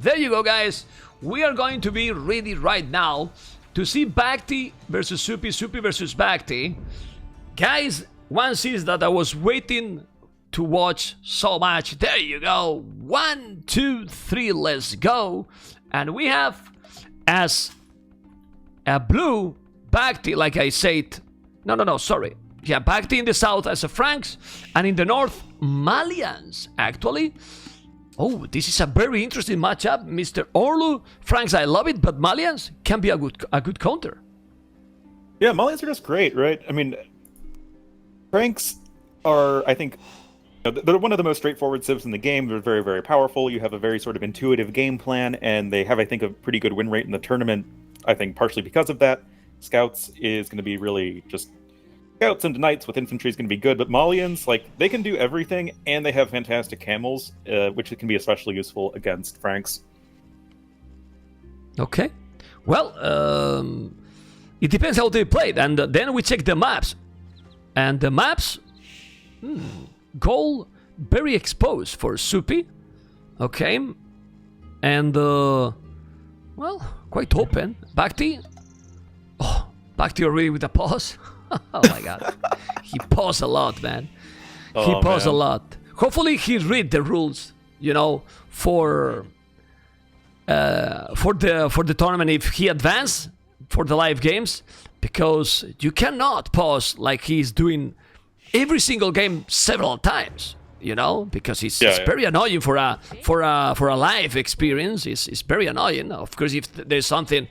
There you go, guys. We are going to be ready right now to see BacT versus Zuppi, Zuppi versus BacT. Guys, one series that I was waiting to watch so much. There you go. 1, 2, 3, let's go. And we have as a blue BacT, like I said. No, sorry. Yeah, BacT in the south as a Franks, and in the north, Malians, actually. Oh, this is a very interesting matchup, Mr. Orlu. Franks, I love it, but Malians can be a good counter. Yeah, Malians are just great, right? I mean, Franks are, I think, they're one of the most straightforward civs in the game. They're very, very powerful. You have a very sort of intuitive game plan, and they have, I think, a pretty good win rate in the tournament. I think partially because of that. Scouts is going to be really just... Scouts and Knights with infantry is going to be good, but Malians, like, they can do everything, and they have fantastic camels, which can be especially useful against Franks. Okay. Well, it depends how they played, and then we check the maps. And the maps... goal very exposed for Zuppi. Okay. And, well, quite open. BacT. Oh, BacT already with a pause. Oh my god. He paused a lot, man. He paused a lot. Hopefully he read the rules, you know, for the tournament if he advanced for the live games, because you cannot pause like he's doing every single game several times, you know, because it's very annoying for a live experience. It's very annoying. Of course, if there's something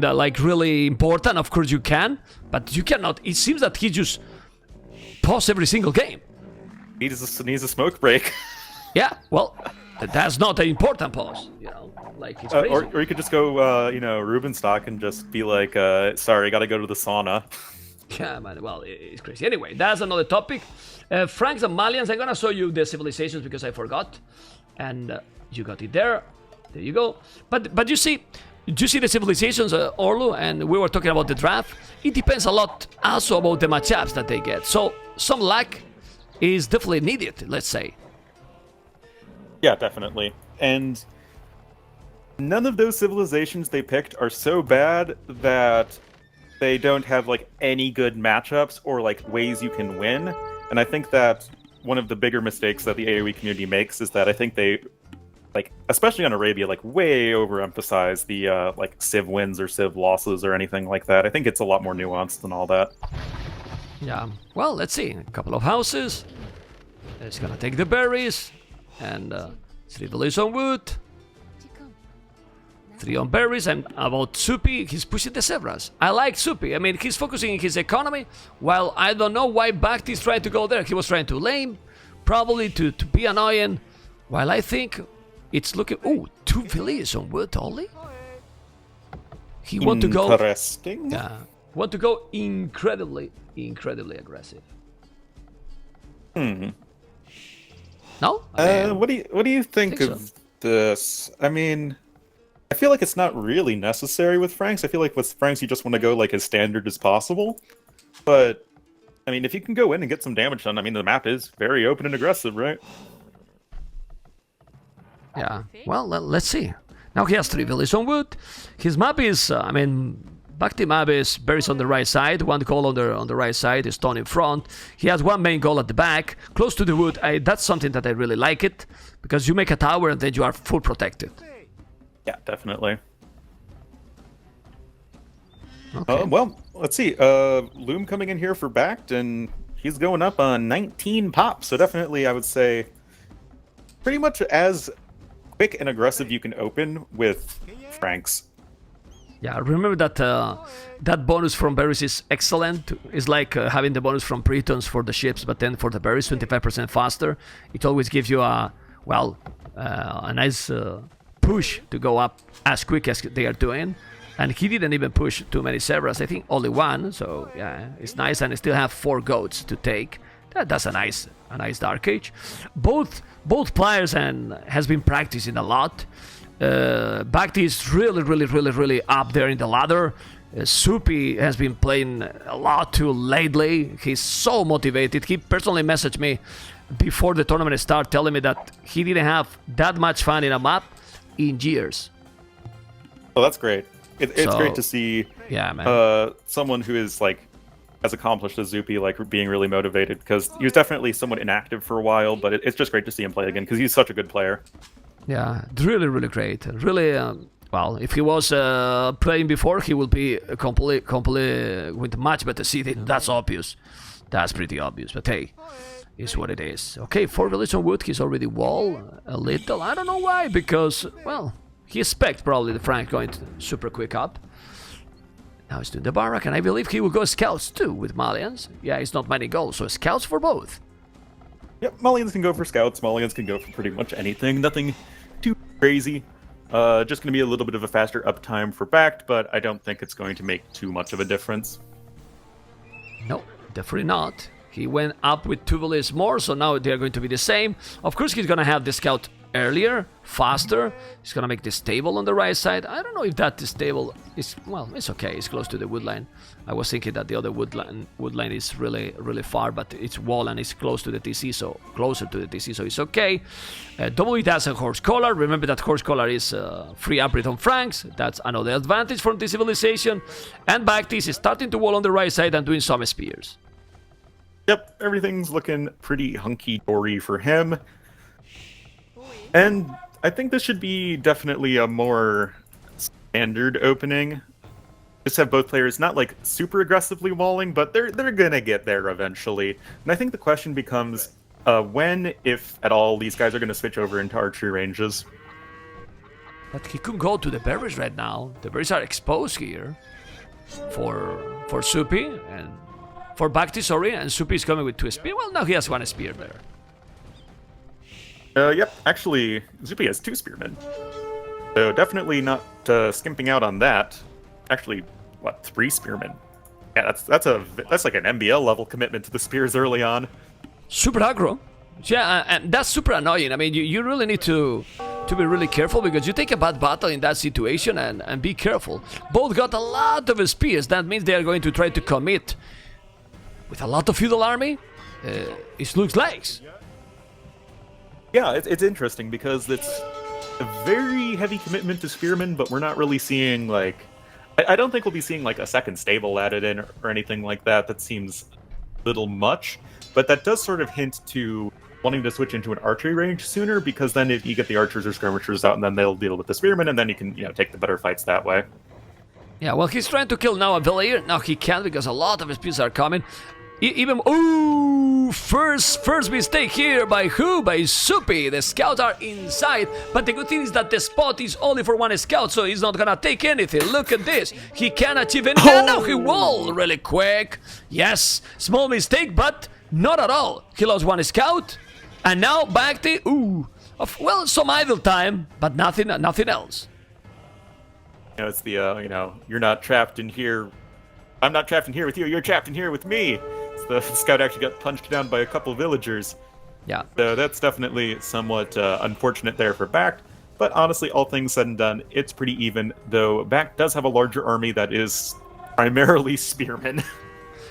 that like really important, of course you can, but you cannot. It seems that he just pause every single game. He just needs a smoke break. Yeah, well, that's not an important pause, you know. Like it's crazy. Or you could just go, you know, Rubenstock and just be like, sorry, gotta go to the sauna. Yeah, man, well, it's crazy. Anyway, that's another topic. Franks and Malians, I'm gonna show you the civilizations because I forgot. And you got it there. There you go. But you see the civilizations, Orlu, and we were talking about the draft. It depends a lot also about the matchups that they get. So some luck is definitely needed, let's say. Yeah, definitely. And none of those civilizations they picked are so bad that they don't have like any good matchups or like ways you can win. And I think that one of the bigger mistakes that the AoE community makes is that I think they, like, especially on Arabia, like way overemphasize the like civ wins or civ losses or anything like that. I think it's a lot more nuanced than all that. Yeah, well, let's see. A couple of houses. It's gonna take the berries. And 3 villages on wood. 3 on berries. And about Zuppi, he's pushing the zebras. I like Zuppi. I mean, he's focusing on his economy. While I don't know why BacT is trying to go there. He was trying to lame, probably to be annoying. While I think it's looking... Oh, 2 villages on wood only? He want to go... Interesting. Yeah. Want to go incredibly aggressive. No? I mean, what do you think of this? I mean, I feel like it's not really necessary with Franks. I feel like with Franks you just want to go like as standard as possible. But I mean, if you can go in and get some damage done, I mean, the map is very open and aggressive, right? Yeah. Well, let's see. Now he has 3 villages on wood. His map is, I mean, BacT map is berries on the right side, 1 goal on the right side, a stone in front. He has 1 main goal at the back, close to the wood. That's something that I really like it, because you make a tower and then you are full protected. Yeah, definitely. Okay. Well, let's see. Loom coming in here for BacT, and he's going up on 19 pops. So definitely, I would say, pretty much as quick and aggressive you can open with Franks. Yeah, remember that that bonus from berries is excellent. It's like having the bonus from Britons for the ships, but then for the berries, 25% faster. It always gives you a nice push to go up as quick as they are doing. And he didn't even push too many zebras. I think only 1. So yeah, it's nice, and I still have 4 goats to take. That's a nice Dark Age. Both players and has been practicing a lot. BacT is really up there in the ladder. Zuppi has been playing a lot too lately. He's so motivated. He personally messaged me before the tournament started telling me that he didn't have that much fun in a map in years. Oh, that's great. It's So, great to see Yeah, man. someone who is like as accomplished as Zuppi, like being really motivated, because he was definitely somewhat inactive for a while, but it's just great to see him play again because he's such a good player. Yeah, really, really great. Really, well, if he was playing before, he will be completely with much better seeding. That's obvious. That's pretty obvious. But hey, it's what it is. Okay, 4 villages on wood. He's already wall a little. I don't know why, because, well, he expects probably the Frank going to super quick up. Now he's doing the barrack, and I believe he will go scouts too with Malians. Yeah, it's not many goals, so scouts for both. Yep, Malians can go for scouts. Malians can go for pretty much anything. Nothing too crazy. Just going to be a little bit of a faster uptime for BacT, but I don't think it's going to make too much of a difference. No, definitely not. He went up with 2 villages more, so now they're going to be the same. Of course, he's going to have the scout earlier, faster. He's going to make the stable on the right side. I don't know if that stable is... Well, it's okay. It's close to the wood line. I was thinking that the other wood line is really, really far, but it's wall and it's close to the TC, so closer to the TC, so it's okay. W has a horse collar. Remember that horse collar is free upgrade on Franks. That's another advantage from this civilization. And BacT is starting to wall on the right side and doing some spears. Yep, everything's looking pretty hunky-dory for him. And I think this should be definitely a more standard opening. Just have both players not like super aggressively walling, but they're gonna get there eventually. And I think the question becomes when, if at all, these guys are gonna switch over into archery ranges. But he could go to the berries right now. The berries are exposed here for Zuppi and for BacT, sorry, and Zuppi is coming with 2 spears. Well, now he has 1 spear there. Yep, actually, Zuppi has 2 spearmen. So definitely not skimping out on that. Actually, what, 3 spearmen? Yeah, that's like an MBL level commitment to the spears early on. Super aggro. Yeah, and that's super annoying. I mean, you really need to be really careful, because you take a bad battle in that situation and be careful. Both got a lot of spears. That means they are going to try to commit with a lot of feudal army. It looks like. Yeah, it's interesting because it's a very heavy commitment to spearmen, but we're not really seeing, like... I don't think we'll be seeing, like, a second stable added in or anything like that. That seems a little much, but that does sort of hint to wanting to switch into an archery range sooner, because then if you get the archers or skirmishers out, and then they'll deal with the spearmen, and then you can, take the better fights that way. Yeah, well, he's trying to kill now a villager. Now he can't, because a lot of spears are coming. Even... Ooh! First mistake here by who? By Zuppi. The scouts are inside, but the good thing is that the spot is only for 1 scout, so he's not gonna take anything. Look at this. He can't achieve anything. Oh. Now he wall really quick. Yes, small mistake, but not at all. He lost 1 scout, and now BacT. Ooh, well, some idle time, but nothing else. It's the you're not trapped in here. I'm not trapped in here with you. You're trapped in here with me. The scout actually got punched down by a couple villagers. Yeah. So that's definitely somewhat unfortunate there for BacT. But honestly, all things said and done, it's pretty even, though BacT does have a larger army that is primarily spearmen.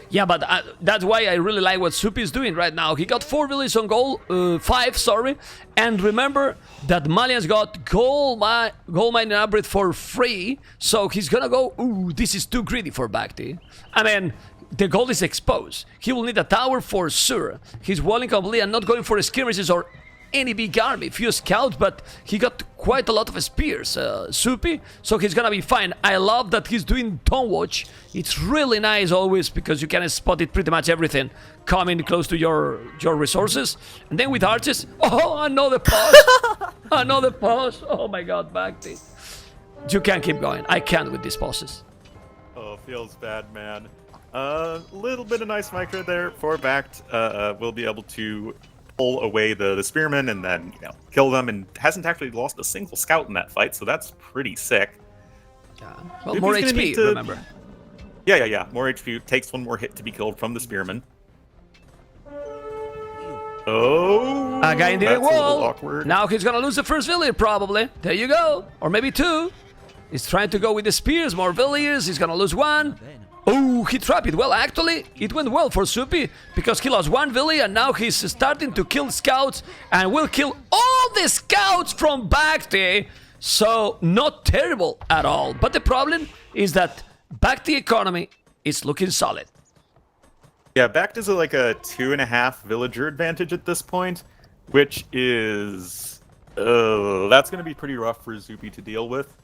Yeah, but that's why I really like what Zuppi is doing right now. He got 4 villages on goal, 5, sorry. And remember that Malians got gold mining upgrade for free. So he's gonna go, ooh, this is too greedy for BacT. I mean... The gold is exposed. He will need a tower for sure. He's walling completely and not going for skirmishes or any big army. Few scouts, but he got quite a lot of spears, Zuppi, so he's gonna be fine. I love that he's doing Tone Watch. It's really nice always, because you can spot it pretty much everything coming close to your resources. And then with archers, oh, another pause. Another pause. Oh my god, BacT. You can't keep going. I can't with these pauses. Oh, feels bad, man. Little bit of nice micro there for BacT. We'll be able to pull away the spearmen and then, kill them, and hasn't actually lost a single scout in that fight, so that's pretty sick. Yeah. Well, more HP, remember. Yeah. More HP. Takes 1 more hit to be killed from the spearmen. Oh, a guy in the wall. Awkward. Now he's gonna lose the first village, probably. There you go. Or maybe 2. He's trying to go with the spears, more villagers. He's gonna lose 1. Oh, he trapped it. Well, actually, it went well for Zuppi, because he lost 1 village, and now he's starting to kill scouts, and will kill all the scouts from BacT. So not terrible at all. But the problem is that BacT economy is looking solid. Yeah, BacT is like a 2.5 villager advantage at this point, which is that's going to be pretty rough for Zuppi to deal with.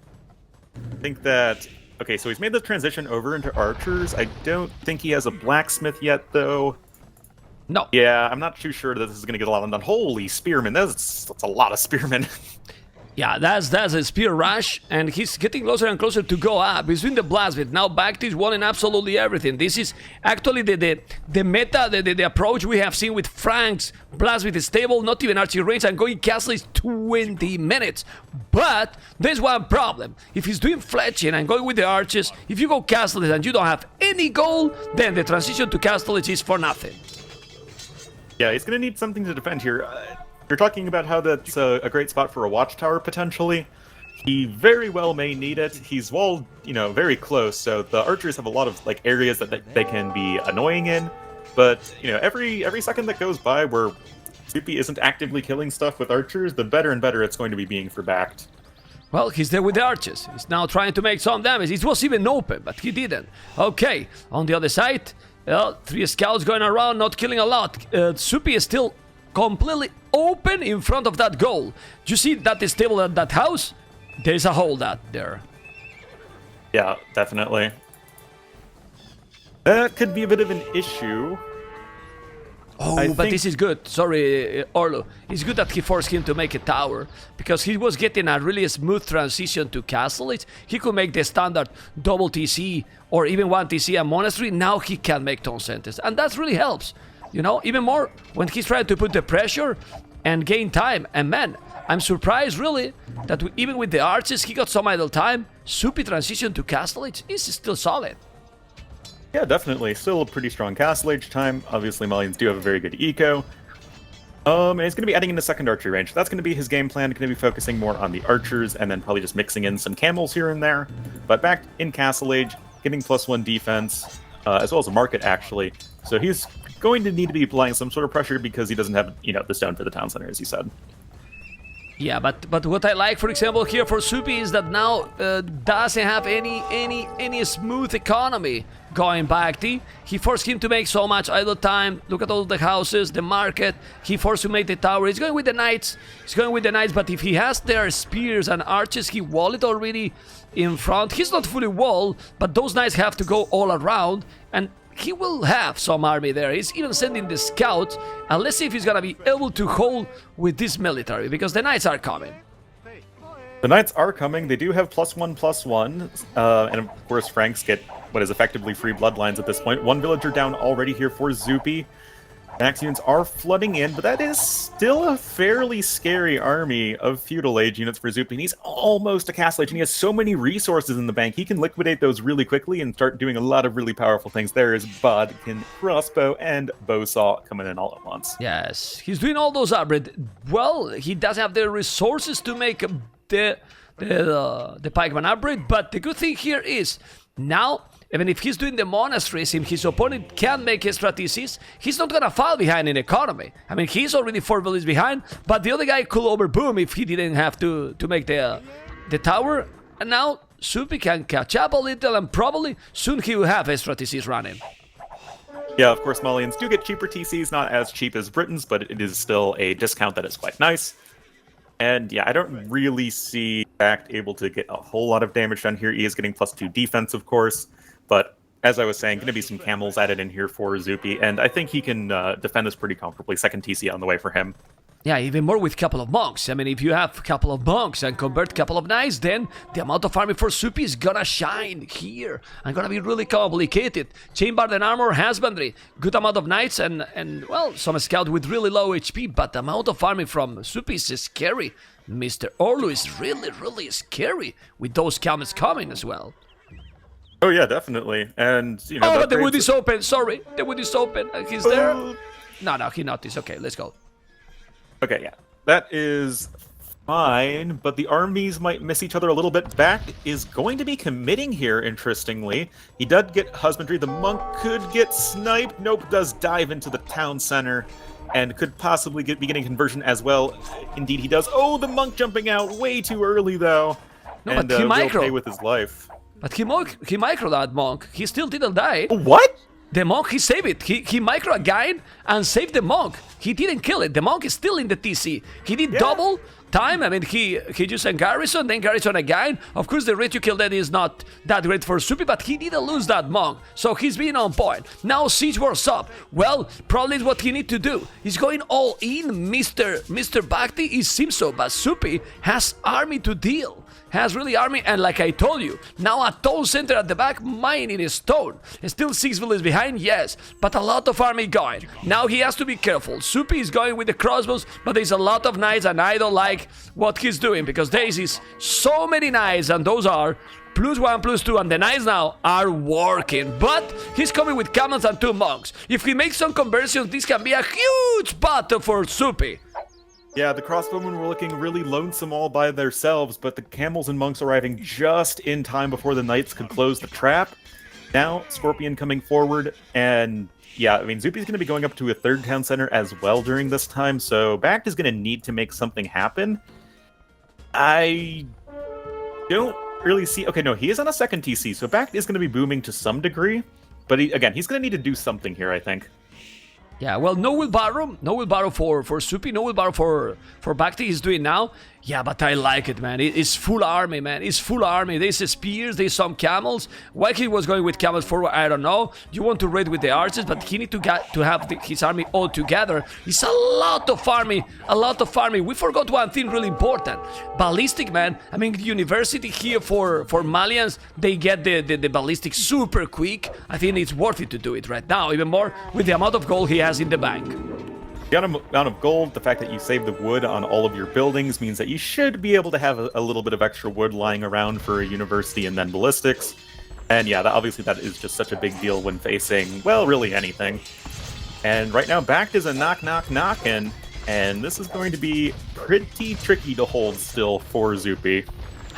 I think that okay, so he's made the transition over into archers. I don't think he has a blacksmith yet, though. No. Yeah, I'm not too sure that this is going to get a lot done. Holy spearmen, that's a lot of spearmen. Yeah, that's a spear rush, and he's getting closer and closer to go up. He's doing the blacksmith. Now BacT is wanting absolutely everything. This is actually the meta, the approach we have seen with Frank's blacksmith is stable, not even archery range, and going castle is 20 minutes. But there's one problem. If he's doing fletching and going with the archers, if you go castle and you don't have any goal, then the transition to castle is for nothing. Yeah, he's going to need something to defend here. You're talking about how that's a great spot for a watchtower, potentially. He very well may need it. He's walled, very close, so the archers have a lot of areas that they can be annoying in. But, every second that goes by where Zuppi isn't actively killing stuff with archers, the better and better it's going to be being for BacT. Well, he's there with the archers. He's now trying to make some damage. It was even open, but he didn't. Okay, on the other side, 3 scouts going around, not killing a lot. Zuppi is still completely open in front of that goal. You see that is stable at that house? There's a hole there. Yeah, definitely. That could be a bit of an issue. Oh, but this is good. Sorry, Orlo. It's good that he forced him to make a tower, because he was getting a really smooth transition to castle. He could make the standard double TC or even 1 TC and monastery. Now he can make town centers, and that really helps. Even more when he's trying to put the pressure and gain time. And man, I'm surprised really that even with the archers, he got some idle time. Zuppi transition to castle age is still solid. Yeah, definitely. Still a pretty strong castle age time. Obviously, Malians do have a very good eco. And he's going to be adding in the second archery range. That's going to be his game plan. Going to be focusing more on the archers and then probably just mixing in some camels here and there. But back in castle age, getting +1 defense, as well as a market actually. So he's going to need to be applying some sort of pressure because he doesn't have, the stone for the town center, as you said. Yeah, but what I like, for example, here for Zuppi is that now doesn't have any smooth economy going back. He forced him to make so much idle time. Look at all the houses, the market. He forced to make the tower. He's going with the knights. But if he has their spears and archers, he walled it already in front. He's not fully walled, but those knights have to go all around, and he will have some army there. He's even sending the scouts, and let's see if he's gonna be able to hold with this military, because the knights are coming. The knights are coming. They do have +1/+1, and of course Franks get what is effectively free bloodlines at this point. 1 villager down already here for Zuppi. Max units are flooding in, but that is still a fairly scary army of feudal age units for Zuppi. And he's almost a castle age, and he has so many resources in the bank. He can liquidate those really quickly and start doing a lot of really powerful things. There is Bodkin, crossbow, and bowsaw coming in all at once. Yes, he's doing all those upgrades. Well, he does have the resources to make the pikeman upgrade, but the good thing here is now, even if he's doing the monasteries, if his opponent can make extra TCs, he's not gonna fall behind in economy. I mean, he's already 4 villages behind, but the other guy could overboom if he didn't have to make the tower. And now Zuppi can catch up a little, and probably soon he will have extra TCs running. Yeah, of course, Malians do get cheaper TCs, not as cheap as Britons, but it is still a discount that is quite nice. And yeah, I don't really see BacT able to get a whole lot of damage done here. He is getting +2 defense, of course. But as I was saying, going to be some camels added in here for Zuppi, and I think he can defend this pretty comfortably. Second TC on the way for him. Yeah, even more with couple of monks. I mean, if you have a couple of monks and convert couple of knights, then the amount of army for Zuppi is gonna shine here and gonna be really complicated. Chainbard and armor, husbandry, good amount of knights and well, some scout with really low HP, but the amount of army from Zuppi is scary. Mr. Orlu is really scary with those camels coming as well. Oh yeah, definitely. And oh, but the wood is open. Sorry, the wood is open. He's there. No, he noticed. Okay, let's go. Okay, yeah, that is fine. But the armies might miss each other a little bit. BacT is going to be committing here. Interestingly, he did get husbandry. The monk could get sniped. Nope, does dive into the town center. and could possibly be getting conversion as well. Indeed, he does. Oh, the monk jumping out way too early, though. No, and but he will micro. pay with his life. But he micro that monk. He still didn't die. What? The monk, he saved it. He micro a guy and saved the monk. He didn't kill it. The monk is still in the TC. He did double time. I mean, he just a garrison, then garrison again. Of course, the rate you kill that is not that great for Zuppi, but he didn't lose that monk. So he's being on point. Now Siege Wars up. Well, probably what he need to do. He's going all in, Mr. BacT. It seems so, but Zuppi has army to deal. Has really army, and like I told you, now a town center at the back, mining is stone. Still 6 villages behind, yes, but a lot of army going. Now he has to be careful. Zuppi is going with the crossbows, but there's a lot of knights, and I don't like what he's doing, because there is so many knights, and those are +1, +2, and the knights now are working. But he's coming with camels and 2 monks. If he makes some conversions, this can be a huge battle for Zuppi. Yeah, the crossbowmen were looking really lonesome all by themselves, but the camels and monks arriving just in time before the knights could close the trap. Now, Scorpion coming forward, and yeah, I mean, Zuppi's going to be going up to a 3rd town center as well during this time, so BacT is going to need to make something happen. I don't really see... Okay, no, he is on a 2nd TC, so BacT is going to be booming to some degree, but again, he's going to need to do something here, I think. Yeah, well, no wheelbarrow for Zuppi, no wheelbarrow for BacT he's doing now. Yeah, but I like it, man. It's full army, man. It's full army. There's spears, there's some camels. Why he was going with camels forward, I don't know. You want to raid with the archers, but he need to have his army all together. It's a lot of army, a lot of army. We forgot one thing really important. Ballistic, man. I mean, the university here for Malians, they get the ballistic super quick. I think it's worth it to do it right now, even more with the amount of gold he has in the bank. The amount of gold, the fact that you save the wood on all of your buildings means that you should be able to have a little bit of extra wood lying around for a university and then ballistics. And yeah, obviously that is just such a big deal when facing, well, really anything. And right now, BacT is a knockin', and this is going to be pretty tricky to hold still for Zuppi.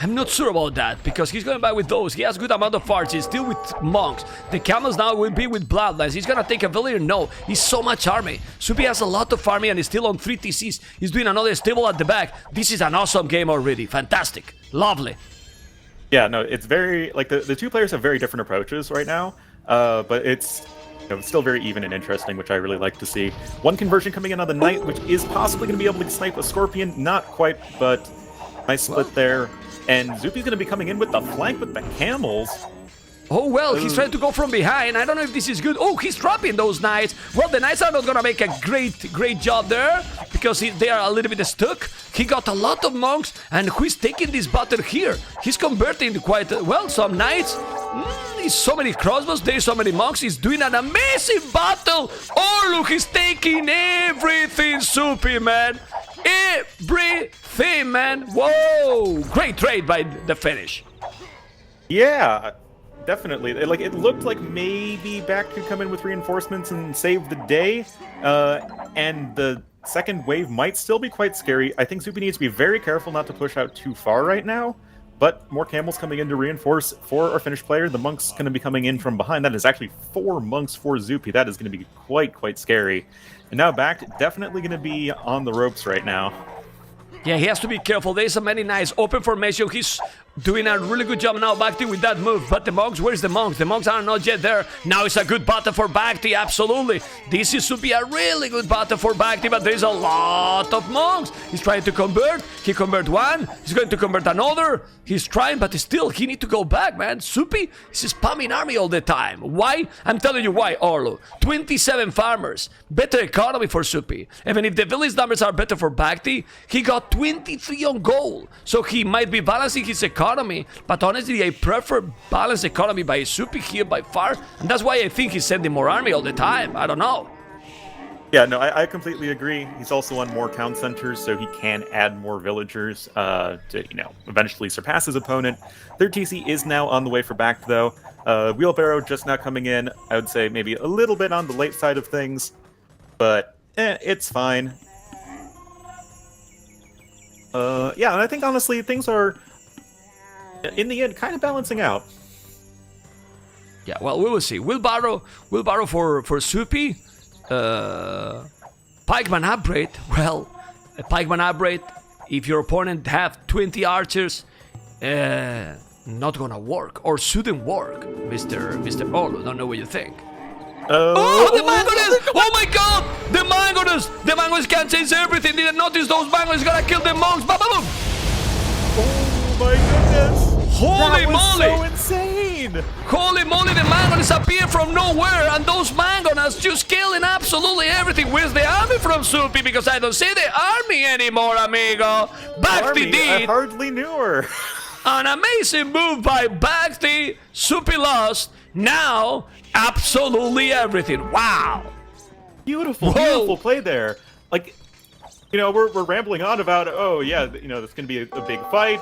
I'm not sure about that, because he's going back with those. He has good amount of archers, still with monks. The camels now will be with bloodlines. He's gonna take a villager? No. He's so much army. Zuppi has a lot of army and he's still on 3 TCs. He's doing another stable at the back. This is an awesome game already. Fantastic. Lovely. Yeah, no, it's very... Like, the two players have very different approaches right now, but it's... it's still very even and interesting, which I really like to see. One conversion coming in on the Knight, which is possibly going to be able to snipe a Scorpion. Not quite, but nice split there. And Zuppi's going to be coming in with the flank with the camels. Oh, well, he's trying to go from behind. I don't know if this is good. Oh, he's dropping those knights. Well, the knights are not going to make a great job there, because they are a little bit stuck. He got a lot of monks, and who's taking this battle here? He's converting quite, well, some knights. There's so many crossbows, there's so many monks. He's doing an amazing battle. Oh, look, he's taking everything, Zuppi, man. Everything, man. Whoa, great trade by the finish. Yeah, definitely. Like, it looked like maybe BacT could come in with reinforcements and save the day, and the second wave might still be quite scary. I think Zuppi needs to be very careful not to push out too far right now, but more camels coming in to reinforce for our Finnish player. The monks going to be coming in from behind. That is actually 4 monks for Zuppi. That is going to be quite scary. And now BacT definitely going to be on the ropes right now. Yeah, he has to be careful. There's so many nice open formation. He's doing a really good job now, BacT, with that move. But the monks, where's the monks? The monks are not yet there. Now it's a good battle for BacT, absolutely. This is to be a really good battle for BacT, but there's a lot of monks. He's trying to convert. He convert one. He's going to convert another. He's trying, but still, he need to go back, man. Zuppi is spamming army all the time. Why? I'm telling you why, Orlo. 27 farmers. Better economy for Zuppi. Even if the village numbers are better for BacT, he got 23 on gold. So he might be balancing his economy, but honestly, I prefer balanced economy by Zuppi here by far, and that's why I think he's sending more army all the time. I don't know. Yeah, no, I completely agree. He's also on more town centers, so he can add more villagers to, eventually surpass his opponent. 3rd TC is now on the way for BacT, though. Wheelbarrow just now coming in. I would say maybe a little bit on the late side of things, but it's fine. Yeah, and I think, honestly, things are, in the end, kind of balancing out. Yeah, well, we will see. Wheelbarrow for Zuppi. Pikeman upgrade, well, a Pikeman upgrade, if your opponent have 20 archers, not gonna work, or shouldn't work, Mr. Olu, don't know what you think. Oh, the Mangoners! Oh my god! The Mangoners! The Mangoners can change everything. Didn't notice those Mangoners gonna kill the monks. Ba -ba -boom. Oh my goodness! Holy that was moly! so insane! Holy moly, the Mangoners appear from nowhere, and those Mangoners just killing absolutely everything. Where's the army from Zuppi? Because I don't see the army anymore, amigo. BacT did I hardly knew her. an amazing move by BacT. Zuppi lost. Now, absolutely everything. Wow. Beautiful, Whoa. beautiful play there. Like, you know, we're rambling on about, oh yeah, you know, it's going to be a big fight.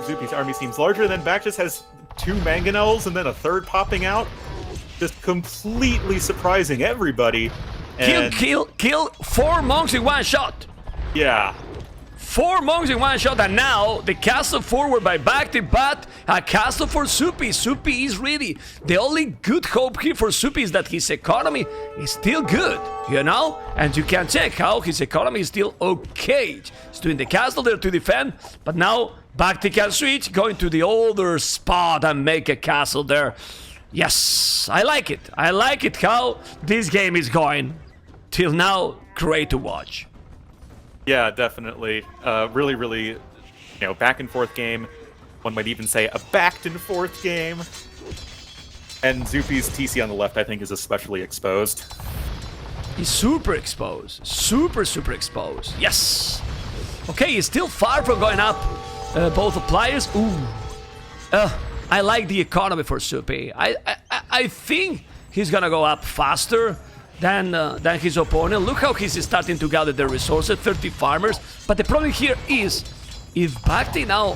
Zuppi's army seems larger. Then BacT just has 2 mangonels and then a third popping out. Just completely surprising everybody. And Kill 4 monks in one shot. yeah. 4 monks in one shot, and now the castle forward by BacT, but a castle for Zuppi. Zuppi is ready. The only good hope here for Zuppi is that his economy is still good, you know? And you can check how his economy is still okay. He's doing the castle there to defend, but now BacT can switch, going to the older spot and make a castle there. Yes, I like it. I like it how this game is going. Till now, great to watch. Yeah, definitely. Really, really, you know, back and forth game. One might even say a backed and forth game. And Zuppi's TC on the left, I think, is especially exposed. He's super exposed. Super exposed. Yes. Okay, he's still far from going up. Both the players. Ooh. I like the economy for Zuppi. I think he's gonna go up faster than his opponent. Look how he's starting to gather the resources, 30 farmers. But the problem here is, if BacT now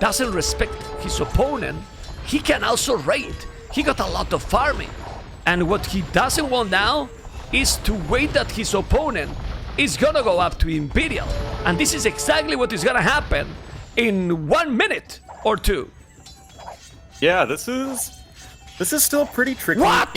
doesn't respect his opponent, he can also raid. He got a lot of farming. And what he doesn't want now is to wait that his opponent is gonna go up to Imperial. And this is exactly what is gonna happen in 1 minute or 2. Yeah, this is still pretty tricky. What?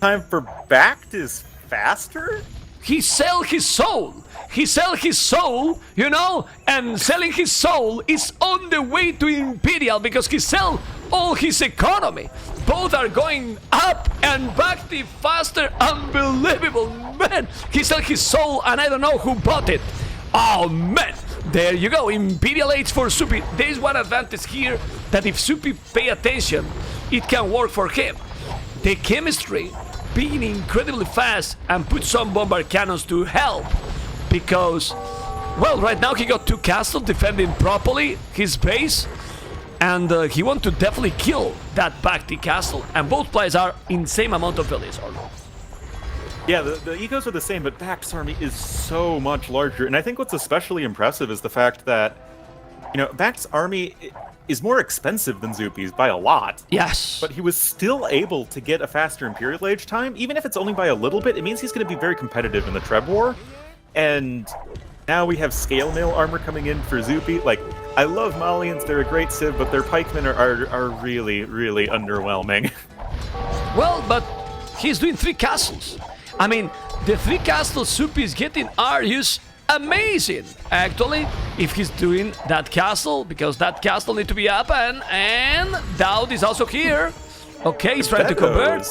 Time for BacT is faster? He sell his soul. He sell his soul, you know, and selling his soul is on the way to Imperial because he sell all his economy. Both are going up and BacT faster. Unbelievable, man. He sell his soul and I don't know who bought it. Oh, man. There you go. Imperial Age for Zuppi. There is one advantage here that if Zuppi pay attention, it can work for him. The chemistry being incredibly fast and put some bombard cannons to help because, well, right now he got 2 castles defending properly his base and he wants to definitely kill that BacT castle and both players are in same amount of villages. Yeah, the egos are the same, but BacT's army is so much larger. And I think what's especially impressive is the fact that, you know, BacT's army is more expensive than Zuppi's by a lot. Yes. But he was still able to get a faster Imperial Age time. Even if it's only by a little bit, it means he's going to be very competitive in the Treb War. And now we have scale mail armor coming in for Zuppi. Like, I love Malians, they're a great civ, but their pikemen are really, really underwhelming. Well, but he's doing 3 castles. I mean, the 3 castles Zuppi is getting are just amazing, actually, if he's doing that castle, because that castle need to be up, and Dowd is also here. Okay, he's trying to convert.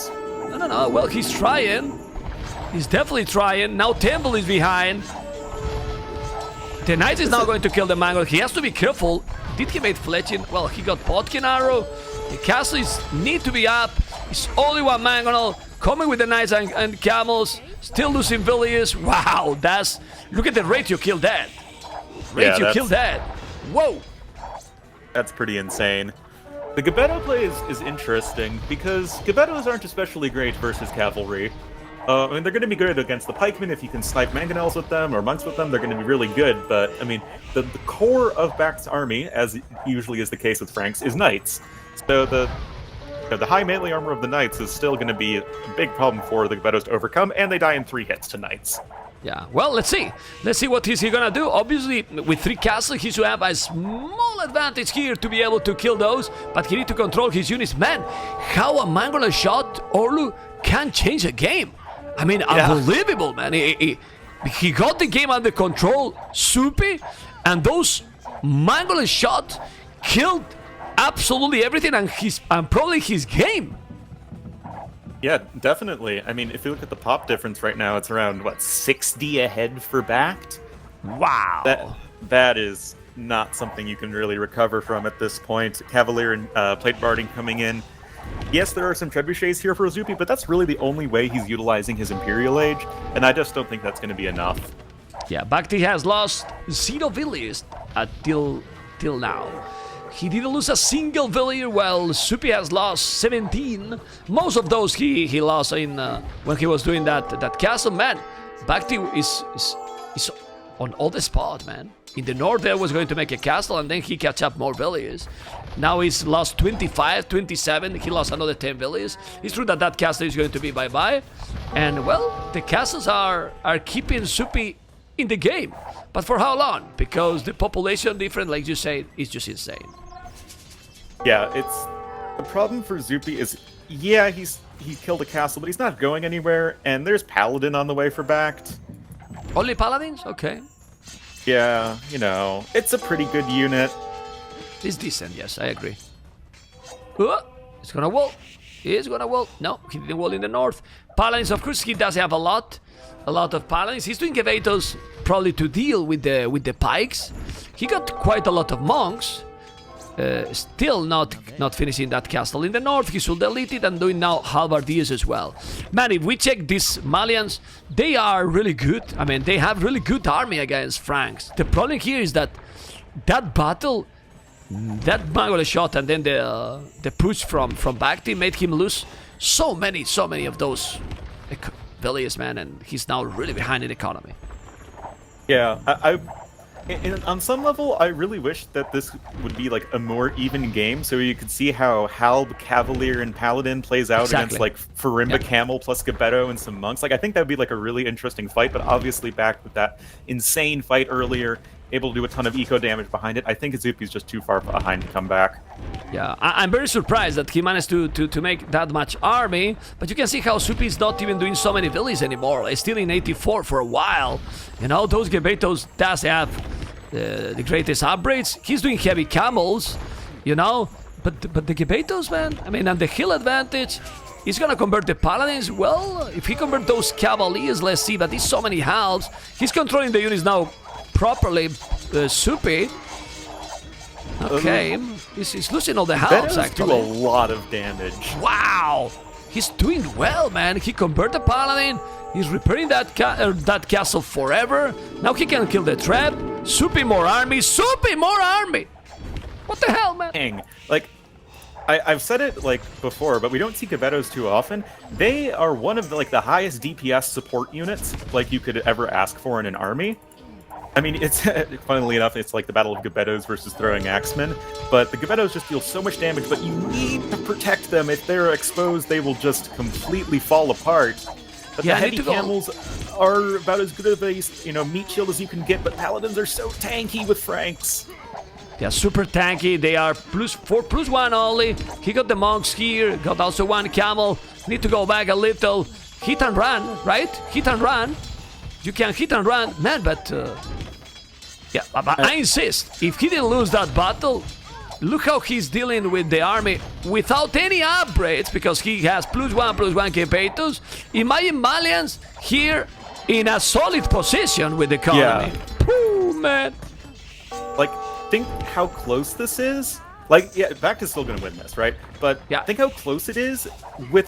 No, well, he's trying. He's definitely trying. Now Temple is behind. The Knight is now going to kill the Mango. He has to be careful. Did he make fletching? Well, he got Potkin arrow. The castle need to be up. It's only 1 Mangonel. Coming with the knights and camels, still losing villages. Wow, look at the ratio kill that. Ratio kill that. Whoa. That's pretty insane. The Gebetto play is interesting because Gebettos aren't especially great versus cavalry. I mean, they're going to be good against the pikemen if you can snipe mangonels with them or monks with them. They're going to be really good, but I mean, the core of BacT's army, as usually is the case with Franks, is knights. So the high melee armor of the knights is still going to be a big problem for the Gebettos to overcome, and they die in 3 hits to knights. Yeah, well, let's see. Let's see what is he gonna do. Obviously, with 3 castles, he should have a small advantage here to be able to kill those, but he need to control his units. Man, how a Mangola shot Orlu can change a game. I mean, unbelievable, man. He got the game under control, Zuppi, and those Mangolin shots killed absolutely everything and probably his game. Yeah, definitely. I mean, if you look at the pop difference right now, it's around, what, 60 ahead for BacT? Wow. That is not something you can really recover from at this point. Cavalier and Plate Barding coming in. Yes, there are some trebuchets here for Zuppi, but that's really the only way he's utilizing his Imperial Age, and I just don't think that's going to be enough. Yeah, BacT has lost 0 villages till now. He didn't lose a single village, while Zuppi has lost 17. Most of those he lost in when he was doing that castle. Man, BacT is on all the spot, man. In the north there was going to make a castle, and then he catch up more villages. Now he's lost 25, 27. He lost another 10 villages. It's true that castle is going to be bye-bye. And, well, the castles are keeping Zuppi in the game. But for how long? Because the population difference, like you said, is just insane. Yeah, it's... The problem for Zuppi is, yeah, he killed a castle, but he's not going anywhere, and there's Paladin on the way for BacT. Only Paladins? Okay. Yeah, you know, it's a pretty good unit. It's decent, yes, I agree. He's gonna wall. He's gonna wall. No, he didn't wall in the north. Paladins, of course, he does have a lot of Paladins. He's doing Gevatos probably to deal with the pikes. He got quite a lot of monks. Still not finishing that castle in the north. He should delete it and doing now halberdiers as well. Man, if we check these Malians, they are really good. I mean, they have really good army against Franks. The problem here is that battle, that Mangolin shot and then the push from BacT made him lose so many of those villages, man, and he's now really behind in economy. Yeah, on some level, I really wish that this would be like a more even game, so you could see how Halb, Cavalier, and Paladin plays out against like Farimba Camel plus Gebetto and some monks. Like, I think that would be like a really interesting fight, but obviously back with that insane fight earlier, able to do a ton of eco damage behind it, I think Zuppi's just too far behind to come back. Yeah, I'm very surprised that he managed to make that much army, but you can see how Zuppi is not even doing so many villages anymore. He's still in 84 for a while. You know, those Gebetos does have the greatest upgrades. He's doing heavy camels, you know, but the Gebetos, man, I mean, and the hill advantage, he's gonna convert the Paladins. Well, if he convert those Cavaliers, let's see, but there's so many halves. He's controlling the units now properly, Zuppi. Okay, he's losing all the halves, actually. Do a lot of damage. Wow! He's doing well, man. He converted the Paladin. He's repairing that castle forever. Now he can kill the trap. Zuppi more army. Zuppi more army! What the hell, man? Dang. Like, I've said it like before, but we don't see Gebettos too often. They are one of the highest DPS support units like you could ever ask for in an army. I mean, it's funnily enough, it's like the Battle of Gebettos versus Throwing Axemen, but the Gebettos just deal so much damage, but you need to protect them. If they're exposed, they will just completely fall apart. But the heavy camels are about as good of a meat shield as you can get, but Paladins are so tanky with Franks. They are super tanky. They are +4/+1 only. He got the monks here, got also one camel. Need to go back a little. Hit and run, right? Hit and run. You can hit and run, man, but yeah, but I insist, if he didn't lose that battle, look how he's dealing with the army without any upgrades, because he has +1/+1 Gebetos. Imagine Malians here in a solid position with the economy. Yeah. Ooh, man. Like, think how close this is. Like, yeah, BacT is still going to win this, right? But think how close it is with,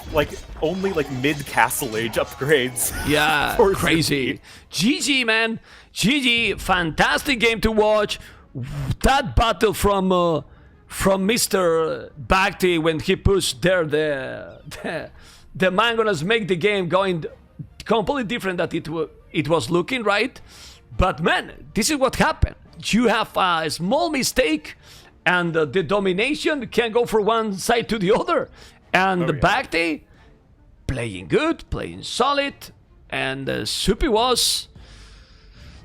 only, mid-castle age upgrades. Yeah, crazy. GG, man. GG. Fantastic game to watch. That battle from Mr. BacT when he pushed there the Mangonas make the game going completely different that it was looking, right? But, man, this is what happened. You have a small mistake, and the domination can go from one side to the other. And the BacT playing good, playing solid, and Zuppi was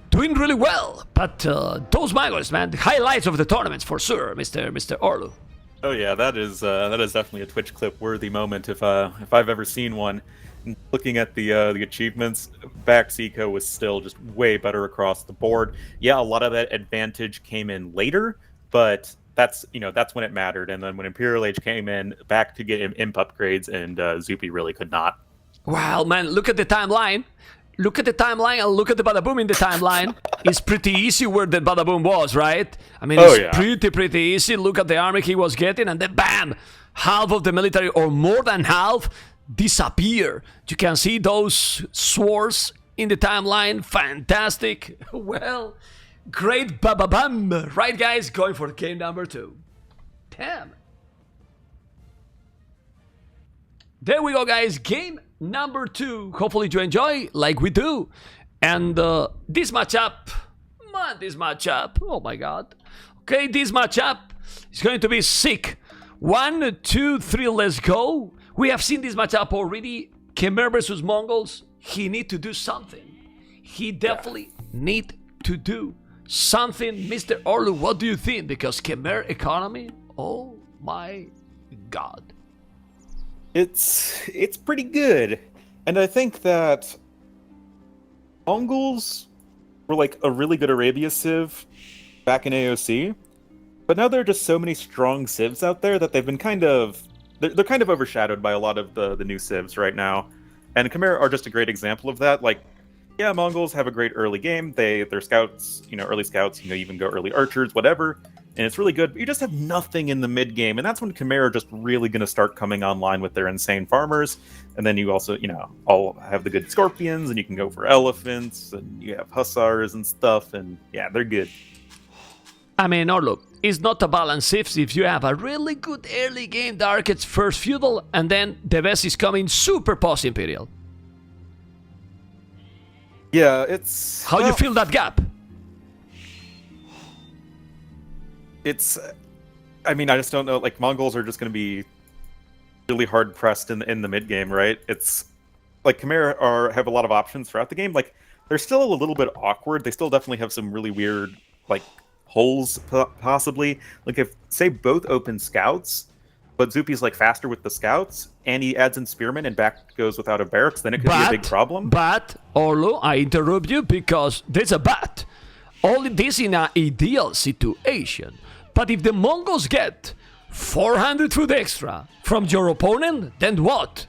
doing really well. But those Mangonas, man, the highlights of the tournaments for sure, Mr. Orlu. Oh yeah, that is definitely a Twitch clip worthy moment if I've ever seen one. Looking at the achievements, BacT Eco was still just way better across the board. Yeah, a lot of that advantage came in later, but that's that's when it mattered. And then when Imperial Age came in, back to get imp upgrades, and Zuppi really could not. Well, man, look at the timeline. Look at the timeline and look at the Badaboom in the timeline. It's pretty easy where the Badaboom was, right? I mean, it's pretty easy. Look at the army he was getting, and then bam! Half of the military, or more than half, disappear. You can see those swords in the timeline. Fantastic. Well, great bababam. Right, guys? Going for game number 2. Damn. There we go, guys. Game number 2. Hopefully you enjoy like we do. And this matchup, man, this matchup, oh my god. Okay, this matchup is going to be sick. 1, 2, 3, let's go. We have seen this matchup already. Khmer versus Mongols. He need to do something. He definitely need to do something. Mr. Orlu, what do you think? Because Khmer economy, oh my god. It's pretty good. And I think that Mongols were like a really good Arabia civ back in AOC, but now there are just so many strong civs out there that they've been they're kind of overshadowed by a lot of the new civs right now. And Khmer are just a great example of that. Like, yeah, Mongols have a great early game. Their scouts, early scouts, even go early archers, whatever. And it's really good, but you just have nothing in the mid game, and that's when Khmer are just really going to start coming online with their insane farmers. And then you also, all have the good scorpions, and you can go for elephants, and you have hussars and stuff, and yeah, they're good. I mean, Orlo, it's not a balance if you have a really good early game, the archets first feudal, and then the best is coming super post imperial. Yeah, it's how do you feel that gap? I mean, I just don't know. Like, Mongols are just going to be really hard pressed in the mid game, right? It's like Khmer have a lot of options throughout the game. Like, they're still a little bit awkward. They still definitely have some really weird like holes, possibly. Like, if say both open scouts, but Zuppi's like faster with the scouts, and he adds in spearmen and back goes without a barracks, then it could be a big problem. But Orlo, I interrupt you because there's a but. Only this in an ideal situation. But if the Mongols get 400 food extra from your opponent, then what?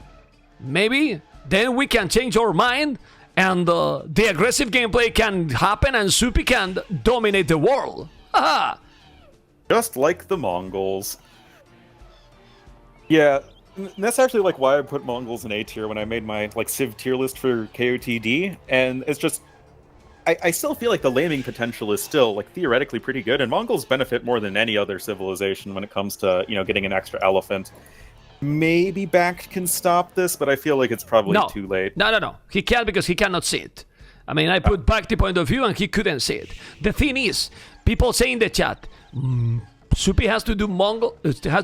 Maybe then we can change our mind and the aggressive gameplay can happen and Zuppi can dominate the world. Haha! Just like the Mongols. Yeah, that's actually like why I put Mongols in A tier when I made my like civ tier list for KOTD, and it's just I still feel like the laming potential is still, like, theoretically pretty good, and Mongols benefit more than any other civilization when it comes to, getting an extra elephant. Maybe BacT can stop this, but I feel like it's probably too late. No. He can't because he cannot see it. I mean, I put BacT point of view and he couldn't see it. The thing is, people say in the chat, Zuppi has to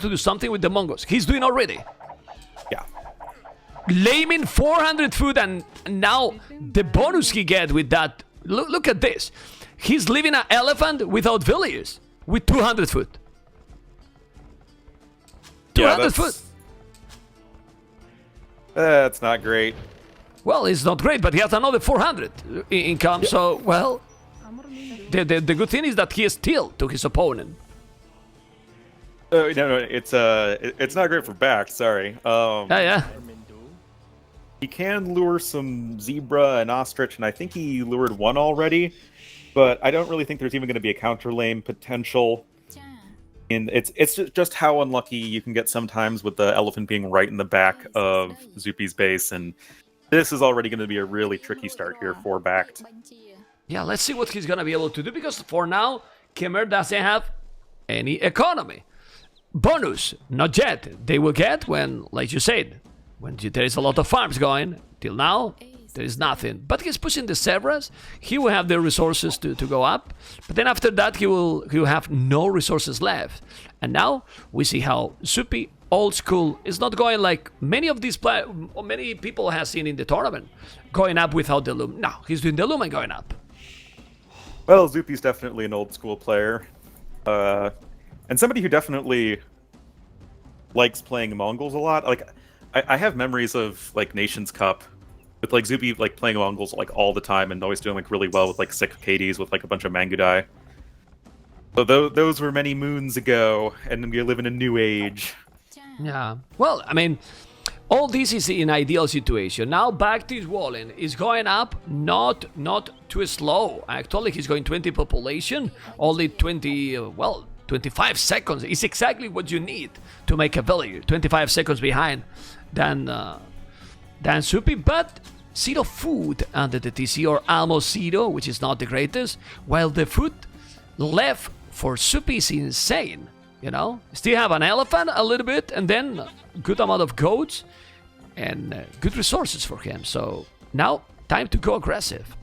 do something with the Mongols. He's doing already. Yeah. Laming 400 food, and now the bonus he get with that. Look at this. He's leaving an elephant without villagers with 200 foot. 200 foot. That's not great. Well, it's not great, but he has another 400 income. Yeah. So, well, the good thing is that he is still to his opponent. No, it's not great for BacT. Sorry. Yeah. He can lure some zebra and ostrich, and I think he lured one already, but I don't really think there's even going to be a counter lame potential. And it's just how unlucky you can get sometimes with the elephant being right in the back of Zuppi's base, and this is already going to be a really tricky start here for BacT. Yeah, let's see what he's going to be able to do, because for now, Khmer doesn't have any economy. Bonus, not yet. They will get when, like you said, when there is a lot of farms going. Till now, there is nothing. But he's pushing the Zebras. He will have the resources to go up. But then after that, he will have no resources left. And now, we see how Zuppi, old school, is not going like many of these many people have seen in the tournament. Going up without the loom. No, he's doing the loom and going up. Well, Zuppi's definitely an old school player. And somebody who definitely likes playing Mongols a lot. Like, I have memories of like Nations Cup with like Zuppi like playing Mongols like all the time and always doing like really well with like sick KDs with like a bunch of Mangudai. So those were many moons ago, and we live in a new age. Yeah. Well, I mean, all this is in ideal situation. Now BacT is walling. Is going up, not too slow. Actually, he's going 20 population, only 20. 25 seconds is exactly what you need to make a value. 25 seconds behind than Zuppi, but zero food under the TC, or almost zero, which is not the greatest. While the food left for Zuppi is insane. You know, still have an elephant a little bit, and then good amount of goats and good resources for him. So now time to go aggressive.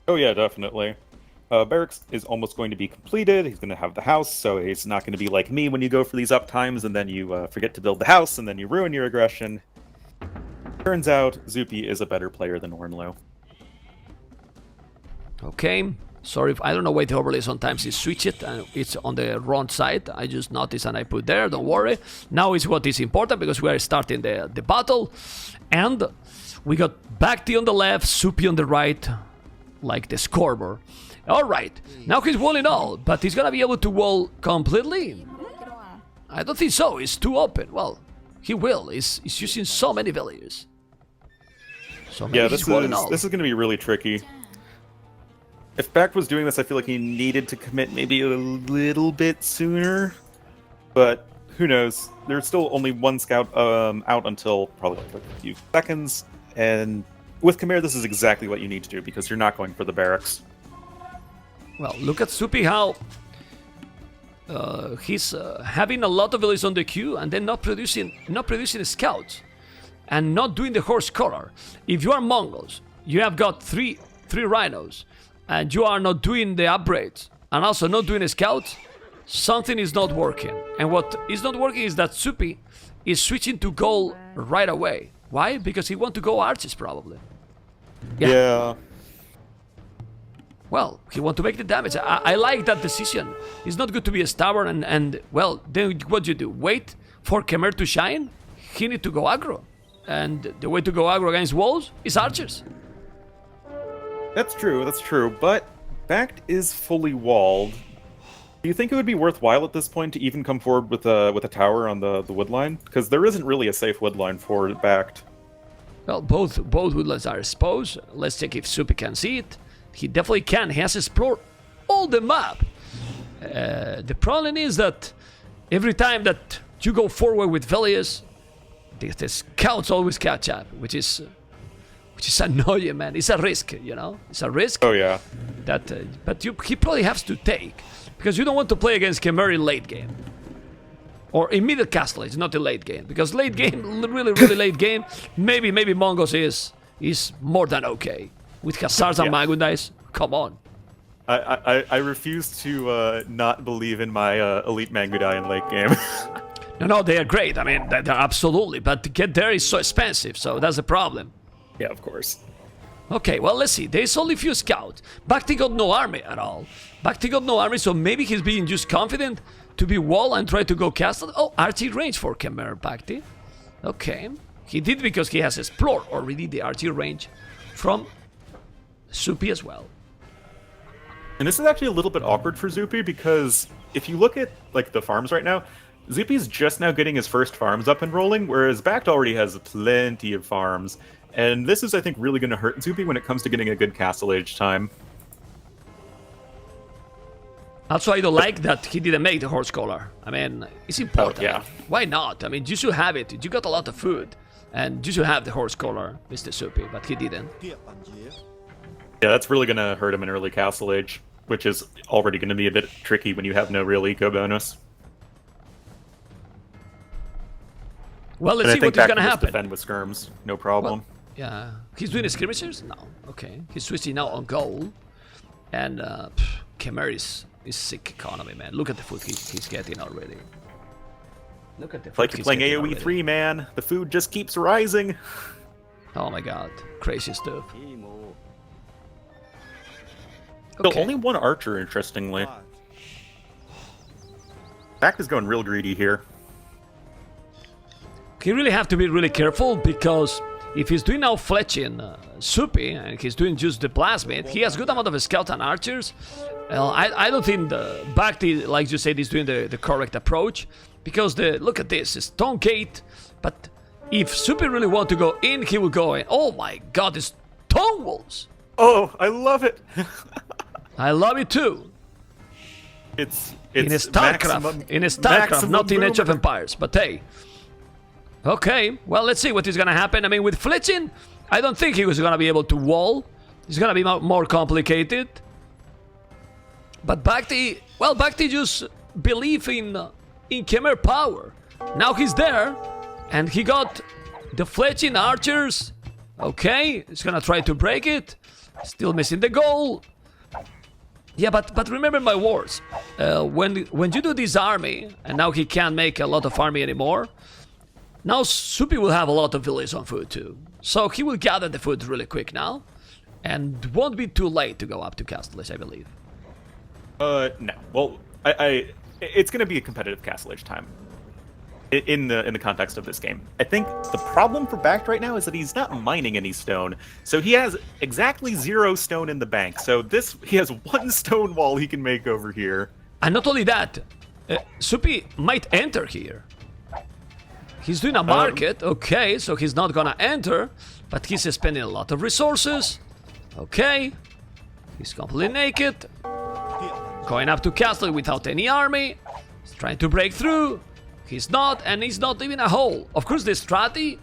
Oh yeah, definitely. Barracks is almost going to be completed. He's going to have the house, so he's not going to be like me when you go for these uptimes and then you forget to build the house and then you ruin your aggression. Turns out Zuppi is a better player than Ornlo. Okay. Sorry if I don't know why the overlay sometimes is switch it and it's on the wrong side. I just noticed and I put there, don't worry. Now is what is important because we are starting the battle. And we got BacT on the left, Zuppi on the right, like the scoreboard. Alright, now he's walling all, but he's gonna be able to wall completely? I don't think so, it's too open. Well, he will, he's using so many values. So maybe yeah, this is gonna be really tricky. If BacT was doing this, I feel like he needed to commit maybe a little bit sooner. But who knows? There's still only one scout out until probably like a few seconds. And with Khmer, this is exactly what you need to do because you're not going for the barracks. Well, look at Zuppi how he's having a lot of values on the queue and then not producing scouts and not doing the horse collar. If you are Mongols, you have got three rhinos, and you are not doing the upgrades and also not doing a scout, something is not working. And what is not working is that Zuppi is switching to gold right away. Why? Because he wants to go archers probably. Yeah. Well, he wants to make the damage. I like that decision. It's not good to be stubborn and well, then what you do? Wait for Khmer to shine? He need to go aggro. And the way to go aggro against walls is archers. That's true, but BacT is fully walled. Do you think it would be worthwhile at this point to even come forward with a tower on the wood line? Because there isn't really a safe wood line for BacT. Well, both woodlands are exposed. Let's check if Zuppi can see it. He definitely can. He has explored all the map. The problem is that every time that you go forward with values, the scouts always catch up, which is annoying, man. It's a risk, you know. It's a risk. Oh yeah. That, but he probably has to take because you don't want to play against Khmer in late game or in middle castle. It's not in late game because late game, really late game. Maybe Mongols is more than okay. With Hussars and Magundais, come on. I refuse to not believe in my elite Mangudai in late game. No, they are great. I mean, they're absolutely. But to get there is so expensive, so that's the problem. Yeah, of course. Okay, well, let's see. There's only few scouts. BacT got no army at all. BacT got no army, so maybe he's being just confident to be wall and try to go castle. Oh, archery range for Khmer BacT. Okay. He did because he has explored already the archery range from Zuppi as well. And this is actually a little bit awkward for Zuppi because if you look at like the farms right now, Zuppi's just now getting his first farms up and rolling, whereas BacT already has plenty of farms. And this is, I think, really going to hurt Zuppi when it comes to getting a good castle age time. Also, I don't like that he didn't make the horse collar. I mean, it's important. Oh, yeah. Why not? I mean, you should have it. You got a lot of food. And you should have the horse collar, Mr. Zuppi, but he didn't. Yeah, that's really going to hurt him in early castle age, which is already going to be a bit tricky when you have no real eco bonus. Well, let's see what is going to happen. Defend with skirms, no problem. Well, yeah, he's doing skirmishers? No, okay. He's switching now on gold. And Khmer is sick economy, man. Look at the food he's getting already. Look at the food like you're playing AoE 3, man. The food just keeps rising. Oh my god, crazy stuff. Still, only one archer, interestingly. BacT is going real greedy here. he really have to be really careful, because if he's doing now fletching Zuppi and he's doing just the plasmid, he has good amount of skeleton archers. I don't think the BacT, like you said, is doing the correct approach, because look at this, stone gate. But if Zuppi really want to go in, he will go in. Oh my god, it's stone walls! Oh, I love it. I love it too. It's in a StarCraft, not in Age of Empires. But hey, okay. Well, let's see what is gonna happen. I mean, with fletching, I don't think he was gonna be able to wall. It's gonna be more complicated. But BacT, well, BacT just believe in Khmer power. Now he's there, and he got the fletching archers. Okay, he's gonna try to break it. Still missing the goal. Yeah, but remember my words. When you do this army, and now he can't make a lot of army anymore, now Zuppi will have a lot of villages on food too. So he will gather the food really quick now, and won't be too late to go up to Castle Age, I believe. No. Well, it's going to be a competitive Castle Age time in the context of this game. I think the problem for BacT right now is that he's not mining any stone, so he has exactly 0 stone in the bank. So he has 1 stone wall he can make over here. And not only that, Zuppi might enter here. He's doing a market, okay, so he's not gonna enter, but he's spending a lot of resources. Okay, he's completely naked. Going up to castle without any army. He's trying to break through. He's not, and he's not even a hole. Of course, the strategy,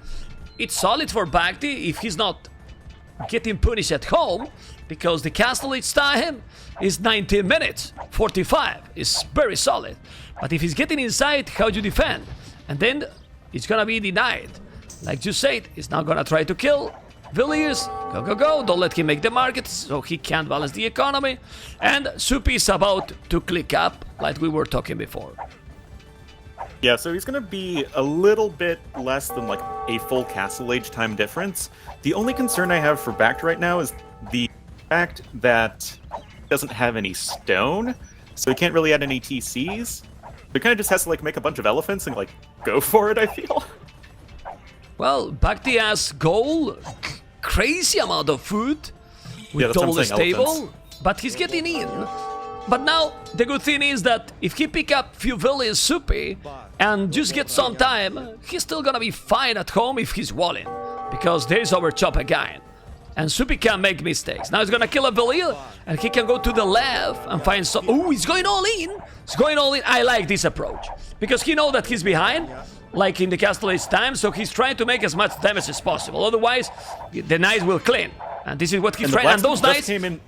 it's solid for BacT if he's not getting punished at home, because the castle each time is 19 minutes. 45 is very solid. But if he's getting inside, how do you defend? And then it's gonna be denied. Like you said, he's not gonna try to kill villagers. Go, go, go. Don't let him make the market, so he can't balance the economy. And Zuppi is about to click up, like we were talking before. Yeah, so he's going to be a little bit less than like a full Castle Age time difference. The only concern I have for BacT right now is the fact that he doesn't have any stone, so he can't really add any TCs. He kind of just has to like make a bunch of elephants and like go for it, I feel. Well, BacT has gold, crazy amount of food with double stable, but he's getting in. But now, the good thing is that if he pick up few villages Zuppi and just get some time, he's still gonna be fine at home if he's walling, because there is overchop again. And Zuppi can make mistakes. Now he's gonna kill a villager, and he can go to the left and find some... Oh, he's going all in! He's going all in. I like this approach, because he knows that he's behind, like in the Castle Age time, so he's trying to make as much damage as possible. Otherwise, the knights will clean. And this is what he's trying. And those knights... came in...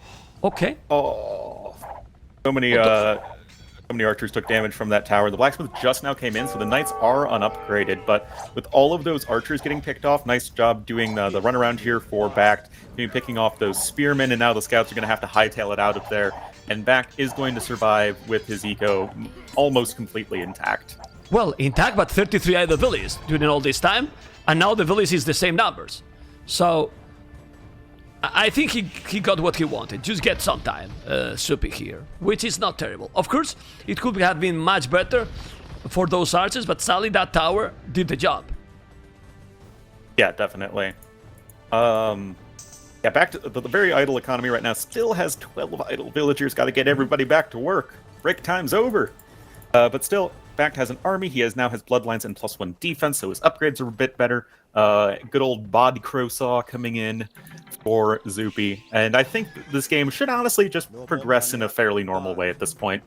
Okay. Oh... So many archers took damage from that tower. The blacksmith just now came in, so the knights are unupgraded. But with all of those archers getting picked off, nice job doing the runaround here for BacT, picking off those spearmen, and now the scouts are going to have to hightail it out of there. And BacT is going to survive with his eco almost completely intact. Well, intact, but 33 other villages during all this time, and now the village is the same numbers. So I think he got what he wanted. Just get some time, Zuppi here, which is not terrible. Of course, it could have been much better for those archers, but sadly that tower did the job. Yeah, definitely. Yeah, BacT, the very idle economy right now still has 12 idle villagers. Got to get everybody back to work. Break time's over. But still, BacT has an army. He now has bloodlines and +1 defense, so his upgrades are a bit better. Good old Bod Crowsaw coming in for Zuppi. And I think this game should honestly just progress in a fairly normal way at this point.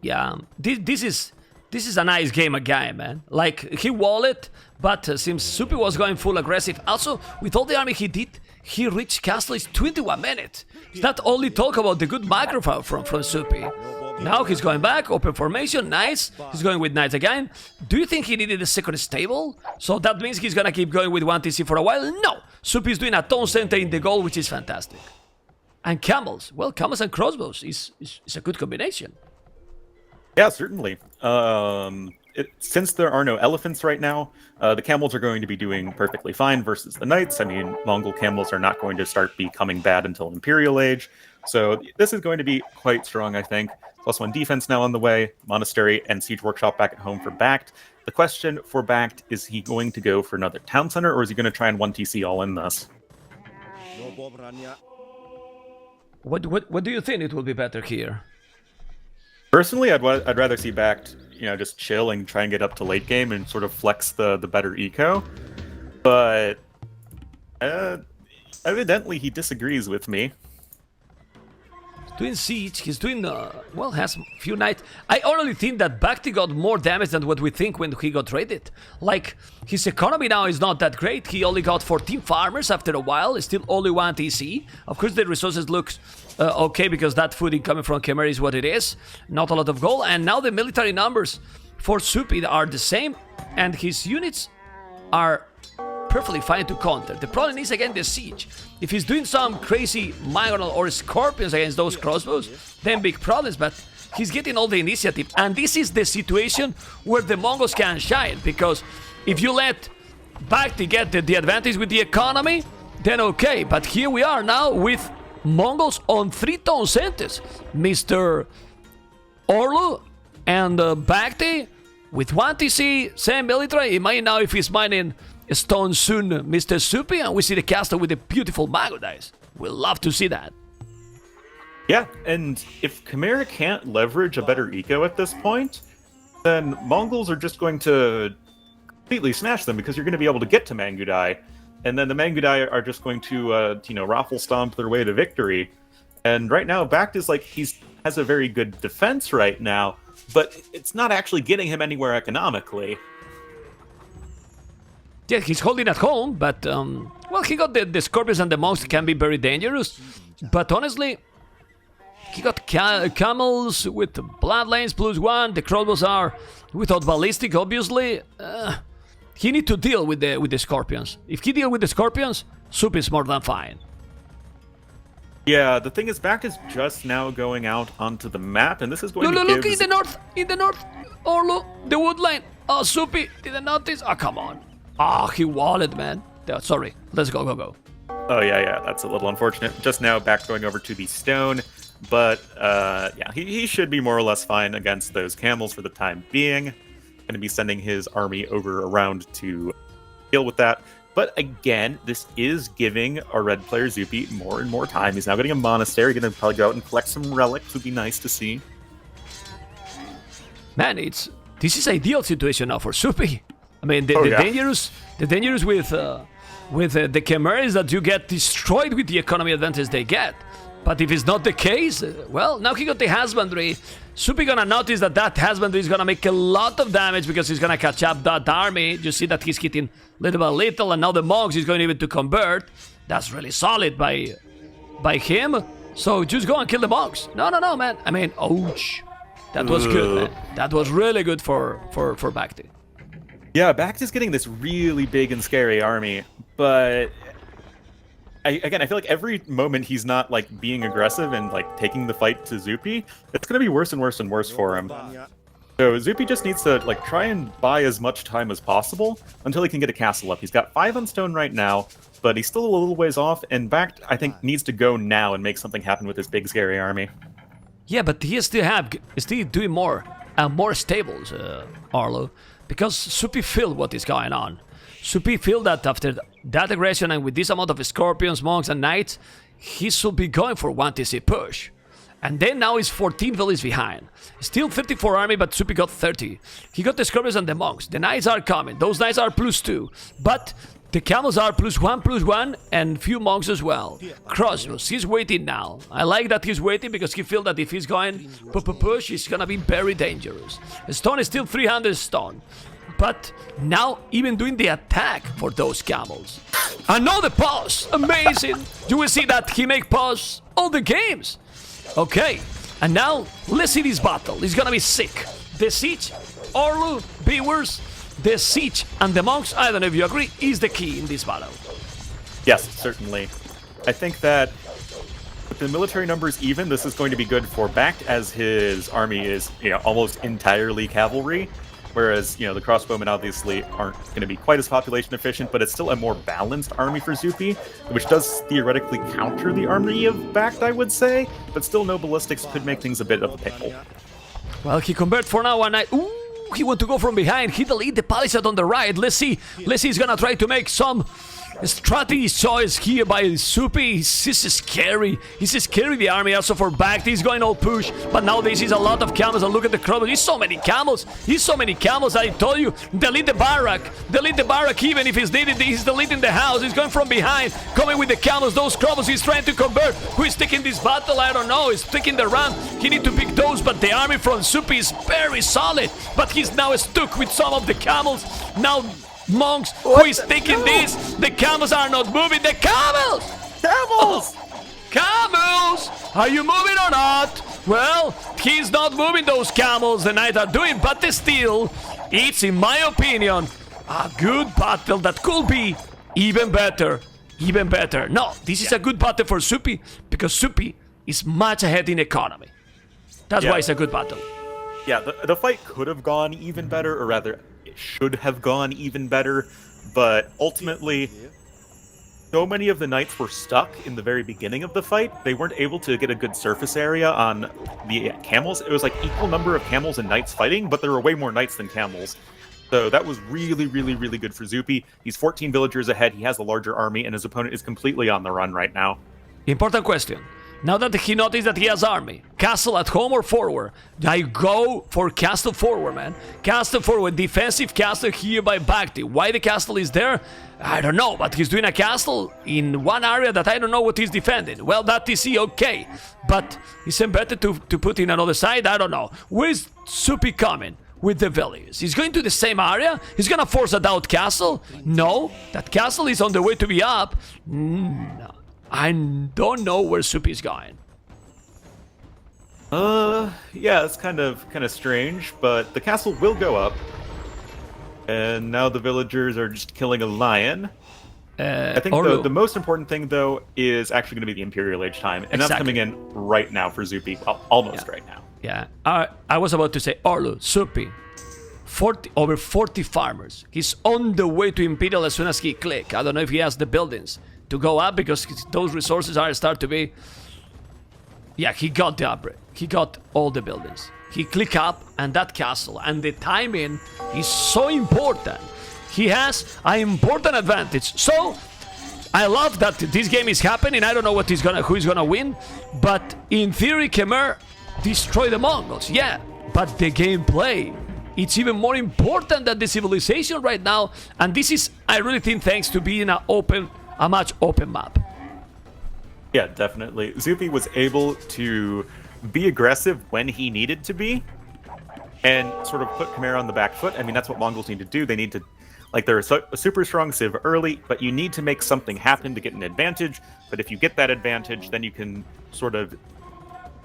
Yeah, this is a nice game again, man. Like, he walled it, but since Zuppi was going full aggressive, also, with all the army he did, he reached Castle Age 21 minutes. It's not only talk about the good microphone from Zuppi. Now he's going back, open formation, nice. He's going with knights again. Do you think he needed a second stable? So that means he's gonna keep going with 1 TC for a while? No! Zuppi is doing a tone center in the goal, which is fantastic. And camels. Well, camels and crossbows is a good combination. Yeah, certainly. Since there are no elephants right now, the camels are going to be doing perfectly fine versus the knights. I mean, Mongol camels are not going to start becoming bad until Imperial Age. So this is going to be quite strong, I think. +1 defense now on the way. Monastery and Siege Workshop back at home for BacT. The question for BacT, is he going to go for another Town Center, or is he going to try and 1 TC all in this? What do you think it will be better here? Personally, I'd rather see BacT, just chill and try and get up to late game and sort of flex the better eco. But evidently he disagrees with me. Doing siege, he's doing, has a few knights. I honestly think that BacT got more damage than what we think when he got raided. Like, his economy now is not that great. He only got 14 farmers after a while. It's still only 1 TC. Of course, the resources looks okay because that food incoming from Khmer is what it is. Not a lot of gold. And now the military numbers for Zuppi are the same. And his units are perfectly fine to counter. The problem is, again, the siege. If he's doing some crazy Magonal or Scorpions against those crossbows, then big problems, but he's getting all the initiative. And this is the situation where the Mongols can shine, because if you let BacT get the advantage with the economy, then okay. But here we are now with Mongols on 3 town centers. Mr. Orlu and BacT with 1 TC, same military. Imagine now if he's mining stone soon, Mr. Zuppi, and we see the castle with the beautiful Mago dice. We'll love to see that. Yeah, and if Khmer can't leverage a better eco at this point, then Mongols are just going to completely smash them, because you're going to be able to get to Mangudai, and then the Mangudai are just going to, raffle stomp their way to victory. And right now, BacT is like, has a very good defense right now, but it's not actually getting him anywhere economically. Yeah, he's holding at home, but, he got the Scorpions and the Monks can be very dangerous. But honestly, he got camels with bloodlines +1. The crossbows are without ballistic, obviously. He need to deal with the Scorpions. If he deal with the Scorpions, Zuppi is more than fine. Yeah, the thing is, BacT is just now going out onto the map, and this is going to Look, in the north. Oh, look, the wood line. Oh, Zuppi, didn't notice. Oh, come on. Ah, he walled, man. Sorry, let's go. Oh, yeah, that's a little unfortunate. Just now, BacT going over to the stone. But, yeah, he should be more or less fine against those camels for the time being. Going to be sending his army over around to deal with that. But again, this is giving our red player Zuppi more and more time. He's now getting a monastery. Going to probably go out and collect some relics. Would be nice to see. Man, this is ideal situation now for Zuppi. I mean, the dangerous with the Khmer is that you get destroyed with the economy advantage they get. But if it's not the case, now he got the husbandry. Zuppi gonna notice that husbandry is gonna make a lot of damage because he's gonna catch up that army. You see that he's hitting little by little, and now the monks is going even to convert. That's really solid by him. So just go and kill the monks. No, man. I mean, ouch. That was good, man. That was really good for BacT. Yeah, BacT is getting this really big and scary army, but I feel like every moment he's not like being aggressive and like taking the fight to Zuppi, it's gonna be worse and worse and worse for him. So Zuppi just needs to like try and buy as much time as possible until he can get a castle up. He's got 5 on stone right now, but he's still a little ways off, and BacT, I think, needs to go now and make something happen with his big scary army. Yeah, but he still doing more stables, Arlo. Because Zuppi feel what is going on. Zuppi feel that after that aggression and with this amount of Scorpions, Monks, and Knights, he should be going for 1 TC push. And then now he's 14 villages behind. Still 54 army, but Zuppi got 30. He got the Scorpions and the Monks. The Knights are coming. Those Knights are +2. But the Camels are +1, and few Monks as well. Crossbows, he's waiting now. I like that he's waiting because he feels that if he's going push, he's gonna be very dangerous. Stone is still 300 stone. But now even doing the attack for those Camels. Another pause! Amazing! You will see that he make pause all the games. Okay, and now let's see this battle. It's gonna be sick. The siege, Orlu, Bewers, the siege and the monks, I don't know if you agree, is the key in this battle. Yes, certainly. I think that with the military numbers even, this is going to be good for BacT, as his army is, almost entirely cavalry. Whereas, the crossbowmen obviously aren't going to be quite as population efficient, but it's still a more balanced army for Zuppi, which does theoretically counter the army of BacT, I would say, but still no ballistics could make things a bit of a pickle. Well, he convert for now, and ooh, he want to go from behind. He delete the palisade on the right. Let's see. He's gonna try to make some strategy choice here by Zuppi. He's scary. He's scary, the army also for BacT. He's going all push, but now this is a lot of camels, and look at the crowd. He's so many camels. I told you, delete the barrack. Even if he's needed. He's deleting the house. He's going from behind, coming with the camels. Those crowds he's trying to convert. Who is taking this battle? I don't know. He's taking the run. He need to pick those, but the army from Zuppi is very solid. But he's now stuck with some of the camels. Now monks, who is taking this? The camels are not moving. The camels! Camels! Camels! Are you moving or not? Well, he's not moving those camels. The knights are doing, but still, it's, in my opinion, a good battle that could be even better. No, this is a good battle for Zuppi, because Zuppi is much ahead in economy. That's why it's a good battle. Yeah, the fight could have gone even better, or rather, it should have gone even better, but ultimately, so many of the knights were stuck in the very beginning of the fight. They weren't able to get a good surface area on the camels. It was like equal number of camels and knights fighting, but there were way more knights than camels. So that was really good for Zuppi. He's 14 villagers ahead, he has a larger army, and his opponent is completely on the run right now. Important question. Now that he noticed that he has army, castle at home or forward? I go for castle forward, man. Castle forward, defensive castle here by BacT. Why the castle is there? I don't know, but he's doing a castle in one area that I don't know what he's defending. Well, that is okay, but is it better to put in another side? I don't know. Where's Zuppi coming with the villagers? He's going to the same area? He's gonna force a doubt castle? No, that castle is on the way to be up. No. I don't know where Zuppi is going. Yeah, it's kind of strange, but the castle will go up. And now the villagers are just killing a lion. I think the most important thing, though, is actually going to be the Imperial Age time. And that's coming in right now for Zuppi. Well, almost right now. Yeah, I was about to say, Orlu, Zuppi, over 40 farmers. He's on the way to Imperial as soon as he click. I don't know if he has the buildings to go up, because those resources are start to be... Yeah, he got the upgrade. He got all the buildings. He click up, and that castle, and the timing is so important. He has an important advantage. So, I love that this game is happening. I don't know who is gonna win, but in theory, Khmer destroy the Mongols. Yeah, but the gameplay, it's even more important than the civilization right now. And this is, I really think, thanks to being a much open map. Yeah, definitely. Zuppi was able to be aggressive when he needed to be, and sort of put Khmer on the back foot. I mean, that's what Mongols need to do. They need to, they're a super strong civ early, but you need to make something happen to get an advantage. But if you get that advantage, then you can sort of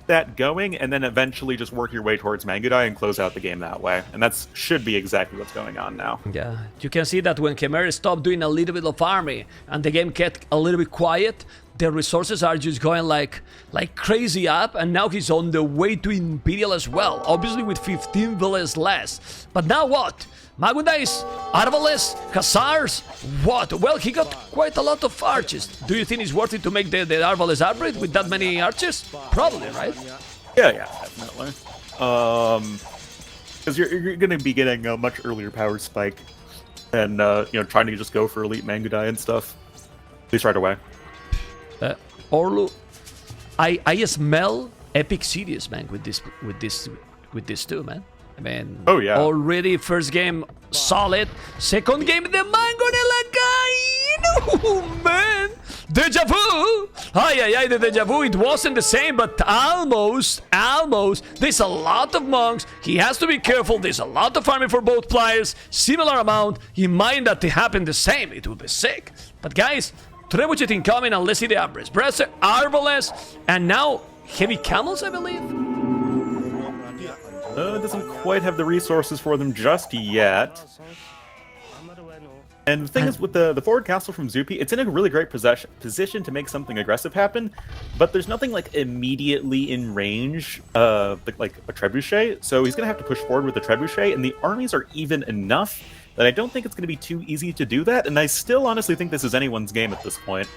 that going, and then eventually just work your way towards Mangudai and close out the game that way. And that should be exactly what's going on now. Yeah, you can see that when Khmer stopped doing a little bit of army and the game kept a little bit quiet, the resources are just going like crazy up, and now he's on the way to Imperial as well, obviously with 15 villages less. But now what? Mangudai's Arbalest, Hussars, what? Well, he got quite a lot of archers. Do you think it's worth it to make the Arbalest upgrade with that many archers? Probably, right? Yeah, definitely. Because you're going to be getting a much earlier power spike, and trying to just go for elite Mangudai and stuff. At least right away. Orlu, I smell epic series, man, with this too, man. I mean, oh yeah. Already first game solid. Second game, the Mango de la Calle. No, man. Deja vu. The deja vu. It wasn't the same, but almost. There's a lot of monks. He has to be careful. There's a lot of farming for both players. Similar amount. He mind that it happened the same. It would be sick. But guys, Trebuchet incoming, and let's see the average. Bresser, Arbalest, and now heavy camels, I believe. Doesn't quite have the resources for them just yet. And the thing is, with the forward castle from Zuppi, it's in a really great position to make something aggressive happen, but there's nothing like immediately in range, like a trebuchet. So he's gonna have to push forward with the trebuchet, and the armies are even enough that I don't think it's gonna be too easy to do that. And I still honestly think this is anyone's game at this point.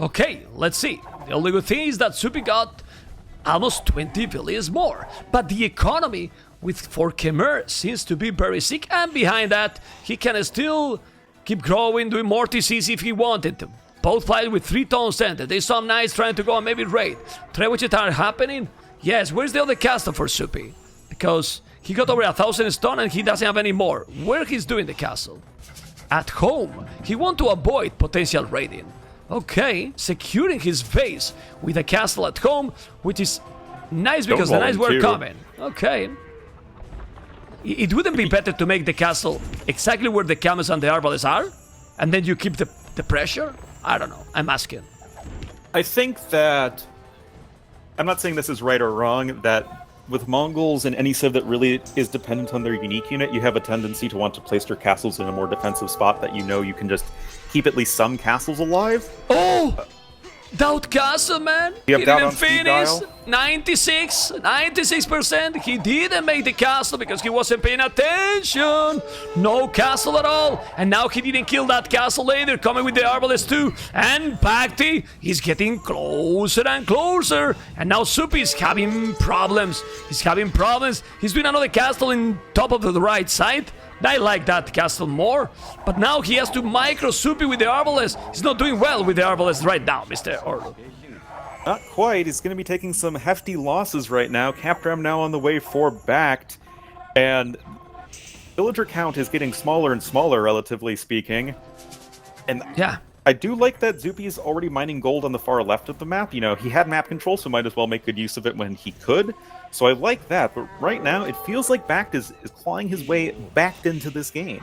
Okay, let's see. The only good thing is that Zuppi got almost 20 villages more, but the economy for Khmer seems to be very sick, and behind that, he can still keep growing, doing more TCs if he wanted to. Both fight with 3 tons center. There's some knights trying to go and maybe raid. Trebuchets are happening. Yes, where's the other castle for Zuppi? Because he got over 1,000 stone and he doesn't have any more. Where he's doing the castle? At home. He want to avoid potential raiding. Okay, securing his base with a castle at home, which is nice because the knights were coming. Okay. It wouldn't be better to make the castle exactly where the camels and the arbalists are? And then you keep the pressure? I don't know. I'm asking. I think that... I'm not saying this is right or wrong, that with Mongols and any civ that really is dependent on their unique unit, you have a tendency to want to place your castles in a more defensive spot that you know you can just keep at least some castles alive. Oh! Doubt Castle, man! He didn't finish! 96%! He didn't make the castle because he wasn't paying attention! No castle at all! And now he didn't kill that castle later, coming with the arbalest too! And BacT is getting closer and closer! And now Zuppi is having problems! He's doing another castle in top of the right side. I like that castle more, but now he has to micro Zuppi with the arbalest. He's not doing well with the arbalest right now, Mr. Orlo. Not quite. He's going to be taking some hefty losses right now. Capdram now on the way for BacT, and villager count is getting smaller and smaller, relatively speaking. And yeah, I do like that Zuppi is already mining gold on the far left of the map. You know, he had map control, so might as well make good use of it when he could. So I like that, but right now it feels like BacT is clawing his way back into this game.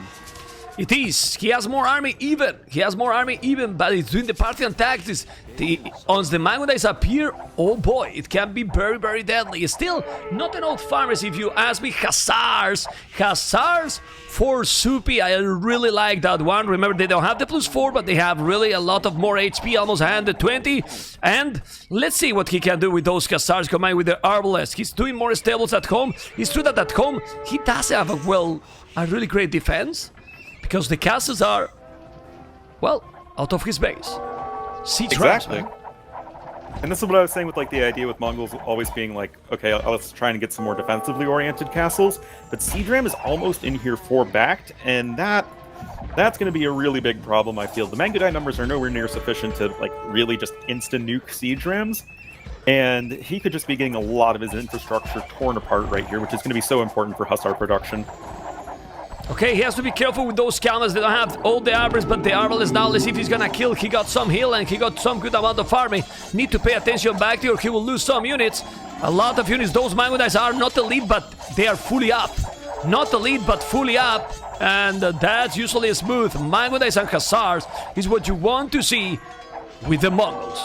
It is. He has more army even. But he's doing the party and tactics. Once the Mangonais appear, oh boy, it can be very, very deadly. Still, not enough farmers if you ask me. Hussars for Zuppi. I really like that one. Remember, they don't have the +4, but they have really a lot of more HP, almost 120. And let's see what he can do with those Hussars combined with the arbalest. He's doing more stables at home. It's true that at home, he does have a really great defense. Because the castles are, well, out of his base. Siege exactly. Rams, and this is what I was saying with like the idea with Mongols always being like, okay, let's try and get some more defensively oriented castles. But Siege Ram is almost in here for BacT, and that's going to be a really big problem, I feel. The Mangudai numbers are nowhere near sufficient to like really just instant nuke Siege Rams. And he could just be getting a lot of his infrastructure torn apart right here, which is going to be so important for Hussar production. Okay, he has to be careful with those camels. They don't have all the arbors, but the arbalest now, let's see if he's gonna kill. He got some heal and he got some good amount of farming. Need to pay attention back there or he will lose some units. A lot of units. Those Mangonais are not elite, but they are fully up. Not elite, but fully up. And that's usually smooth. Mangonais and Hussars is what you want to see with the Mongols.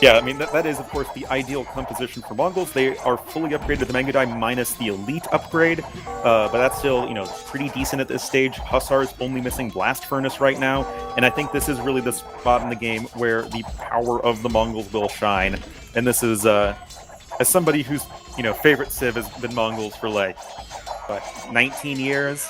Yeah, I mean, that is, of course, the ideal composition for Mongols. They are fully upgraded, the Mangudai minus the elite upgrade, but that's still, you know, pretty decent at this stage. Hussars only missing Blast Furnace right now, and I think this is really the spot in the game where the power of the Mongols will shine. And this is, as somebody whose, you know, favorite civ has been Mongols for, like, what, 19 years?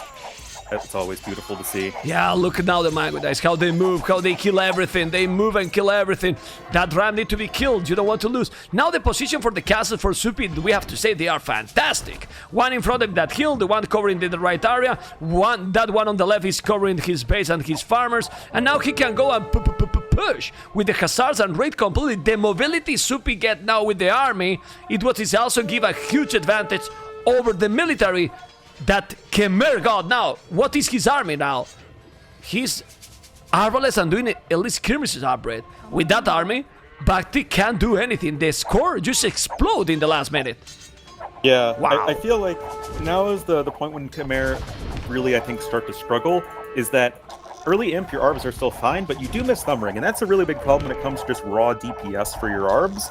It's always beautiful to see. Yeah, look at now the Mangonais, how they move, how they kill everything. They move and kill everything. That ram need to be killed. You don't want to lose. Now the position for the castle for Zuppi, we have to say they are fantastic. One in front of that hill, the one covering the right area. That one on the left is covering his base and his farmers. And now he can go and push with the Hussars and raid completely. The mobility Zuppi get now with the army, it also give a huge advantage over the military that Khmer got. Now, what is his army now? He's arbalest and doing elite skirmishes upgrade. With that army, BacT can't do anything. The score just explode in the last minute. Yeah, wow. I feel like now is the point when Khmer really, I think, start to struggle, is that early imp, your arbs are still fine, but you do miss Thumb Ring, and that's a really big problem when it comes to just raw DPS for your arbs.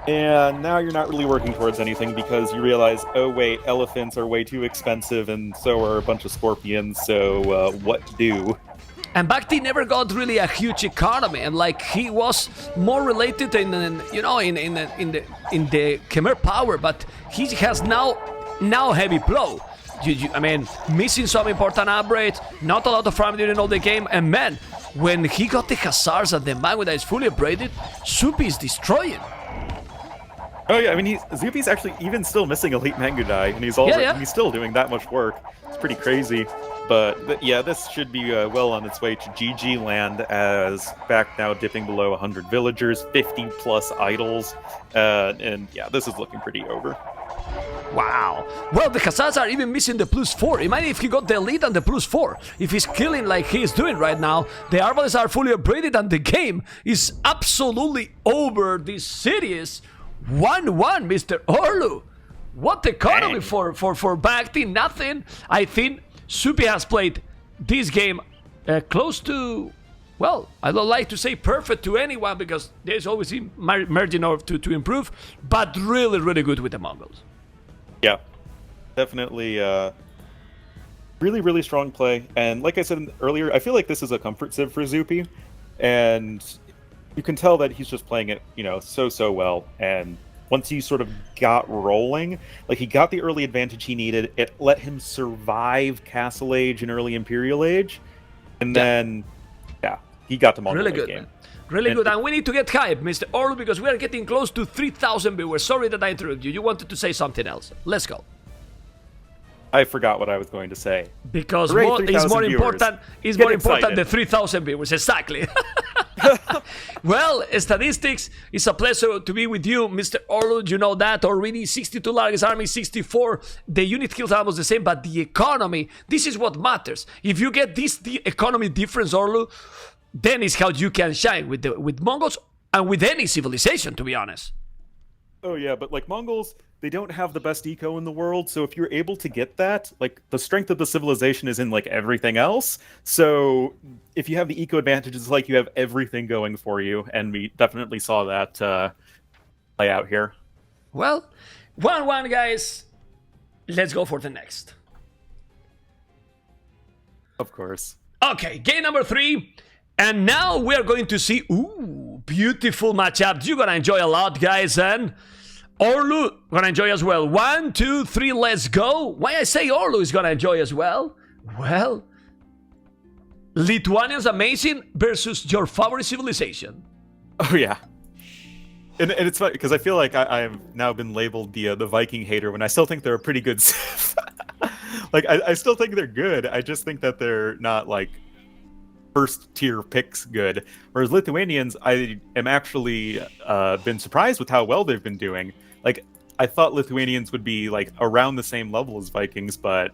And now you're not really working towards anything because you realize, oh wait, elephants are way too expensive, and so are a bunch of scorpions. So what do? And BacT never got really a huge economy, and like he was more related in the Khmer power, but he has now heavy blow. I mean, missing some important upgrades, not a lot of farm during all the game, and man, when he got the Hussars and the Mango that is fully upgraded, Zuppi is destroying. Oh yeah, I mean, Zuppi's actually even still missing Elite Mangudai, and he's still doing that much work. It's pretty crazy. But yeah, this should be well on its way to GG land, as BacT now dipping below 100 villagers, 50 plus idols, and yeah, this is looking pretty over. Wow. Well, the Hussars are even missing the +4. Imagine if he got the elite and the +4. If he's killing like he is doing right now, the Arbalets are fully upgraded and the game is absolutely over. This series 1-1, Mr. Orlu. What economy for BacT? Nothing. I think Zuppi has played this game close to, well, I don't like to say perfect to anyone because there's always a margin to improve, but really, really good with the Mongols. Yeah, definitely really, really strong play. And like I said earlier, I feel like this is a comfort civ for Zuppi, and you can tell that he's just playing it, so well. And once he sort of got rolling, like he got the early advantage he needed, it let him survive Castle Age and early Imperial Age, and then, yeah, he got to Mongol really good, game. Man. Really good, and we need to get hype, Mr. Orlu, because we are getting close to 3,000 viewers. Sorry that I interrupted you. You wanted to say something else. Let's go. I forgot what I was going to say. Because it's more important than 3,000 viewers. Exactly. Well, statistics, it's a pleasure to be with you, Mr. Orlu. You know that already. 62 largest army, 64. The unit kills are almost the same, but the economy, this is what matters. If you get the economy difference, Orlu, then is how you can shine with Mongols and with any civilization, to be honest. Oh yeah, but like Mongols, they don't have the best eco in the world, so if you're able to get that, like the strength of the civilization is in like everything else. So if you have the eco advantage, it's like you have everything going for you, and we definitely saw that play out here. Well, 1-1, guys. Let's go for the next. Of course. Okay, game number 3. And now we are going to see, ooh, beautiful matchup. You're gonna enjoy a lot, guys, and Orlu gonna enjoy as well. 1, 2, 3, let's go. Why I say Orlu is gonna enjoy as well? Well, Lithuanians amazing versus your favorite civilization. Oh yeah, and it's funny because I feel like I've now been labeled the Viking hater when I still think they're a pretty good civ. Like I still think they're good. I just think that they're not like first tier picks good. Whereas Lithuanians, I am actually been surprised with how well they've been doing. Like I thought Lithuanians would be like around the same level as Vikings, but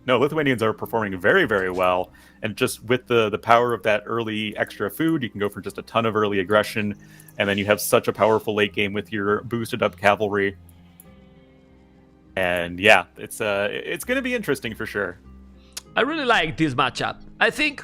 no, Lithuanians are performing very, very well. And just with the power of that early extra food, you can go for just a ton of early aggression, and then you have such a powerful late game with your boosted up cavalry. And yeah, it's going to be interesting for sure. I really like this matchup. I think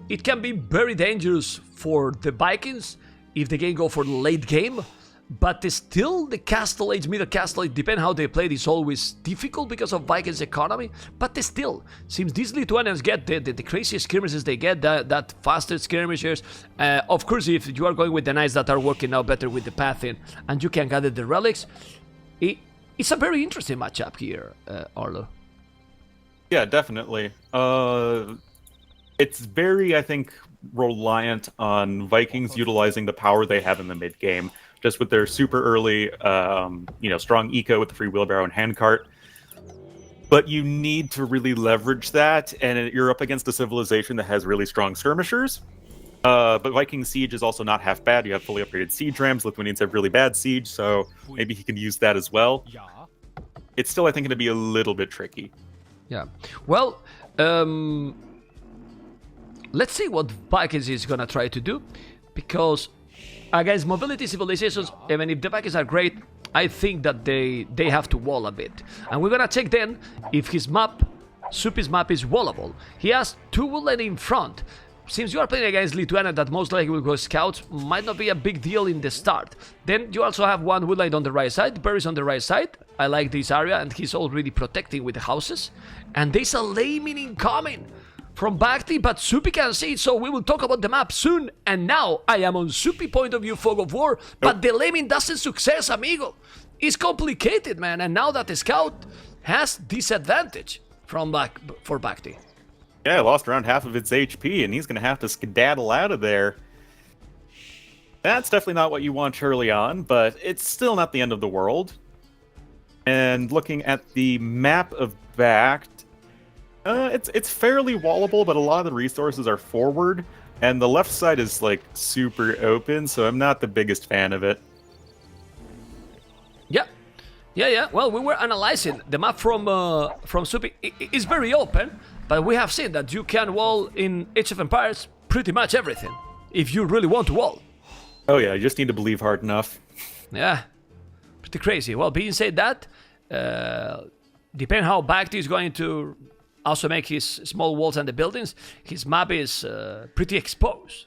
it can be very dangerous for the Vikings if the game go for the late game, but still the Castle Age, middle Castle Age, depending how they play, is always difficult because of Vikings' economy, but still, since these Lithuanians get the craziest skirmishes they get, that faster skirmishers, of course, if you are going with the knights that are working now better with the pathing, and you can gather the relics, it's a very interesting matchup here, Arlo. Yeah, definitely. It's very, I think, reliant on Vikings utilizing the power they have in the mid game, just with their super early, strong eco with the free wheelbarrow and handcart. But you need to really leverage that, and you're up against a civilization that has really strong skirmishers. But Viking Siege is also not half bad. You have fully upgraded siege rams. Lithuanians have really bad siege, so maybe he can use that as well. It's still, I think, going to be a little bit tricky. Yeah. Well, let's see what Vikings is going to try to do, because against mobility civilizations, even if the Vikings are great, I think that they have to wall a bit. And we're going to check then if his map, Zuppi's map, is wallable. He has 2 woodland in front. since you are playing against Lithuania that most likely will go scouts, might not be a big deal in the start. Then you also have one woodline on the right side, berries on the right side. I like this area, and he's already protecting with the houses. And there's a laming incoming from BacT, but Zuppi can see it, so we will talk about the map soon. And now I am on Zuppi point of view fog of war, but the laming doesn't success, amigo. It's complicated, man, and now that the scout has disadvantage from for BacT. Yeah, lost around half of its HP, and he's going to have to skedaddle out of there. That's definitely not what you want early on, but it's still not the end of the world. And looking at the map of BacT, it's fairly wallable, but a lot of the resources are forward, and the left side is like super open, so I'm not the biggest fan of it. Yeah. Well, we were analyzing the map from Zuppi. It's very open, but we have seen that you can wall in Age of Empires pretty much everything if you really want to wall. Oh yeah, you just need to believe hard enough. Yeah, pretty crazy. Well, being said that, depending how BacT is going to also make his small walls and the buildings, his map is pretty exposed.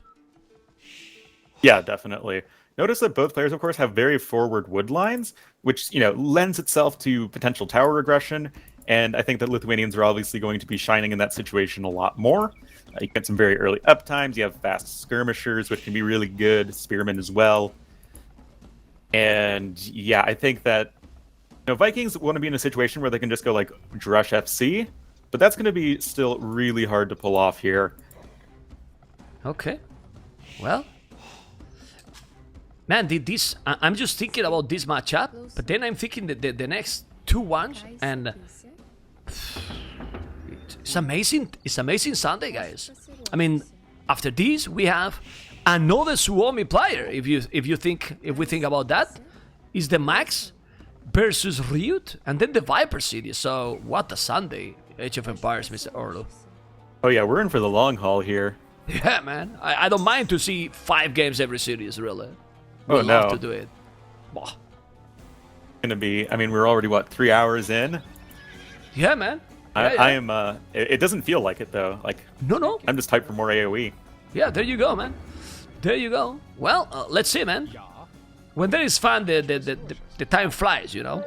Yeah, definitely. Notice that both players, of course, have very forward wood lines, which, lends itself to potential tower aggression, and I think that Lithuanians are obviously going to be shining in that situation a lot more. You get some very early up times, you have fast skirmishers, which can be really good, spearmen as well. And yeah, I think that Vikings want to be in a situation where they can just go like Drush FC, but that's going to be still really hard to pull off here. Okay. Well, man, I'm just thinking about this matchup, but then I'm thinking the next 2-1, and it's amazing. It's amazing Sunday, guys. I mean, after this, we have another Suomi player. If we think about that, is the Max versus Ryut, and then the Viper City. So what a Sunday, Age of Empires, Mr. Orlo. Oh yeah, we're in for the long haul here. Yeah, man. I don't mind to see 5 games every series, really. Oh, We'd love to do it. Bah. Gonna be, I mean, we're already, 3 hours in? Yeah, man. I am, it doesn't feel like it, though. Like, No. I'm just hyped for more AoE. Yeah, there you go, man. There you go. Well, let's see, man. When there is fun, the time flies, And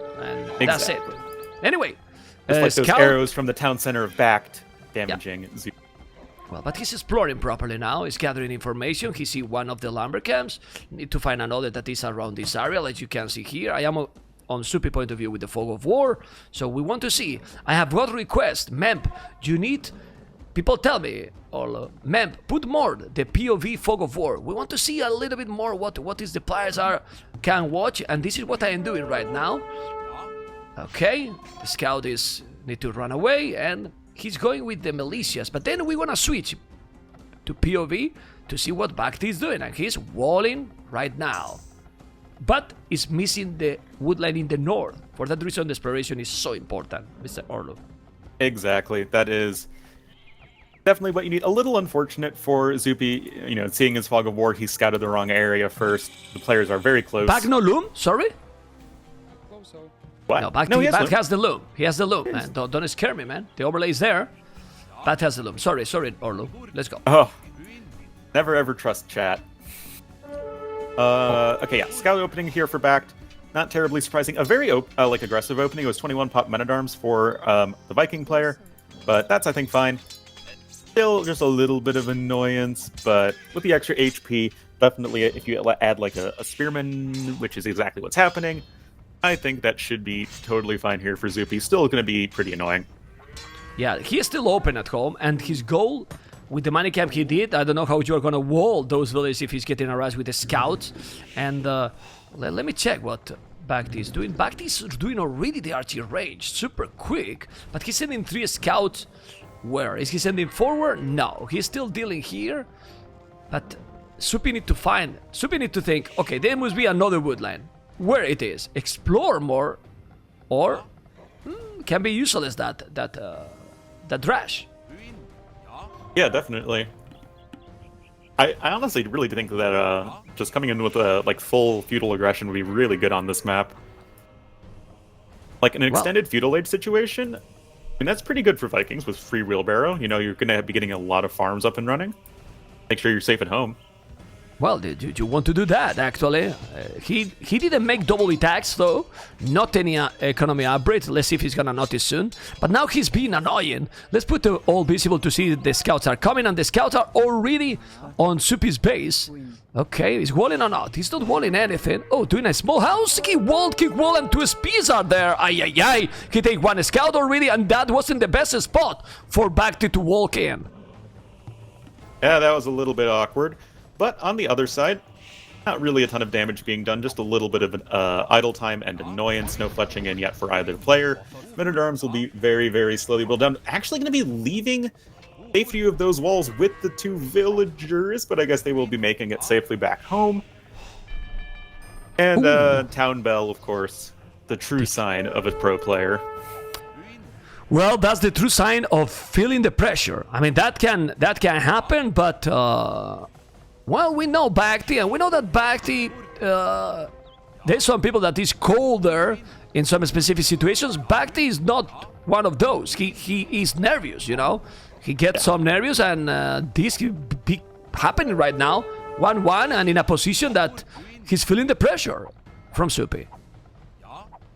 Exactly. that's it. Anyway. It's like those Scout... arrows from the town center of BacT damaging Zuppi. Well, but he's exploring properly now. He's gathering information. He see one of the lumber camps. Need to find another that is around this area, like you can see here. I am on Zuppi point of view with the fog of war. So we want to see. I have got a request. Memp, you need... People tell me, Memp, put more the POV fog of war. We want to see a little bit more what is the players can watch. And this is what I am doing right now. Okay, the scout need to run away, and he's going with the militias, but then we want to switch to POV to see what BacT is doing, and he's walling right now. But he's missing the woodline in the north. For that reason, the exploration is so important, Mr. Orlo. Exactly. That is definitely what you need. A little unfortunate for Zuppi, seeing his fog of war, he scouted the wrong area first. The players are very close. BacT no loom? Sorry? What? No, BacT has the loom. He has the loom, man. Don't scare me, man. The overlay is there. BacT has the loom. Sorry, Orlo. Let's go. Oh, never ever trust chat. Okay, yeah. Scout opening here for BacT. Not terribly surprising. A very aggressive opening. It was 21 pop men-at-arms for the Viking player, but that's I think fine. Still just a little bit of annoyance, but with the extra HP, definitely if you add like a spearman, which is exactly what's happening, I think that should be totally fine here for Zuppi. Still going to be pretty annoying. Yeah, he is still open at home, and his goal with the money camp he did, I don't know how you are going to wall those villages if he's getting harassed with the scouts. And let me check what BacT is doing. BacT is doing already the archery range, super quick, but he's sending 3 scouts. Where? Is he sending forward? No, he's still dealing here, but Zuppi need to think, okay, there must be another woodline. Where it is, explore more, or can be useless that Drash. Yeah, definitely. I honestly really think that just coming in with a full feudal aggression would be really good on this map. Like an extended feudal age situation, I mean that's pretty good for Vikings with free wheelbarrow. You're going to be getting a lot of farms up and running. make sure you're safe at home. Well, did you want to do that, actually? He didn't make double attacks, though. Not any economy upgrade. Let's see if he's gonna notice soon. But now he's being annoying. Let's put the all visible to see the scouts are coming, and the scouts are already on Zuppi's base. Okay, he's walling or not? He's not walling anything. Oh, doing a small house. Kick wall, and 2 speeds are there. Ay. He take 1 scout already, and that wasn't the best spot for BacT to walk in. Yeah, that was a little bit awkward. But on the other side, not really a ton of damage being done, just a little bit of an idle time and annoyance, no fletching in yet for either player. Men-at-Arms will be very, very slowly built down. Actually going to be leaving a few of those walls with the 2 villagers, but I guess they will be making it safely back home. And Town Bell, of course, the true sign of a pro player. Well, that's the true sign of feeling the pressure. I mean, that can happen, but... well, we know BacT, and we know that BacT, there's some people that is colder in some specific situations. BacT is not one of those. He is nervous, you know? He gets some nervous, and this could be happening right now. 1-1, and in a position that he's feeling the pressure from Zuppi.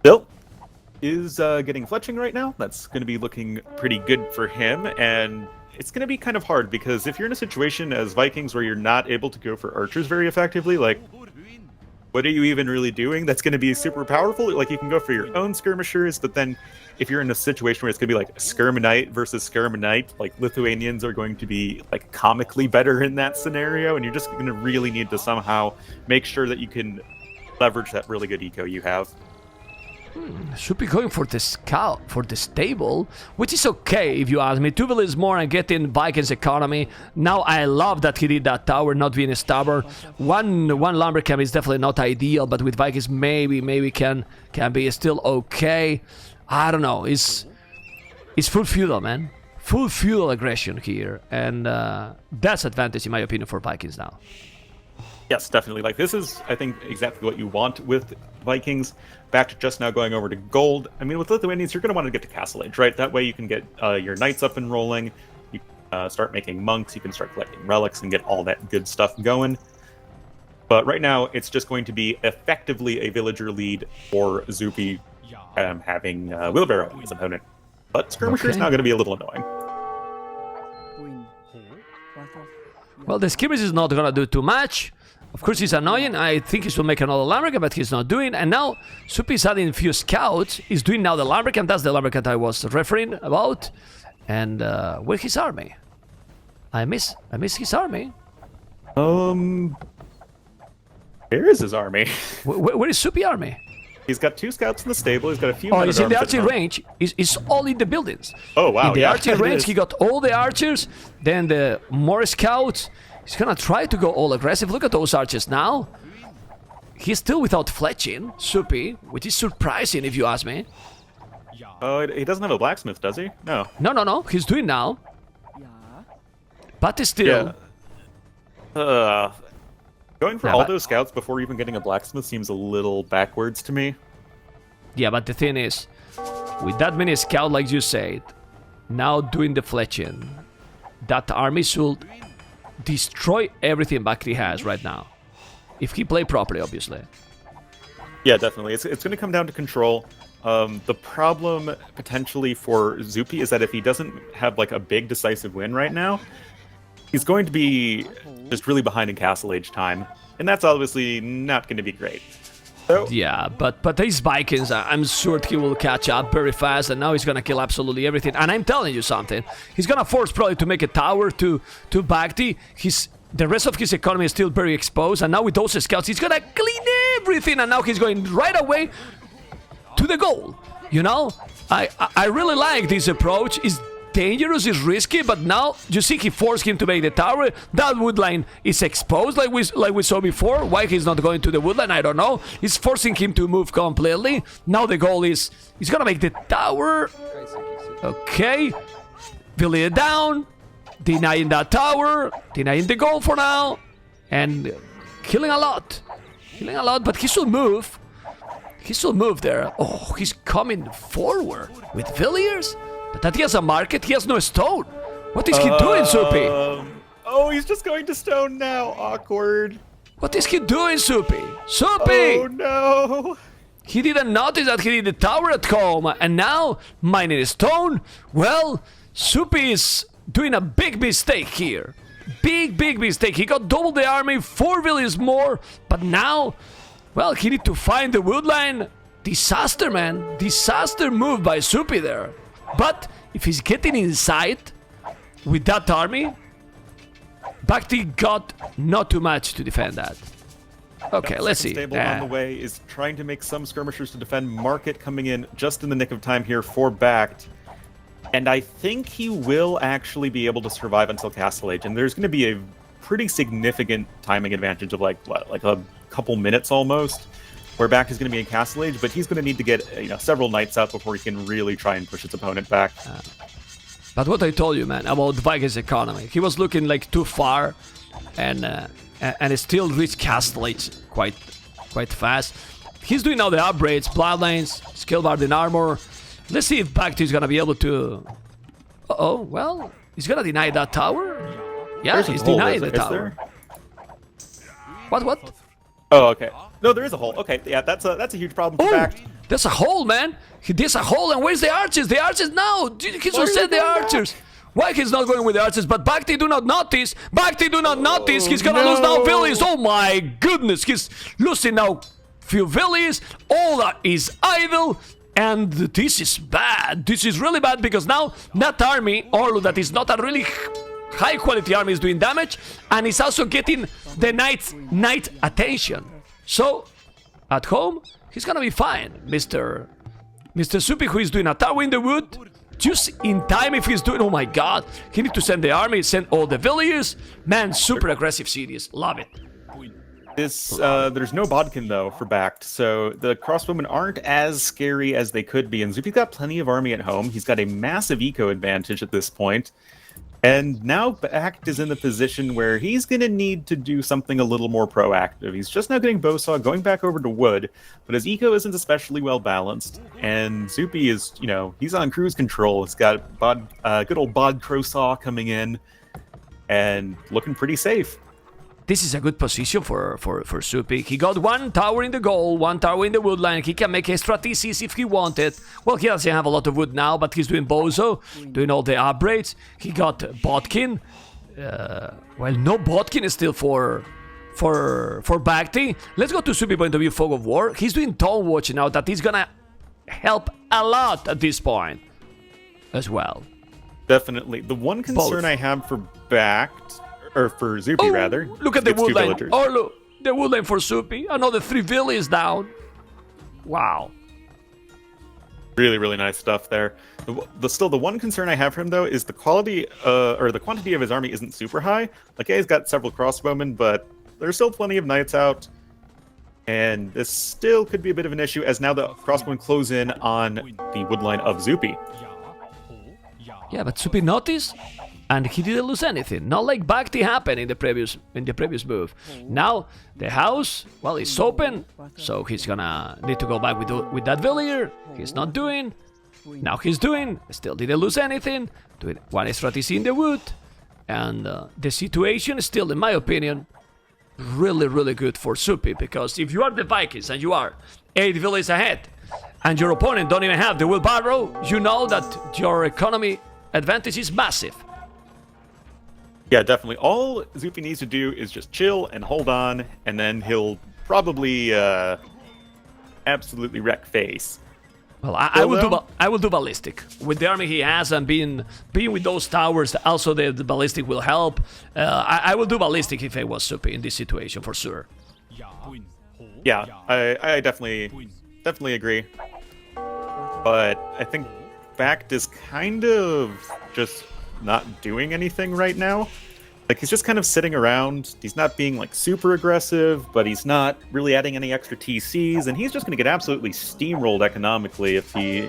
Bill is getting fletching right now. That's going to be looking pretty good for him, and... it's going to be kind of hard, because if you're in a situation as Vikings where you're not able to go for archers very effectively, like, what are you even really doing? That's going to be super powerful. Like, you can go for your own skirmishers, but then if you're in a situation where it's going to be like skirminite versus skirminite, like, Lithuanians are going to be, like, comically better in that scenario, and you're just going to really need to somehow make sure that you can leverage that really good eco you have. Should be going for the scout, for the stable, which is okay if you ask me. 2 villages more and getting Vikings economy. Now I love that he did that tower, not being stubborn. One lumber camp is definitely not ideal, but with Vikings maybe can be still okay. I don't know. It's full feudal, man. Full feudal aggression here, and that's advantage in my opinion for Vikings now. Yes, definitely. Like, this is, I think, exactly what you want with Vikings. Back to just now going over to gold. I mean, with Lithuanians, you're going to want to get to Castle Age, right? That way you can get your knights up and rolling. You start making monks. You can start collecting relics and get all that good stuff going. But right now, it's just going to be effectively a villager lead for Zuppi having Wheelbarrow as opponent. But Skirmisher is now going to be a little annoying. Well, the Skirmish is not going to do too much. Of course, he's annoying. I think he should make another Lumbercamp, but he's not doing. And now, Zuppi is adding a few scouts. He's doing now the Lumbercamp. That's the Lumbercamp I was referring about. And where's his army? I miss his army. Where is his army? Where is Zuppi army? He's got 2 scouts in the stable. He's got a few. Oh, he's in the archer range. He's all in the buildings. Oh wow! In the archer range, he got all the archers. Then the more scouts. He's gonna try to go all aggressive. Look at those archers now. He's still without fletching, Zuppi, which is surprising if you ask me. Oh, he doesn't have a blacksmith, does he? No. No. He's doing now. But still. Yeah. Going for all those scouts before even getting a blacksmith seems a little backwards to me. Yeah, but the thing is, with that many scouts, like you said, now doing the fletching, that army should destroy everything BacT has right now. If he play properly, obviously. Yeah, definitely. It's going to come down to control. The problem potentially for Zuppi is that if he doesn't have like a big decisive win right now, he's going to be just really behind in Castle Age time, and that's obviously not going to be great. So, yeah, but these Vikings, I'm sure he will catch up very fast, and now he's gonna kill absolutely everything. And I'm telling you something, he's gonna force probably to make a tower to BacT. The rest of his economy is still very exposed, and now with those scouts, he's gonna clean everything, and now he's going right away to the goal. You know, I really like this approach. It's dangerous, it's risky, but now you see he forced him to make the tower. That wood line is exposed like we saw before. Why he's not going to the wood line, I don't know. He's forcing him to move completely. Now the goal is he's gonna make the tower. Okay, filling it down, denying that tower, denying the goal for now, and killing a lot, but he should move. He should move there. Oh, he's coming forward with Villiers. But that he has a market, he has no stone. What is he doing, Zuppi? Oh, he's just going to stone now. Awkward. What is he doing, Zuppi? Zuppi! Oh no. He didn't notice that he did the tower at home, and now mining stone. Well, Zuppi is doing a big mistake here. Big mistake. He got double the army, 4 villages more, but now, well, he need to find the wood line. Disaster, man. Disaster move by Zuppi there. But if he's getting inside with that army, BacT got not too much to defend that. Okay, let's see. Stable on the way is trying to make some skirmishers to defend. Market coming in just in the nick of time here for BacT. And I think he will actually be able to survive until Castle Age. And there's going to be a pretty significant timing advantage of like a couple minutes almost, where BacT is going to be in Castle Age. But he's going to need to get several knights up before he can really try and push his opponent back. But what I told you, man, about Vikings' economy, he was looking like too far, and it still reached Castle Age quite fast. He's doing now the upgrades, Bloodlines, Skill Bard in armor. Let's see if BacT is gonna be able to. Oh well, he's gonna deny that tower. Yeah, he's denying the tower. What? Oh, okay. No, there is a hole. Okay, yeah, that's a huge problem for BacT. There's a hole, man. There's a hole, and where's the archers? The archers now. He just said the archers. Why he's not going with the archers? But BacT do not notice. BacT do not notice. He's gonna lose now villages. Oh my goodness, he's losing now few villages. All that is idle. And this is bad. This is really bad because now that army, Orlu, that is not a really high quality army, is doing damage, and is also getting the knight attention. So at home, he's gonna be fine, Mr. Zuppi, who is doing a tower in the wood, just in time if he's doing. Oh my God, he need to send the army, send all the villagers. Man, super aggressive series, love it. There's no Bodkin though for BacT, so the crossbowmen aren't as scary as they could be. And Zuppi's got plenty of army at home. He's got a massive eco advantage at this point. And now BacT is in the position where he's going to need to do something a little more proactive. He's just now getting Bowsaw, going back over to wood, but his eco isn't especially well balanced. And Zuppi is, he's on cruise control. He's got good old Bod Crowsaw coming in and looking pretty safe. This is a good position for Zuppi. He got one tower in the goal, one tower in the wood line. He can make extra TCs if he wanted. Well, he doesn't have a lot of wood now, but he's doing Bozo, doing all the upgrades. He got Bodkin. Well, no Bodkin is still for BacT. Let's go to Zuppi point of view, Fog of War. He's doing Tone Watch now. That is gonna help a lot at this point as well. Definitely. The one concern I have for BacT, or for Zuppi, rather. Look at the wood line. Oh, look. The wood line for Zuppi. Another 3 villages down. Wow. Really, really nice stuff there. Still, the one concern I have for him, though, is the quality, or the quantity of his army isn't super high. Like, yeah, he's got several crossbowmen, but there's still plenty of knights out. And this still could be a bit of an issue, as now the crossbowmen close in on the wood line of Zuppi. Yeah, but Zuppi noticed, and he didn't lose anything. Not like BacT happened in the previous move. Now the house, well, it's open, so he's gonna need to go back with that villager. He's not doing. Now he's doing. Still didn't lose anything. Doing one extra TC in the wood, and the situation is still, in my opinion, really, really good for Zuppi, because if you are the Vikings and you are 8 villages ahead, and your opponent don't even have the wheelbarrow, you know that your economy advantage is massive. Yeah, definitely. All Zuppi needs to do is just chill and hold on, and then he'll probably absolutely wreck face. Well, I will do ballistic with the army he has, and being with those towers. Also, the ballistic will help. I will do ballistic if I was Zuppi in this situation for sure. Yeah, I definitely agree. But I think BacT is kind of just not doing anything right now. Like, he's just kind of sitting around. He's not being like super aggressive, but he's not really adding any extra TCs, and he's just going to get absolutely steamrolled economically if he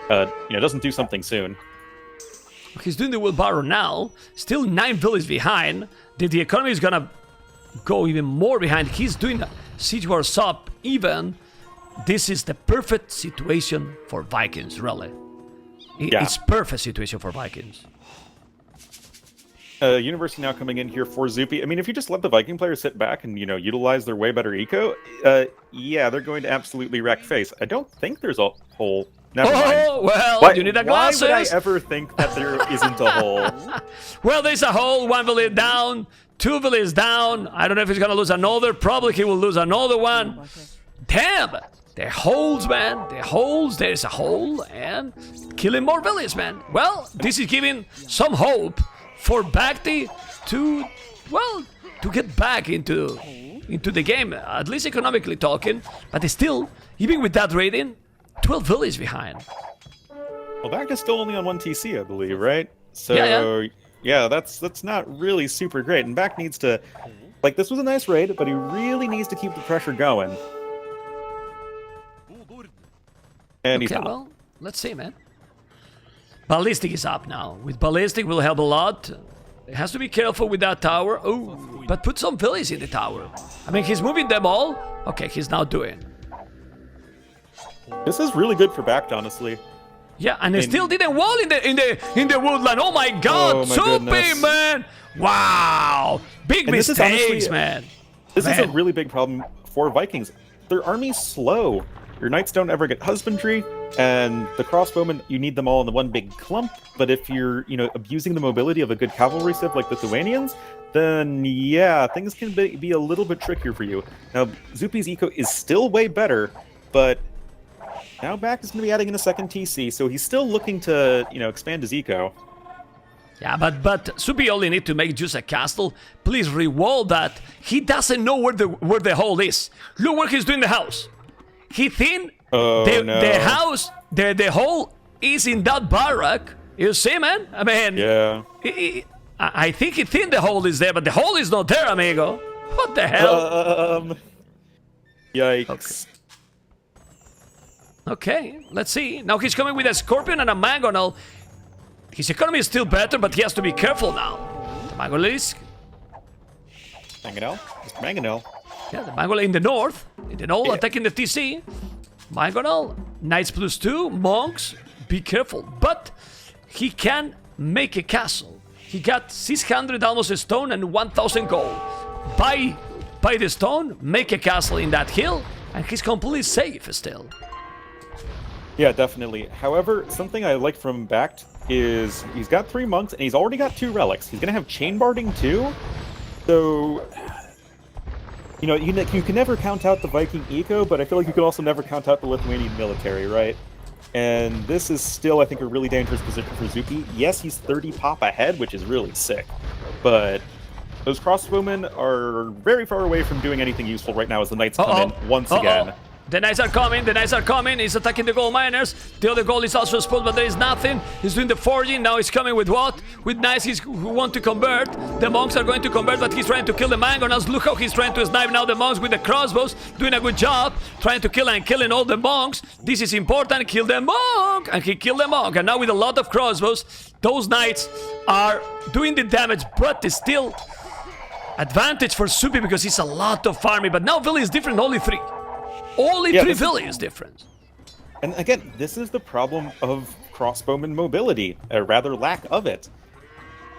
doesn't do something soon. He's doing the wheelbarrow now, still 9 villages behind. The economy is gonna go even more behind. He's doing a siege war sub even. This is the perfect situation for Vikings, really. It's perfect situation for Vikings. University now coming in here for Zuppi. I mean, if you just let the Viking players sit back and, utilize their way better eco, yeah, they're going to absolutely wreck face. I don't think there's a hole. Never mind. Well, you need a glasses. Why would I ever think that there isn't a hole? Well, there's a hole. One village down. Two villages down. I don't know if he's going to lose another. Probably he will lose another one. Damn. The holes, man. The holes. There's a hole. And killing more villages, man. Well, this is giving some hope for BacT to get back into the game, at least economically talking. But still, even with that rating, 12 villages behind. Well, BacT is still only on 1 TC, I believe, right? So, yeah, that's not really super great. And BacT needs to, this was a nice raid, but he really needs to keep the pressure going. And he's not. Well, let's see, man. Ballistic is up now. With Ballistic will help a lot. It has to be careful with that tower. Oh, but put some villages in the tower. I mean, he's moving them all. Okay, he's now doing. This is really good for BacT, honestly. Yeah, and he still didn't wall in the woodland. Oh my God, Zuppi, man! Wow, big mistakes, man. This is a really big problem for Vikings. Their army's slow. Your knights don't ever get husbandry, and the crossbowmen, you need them all in the one big clump. But if you're, abusing the mobility of a good cavalry civ like Lithuanians, then yeah, things can be a little bit trickier for you. Now, Zuppi's eco is still way better, but now BacT is going to be adding in a second TC, so he's still looking to, expand his eco. Yeah, but Zuppi only need to make just a castle. Please re-wall that. He doesn't know where the hole is. Look where he's doing the house. He think the house, the hole is in that barrack. You see, man? I mean, yeah. I think he think the hole is there, but the hole is not there, amigo. What the hell? Yikes. Okay, let's see. Now he's coming with a Scorpion and a Mangonel. His economy is still better, but he has to be careful now. The Mangonel is... Mangonel? Mr. Mangonel. Yeah, the Mangonel in the north, attacking the TC. Mangonel, Knights +2, Monks, be careful. But he can make a castle. He got 600 almost a stone and 1,000 gold. Buy the stone, make a castle in that hill, and he's completely safe still. Yeah, definitely. However, something I like from BacT is he's got 3 monks, and he's already got 2 relics. He's going to have chain barding too, so... you can never count out the Viking eco, but I feel like you could also never count out the Lithuanian military, right? And this is still, I think, a really dangerous position for Zuppi. Yes, he's 30 pop ahead, which is really sick, but those crossbowmen are very far away from doing anything useful right now as the knights come in once again. The knights are coming, he's attacking the gold miners. The other gold is also exposed, but there is nothing. He's doing the forging, now he's coming with what? With knights who want to convert. The monks are going to convert, but he's trying to kill the mangonels. Look how he's trying to snipe now the monks with the crossbows. Doing a good job, trying to kill and killing all the monks. This is important, kill the monk! And he killed the monk, and now with a lot of crossbows, those knights are doing the damage, but it's still advantage for Zuppi because it's a lot of farming. But now Vili is different, only 3. Only 3 villages difference. And again, this is the problem of crossbowman mobility, or rather lack of it.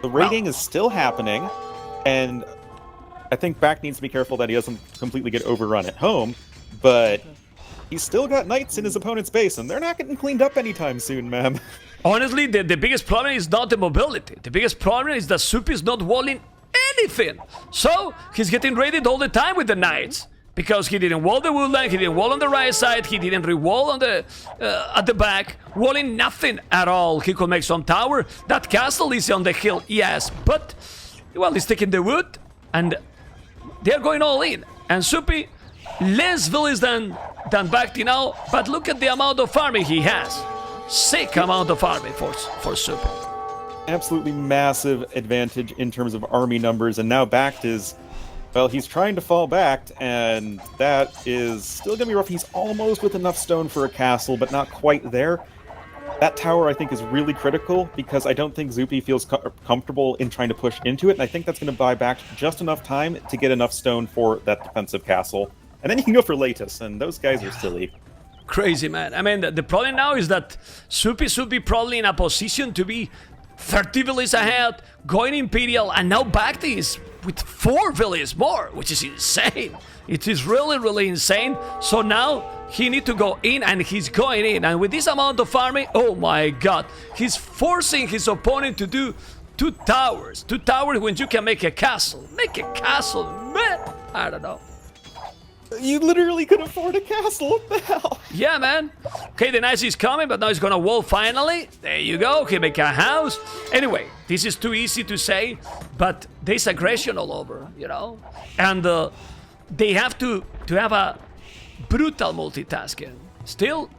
The raiding is still happening, and I think BacT needs to be careful that he doesn't completely get overrun at home, but he's still got knights in his opponent's base, and they're not getting cleaned up anytime soon, ma'am. Honestly, the biggest problem is not the mobility. The biggest problem is that Zuppi is not walling anything. So, he's getting raided all the time with the knights. Because he didn't wall the woodland, he didn't wall on the right side, he didn't re-wall on the at the back, walling nothing at all. He could make some tower. That castle is on the hill, yes, but well, he's taking the wood, and they're going all in. And Zuppi, less villages than BacT now, but look at the amount of farming he has. Sick amount of farming for Zuppi. Absolutely massive advantage in terms of army numbers, and now BacT is... Well, he's trying to fall back, and that is still going to be rough. He's almost with enough stone for a castle, but not quite there. That tower, I think, is really critical, because I don't think Zuppi feels comfortable in trying to push into it, and I think that's going to buy BacT just enough time to get enough stone for that defensive castle. And then you can go for Latus, and those guys are silly. Crazy, man. I mean, the problem now is that Zuppi should be probably in a position to be 30 villages ahead, going Imperial, and now BacT is with 4 villages more, which is insane. It is really, really insane. So now he need to go in, and he's going in. And with this amount of army, oh my god, he's forcing his opponent to do 2 towers. 2 towers when you can make a castle. Make a castle, man. I don't know. You literally could afford a castle. What the hell? Yeah, man. Okay, the knight is coming, but now he's gonna wall finally. There you go. Okay, make a house. Anyway, this is too easy to say, but there's aggression all over, you know? And they have to have a brutal multitasking. Still,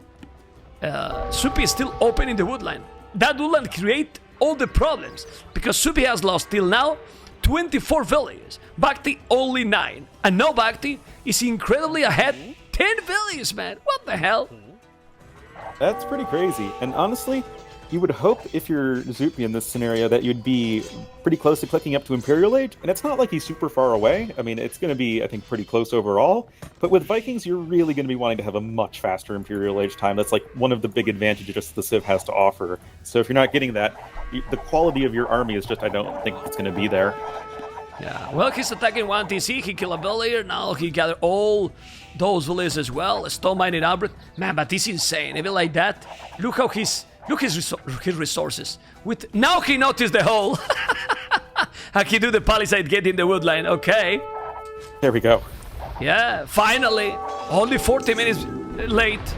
Zuppi is still open in the woodline. That woodline create all the problems, because Zuppi has lost till now 24 villages. BacT only 9. And now BacT is incredibly ahead. 10 villages, man. What the hell? That's pretty crazy. And honestly, you would hope if you're Zuppi in this scenario that you'd be pretty close to clicking up to Imperial Age. And it's not like he's super far away. I mean, it's going to be, I think, pretty close overall. But with Vikings, you're really going to be wanting to have a much faster Imperial Age time. That's like one of the big advantages the Civ has to offer. So if you're not getting that, the quality of your army is just, I don't think it's going to be there. Yeah, well, he's attacking 1 TC, he killed a villager, now he gathered all those villages as well, a stone mining outbreak. Man, but this is insane, even like that. Look how his resources. With now he noticed the hole. How he do the palisade get in the woodline, okay. There we go. Yeah, finally, only 40 minutes late.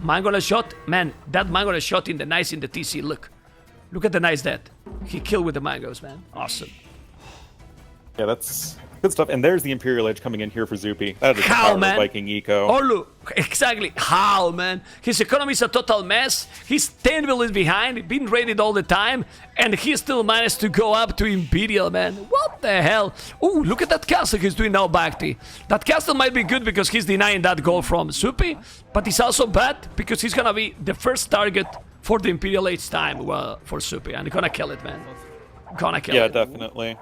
Mangola shot, man, that Mangola shot in the knights in the TC, look at the knights dead. He killed with the mangoes, man, awesome. Yeah, that's good stuff. And there's the Imperial Age coming in here for Zuppi. That is How, the man? Viking eco. Oh, look. Exactly. How, man? His economy is a total mess. He's 10 villages behind, been raided all the time, and he still managed to go up to Imperial, man. What the hell? Ooh, look at that castle he's doing now, BacT. That castle might be good because he's denying that goal from Zuppi, but it's also bad because he's gonna be the first target for the Imperial Age time for Zuppi, and gonna kill it, man. Gonna kill it. Yeah, definitely.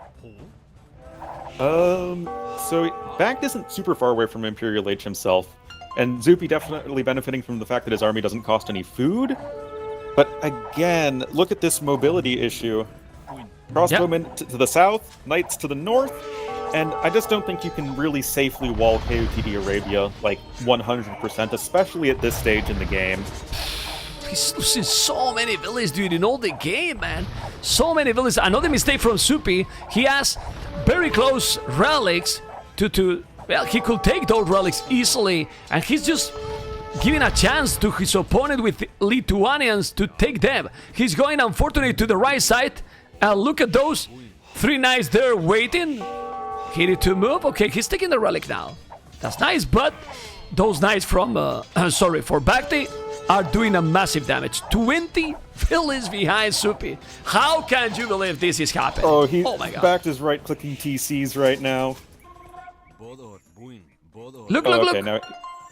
So BacT isn't super far away from Imperial Age himself, and Zuppi definitely benefiting from the fact that his army doesn't cost any food. But again, look at this mobility issue. Crossbowmen to the south, knights to the north, and I just don't think you can really safely wall KOTD Arabia like 100%, especially at this stage in the game. He's losing so many villages, dude, in all the game, man. So many villages. Another mistake from Zuppi. He has very close relics to well, he could take those relics easily, and he's just giving a chance to his opponent with Lithuanians to take them. He's going, unfortunately, to the right side, and look at those 3 knights there waiting. He need to move. Okay, he's taking the relic now. That's nice, but those knights from, for BacT are doing a massive damage. 20 villages behind Zuppi. How can you believe this is happening? Oh my god. BacT is right-clicking TCs right now. Look. Now,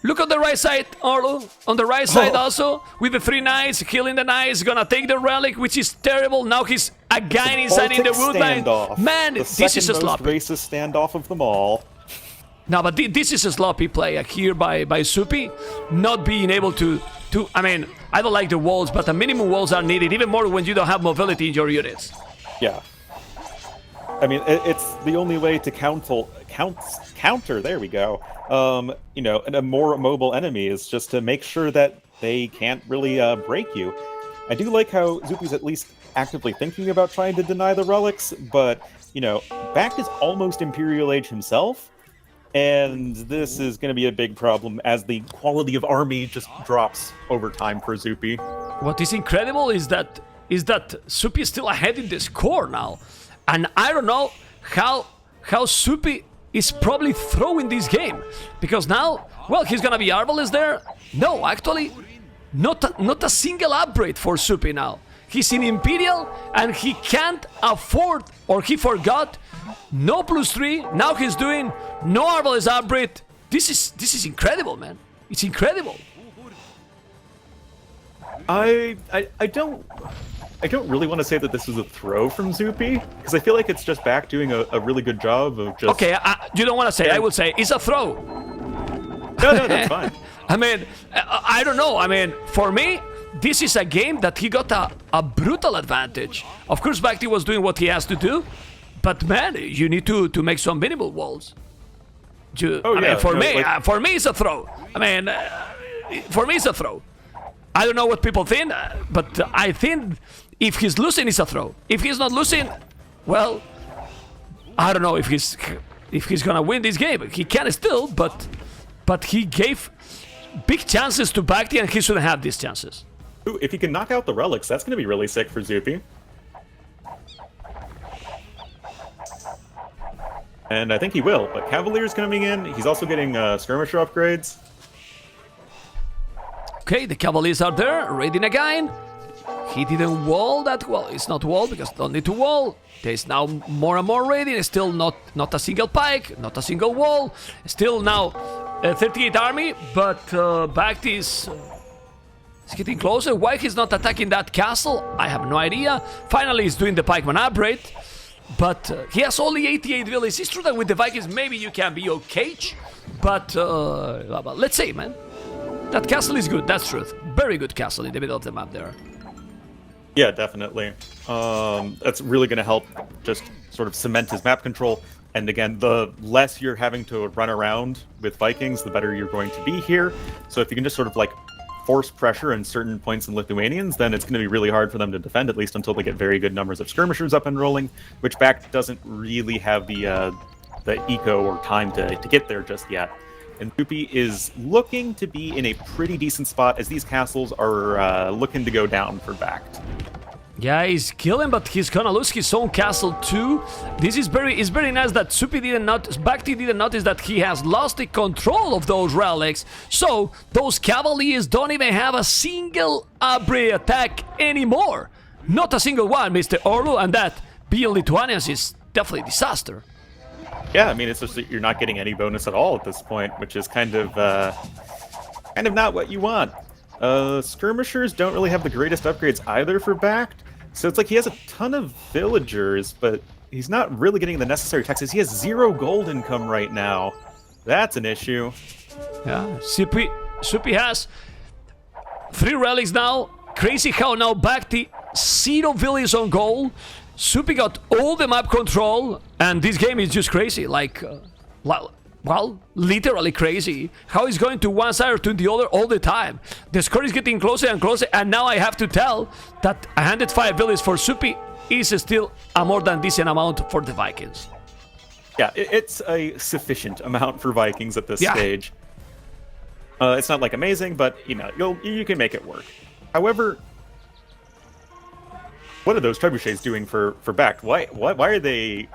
Look on the right side, Arlo. On the right side also, with the 3 knights, killing the knights, gonna take the relic, which is terrible. Now he's again inside in the woodline. Man, this is a sloppy. Racist standoff of them all. No, but this is a sloppy play here by Zuppi, not being able to. I mean, I don't like the walls, but the minimum walls are needed, even more when you don't have mobility in your units. Yeah. I mean, it's the only way to counter. There we go. You know, a more mobile enemy is just to make sure that they can't really break you. I do like how Zuppi's at least actively thinking about trying to deny the relics, but you know, BacT is almost Imperial Age himself. And this is going to be a big problem as the quality of army just drops over time for Zuppi. What is incredible is that Zuppi is still ahead in the score now. And I don't know how Zuppi is probably throwing this game. Because now, well, he's going to be Arbalest there. No, actually, not a single upgrade for Zuppi now. He's in Imperial and he can't afford, or he forgot, no +3. Now he's doing no Arbalest upgrade. This is incredible, man. It's incredible. I don't really want to say that this is a throw from Zuppi, because I feel like it's just BacT doing a really good job of just... Okay, you don't want to say, I would say it's a throw. No, that's fine. I mean, I don't know. I mean, for me, this is a game that he got a brutal advantage. Of course, BacT was doing what he has to do, but man, you need to make some minimal walls. For me, it's a throw. I mean, for me, it's a throw. I don't know what people think, but I think if he's losing, it's a throw. If he's not losing, well, I don't know if he's gonna win this game. He can still, but he gave big chances to BacT, and he shouldn't have these chances. Ooh, if he can knock out the relics, that's gonna be really sick for Zuppi. And I think he will, but Cavalier's coming in. He's also getting skirmisher upgrades. Okay, the Cavaliers are there, raiding again. He didn't wall that well. It's not wall because don't need to wall. There's now more and more raiding. Still not a single pike, not a single wall. Still now 38 army, but BacT is getting closer. Why he's not attacking that castle? I have no idea. Finally, he's doing the pikeman upgrade. But he has only 88 villages. It's true that with the Vikings, maybe you can be okay. But let's see, man. That castle is good, that's truth. Very good castle in the middle of the map there. Yeah, definitely. That's really going to help just sort of cement his map control. And again, the less you're having to run around with Vikings, the better you're going to be here. So if you can just sort of like force pressure in certain points in Lithuanians, then it's going to be really hard for them to defend, at least until they get very good numbers of skirmishers up and rolling, which BacT doesn't really have the eco or time to get there just yet. And Zuppi is looking to be in a pretty decent spot as these castles are looking to go down for BacT. Yeah, he's killing, but he's gonna lose his own castle too. This is very nice that BacT didn't notice that he has lost the control of those relics. So those Cavaliers don't even have a single upgrade attack anymore. Not a single one, Mr. Orlu, and that being Lithuanians is definitely a disaster. Yeah, I mean, it's just that you're not getting any bonus at all at this point, which is kind of not what you want. Skirmishers don't really have the greatest upgrades either for BacT, so it's like he has a ton of villagers, but he's not really getting the necessary taxes. He has 0 gold income right now. That's an issue. Yeah, Zuppi has 3 relics now. Crazy how now BacT 0 villages on gold. Zuppi got all the map control, and this game is just crazy. Like, well, literally crazy. How he's going to one side or to the other all the time. The score is getting closer and closer, and now I have to tell that 105 villages for Zuppi is still a more than decent amount for the Vikings. Yeah, it's a sufficient amount for Vikings at this stage. It's not like amazing, but you know, you can make it work. However, what are those trebuchets doing for BacT? Why are they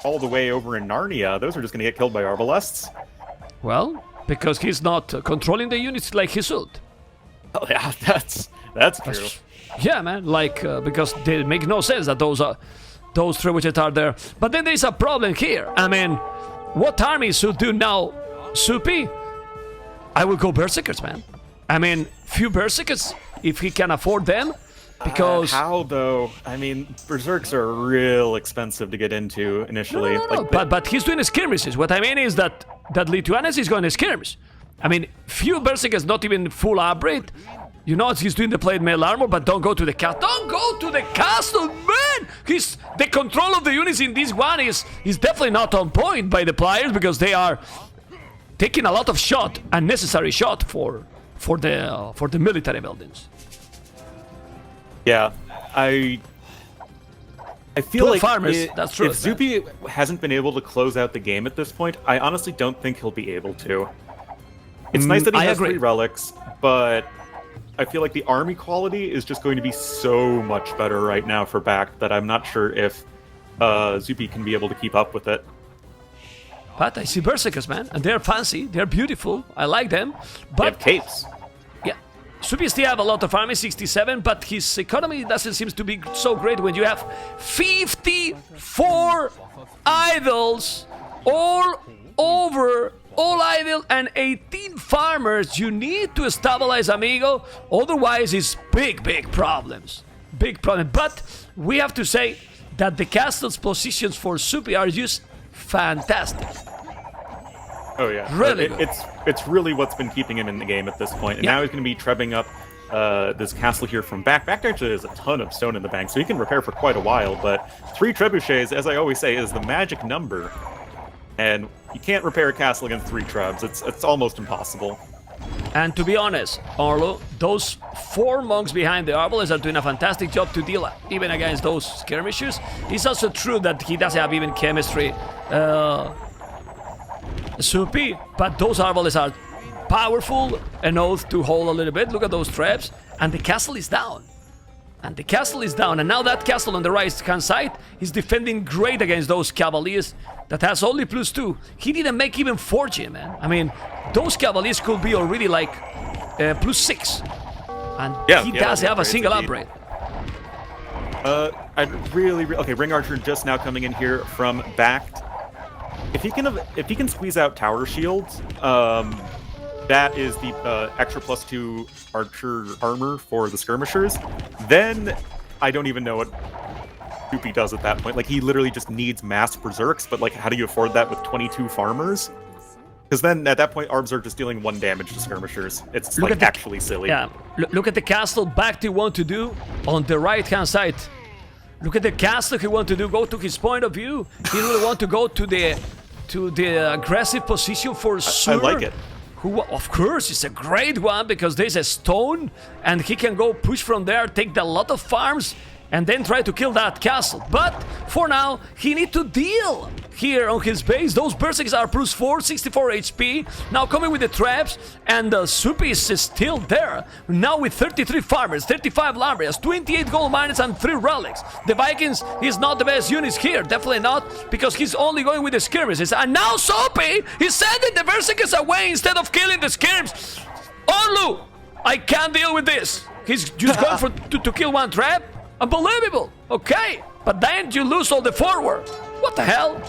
all the way over in Narnia? Those are just going to get killed by arbalests. Well, because he's not controlling the units like he should. Oh yeah, that's true. Yeah, man. Like because they make no sense that those trebuchets are there. But then there's a problem here. I mean, what army should do now, Zuppi? I will go berserkers, man. I mean, few berserkers if he can afford them. Because how though? I mean, berserks are real expensive to get into initially. No. But he's doing skirmishes. What I mean is that Lithuanians is going to skirmish. I mean, few berserkers not even full upgrade. You know, he's doing the plate mail armor, but don't go to the castle. Don't go to the castle, man! The control of the units in this one is definitely not on point by the players because they are taking a lot of shot, unnecessary shot for the military buildings. Yeah, I feel like farmers, that's true, if Zuppi hasn't been able to close out the game at this point, I honestly don't think he'll be able to. It's nice that he has 3 relics, but I feel like the army quality is just going to be so much better right now for BacT that I'm not sure if Zuppi can be able to keep up with it. But I see berserkers, man, and they're fancy, they're beautiful, I like them. But they have capes. Zuppi still have a lot of army, 67, but his economy doesn't seem to be so great when you have 54 idols all over, all idle, and 18 farmers. You need to stabilize, amigo, otherwise it's big problems. Big problem. But we have to say that the castle's positions for Zuppi are just fantastic. Oh yeah, really. It's really what's been keeping him in the game at this point. And now he's going to be trebbing up this castle here from BacT. BacT actually has a ton of stone in the bank, so he can repair for quite a while, but 3 trebuchets, as I always say, is the magic number. And you can't repair a castle against 3 trebs. It's almost impossible. And to be honest, Arlo, those 4 monks behind the arbalists are doing a fantastic job to deal even against those skirmishers. It's also true that he doesn't have even chemistry, Zuppi, but those arbalists are powerful enough to hold a little bit. Look at those traps, and the castle is down. And the castle is down, and now that castle on the right-hand side is defending great against those cavaliers that has only +2. He didn't make even fortune, man. I mean, those cavaliers could be already like +6. And he does have a single upgrade. I okay, Ring Archer just now coming in here from BacT. If he can squeeze out tower shields, that is the extra +2 archer armor for the skirmishers. Then I don't even know what Zuppi does at that point. Like, he literally just needs mass berserks, but like, how do you afford that with 22 farmers? Because then at that point, arbs are just dealing 1 damage to skirmishers. It's like actually silly. Yeah, look at the castle BacT want to do on the right-hand side. Look at the castle he want to do. Go to his point of view. He really want to go to the aggressive position for Sur. I like it. Who, of course, is a great one because there's a stone and he can go push from there, take a lot of farms, and then try to kill that castle. But for now, he need to deal here on his base. Those berserkers are +4, 64 HP. Now coming with the traps, and Zuppi is still there. Now with 33 farmers, 35 Lambrias, 28 gold miners, and 3 relics. The Vikings is not the best units here, definitely not, because he's only going with the skirmishes. And now Zuppi is sending the berserkers away instead of killing the skirms. Orlu, I can't deal with this. He's just going for to kill 1 trap. Unbelievable. Okay, but then you lose all the forward. What the hell?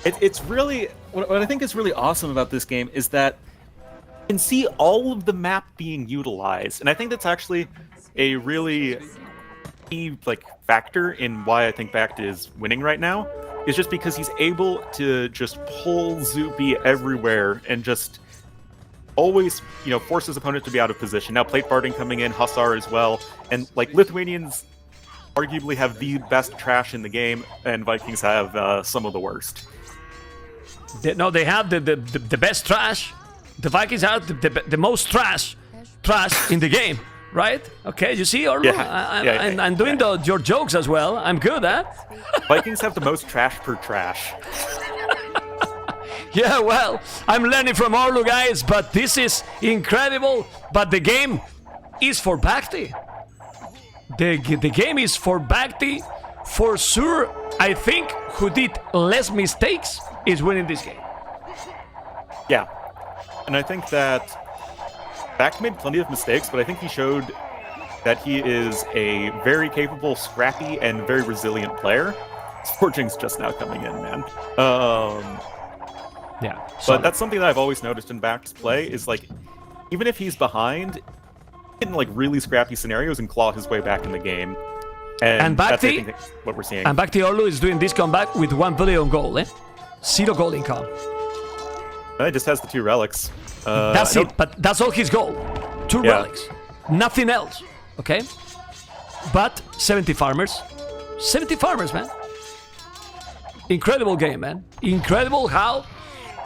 It's really what I think is really awesome about this game is that you can see all of the map being utilized, and I think that's actually a really key factor in why I think BacT is winning right now. Is just because he's able to just pull Zuppi everywhere and just always, force his opponent to be out of position. Now plate barding coming in, Hussar as well, and Lithuanians arguably have the best trash in the game, and Vikings have some of the worst. They have the best trash. The Vikings have the most trash in the game, right? Okay, you see, Orlu? Yeah. I'm doing your jokes as well. I'm good, huh? Vikings have the most trash per trash. Yeah, well, I'm learning from Orlu, guys, but this is incredible. But the game is for BacT. The game is for BacT. For sure, I think who did less mistakes is winning this game. Yeah, and I think that BacT made plenty of mistakes, but I think he showed that he is a very capable, scrappy, and very resilient player. Scorching's just now coming in, man. Yeah, but that's something that I've always noticed in BacT's play is even if he's behind, he can really scrappy scenarios and claw his way back in the game. And that's I think what we're seeing. And BacT Orlu is doing this comeback with 1 billion gold, eh? 0 gold income. He just has the 2 relics. That's it, but that's all his goal. 2 relics. Nothing else, okay? But 70 farmers. 70 farmers, man. Incredible game, man. Incredible how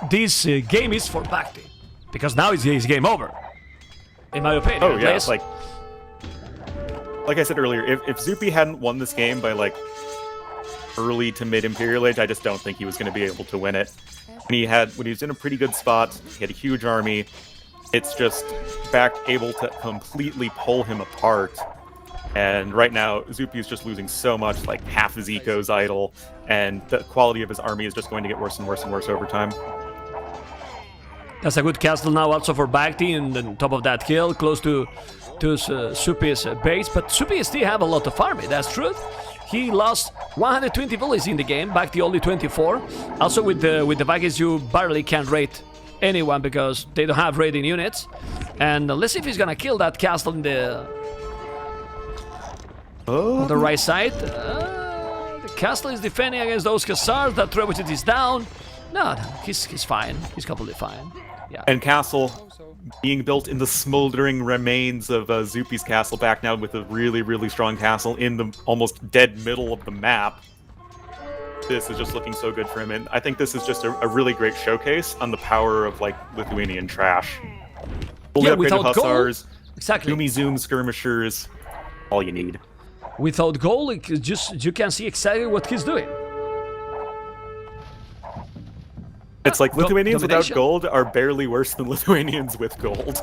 this game is for BacT. Because now it's game over. In my opinion. Oh, yeah. Like I said earlier, if Zuppi hadn't won this game by early to mid Imperial Age, I just don't think he was going to be able to win it. When he was in a pretty good spot, he had a huge army. It's just BacT able to completely pull him apart. And right now, Zuppi is just losing so much, half his eco's idle, and the quality of his army is just going to get worse and worse and worse over time. That's a good castle now also for BacT, and on top of that hill, close to Zuppi's base. But Zuppi still have a lot of army, that's true. He lost 120 villages in the game, BacT only 24. Also with the Vikings, you barely can rate anyone because they don't have raiding units. And let's see if he's gonna kill that castle in on the right side. The castle is defending against those Hussars. That trebuchet is down. No, he's fine. He's completely fine. Yeah. And castle being built in the smoldering remains of Zuppi's castle, back now with a really, really strong castle in the almost dead middle of the map. This is just looking so good for him, and I think this is just a really great showcase on the power of like Lithuanian trash. Fully upgraded hussars, exactly. Zoom skirmishers, all you need. Without goal, you can see exactly what he's doing. It's like Lithuanians without domination. gold are barely worse than Lithuanians with gold.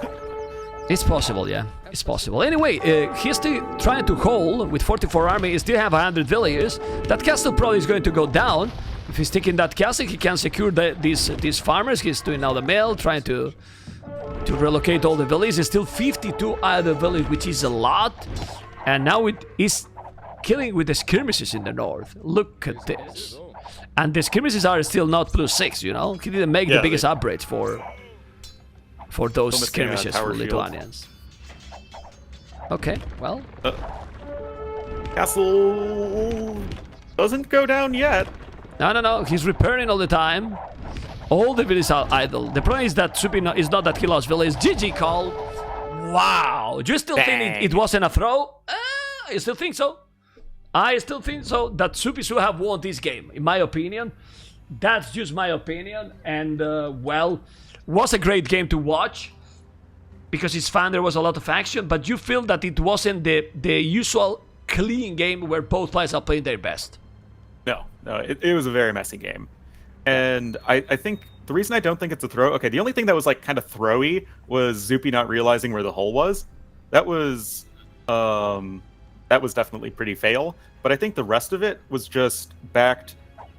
It's possible, yeah. It's possible. Anyway, he's still trying to hold with 44 army. He still have 100 villagers. That castle probably is going to go down. If he's taking that castle, he can secure these farmers. He's doing now the mill, trying to relocate all the villages. There's still 52 other villages, which is a lot. And now it is killing with the skirmishes in the north. Look at this. And the skirmishes are still not +6, you know? He didn't make the biggest upgrades for those skirmishes for Lithuanians. Okay, well. Castle doesn't go down yet. No. He's repairing all the time. All the villages are idle. The problem is that Zuppi is not that he lost village. GG call. Wow. Do you still think it wasn't a throw? You still think so? I still think so, that Zuppi should have won this game, in my opinion. That's just my opinion. And, well, was a great game to watch. Because it's fun, there was a lot of action. But you feel that it wasn't the usual clean game where both players are playing their best. No, it was a very messy game. And I think the reason I don't think it's a throw... Okay, the only thing that was, like, kind of throwy was Zuppi not realizing where the hole was. That was definitely pretty fail. But I think the rest of it was just BacT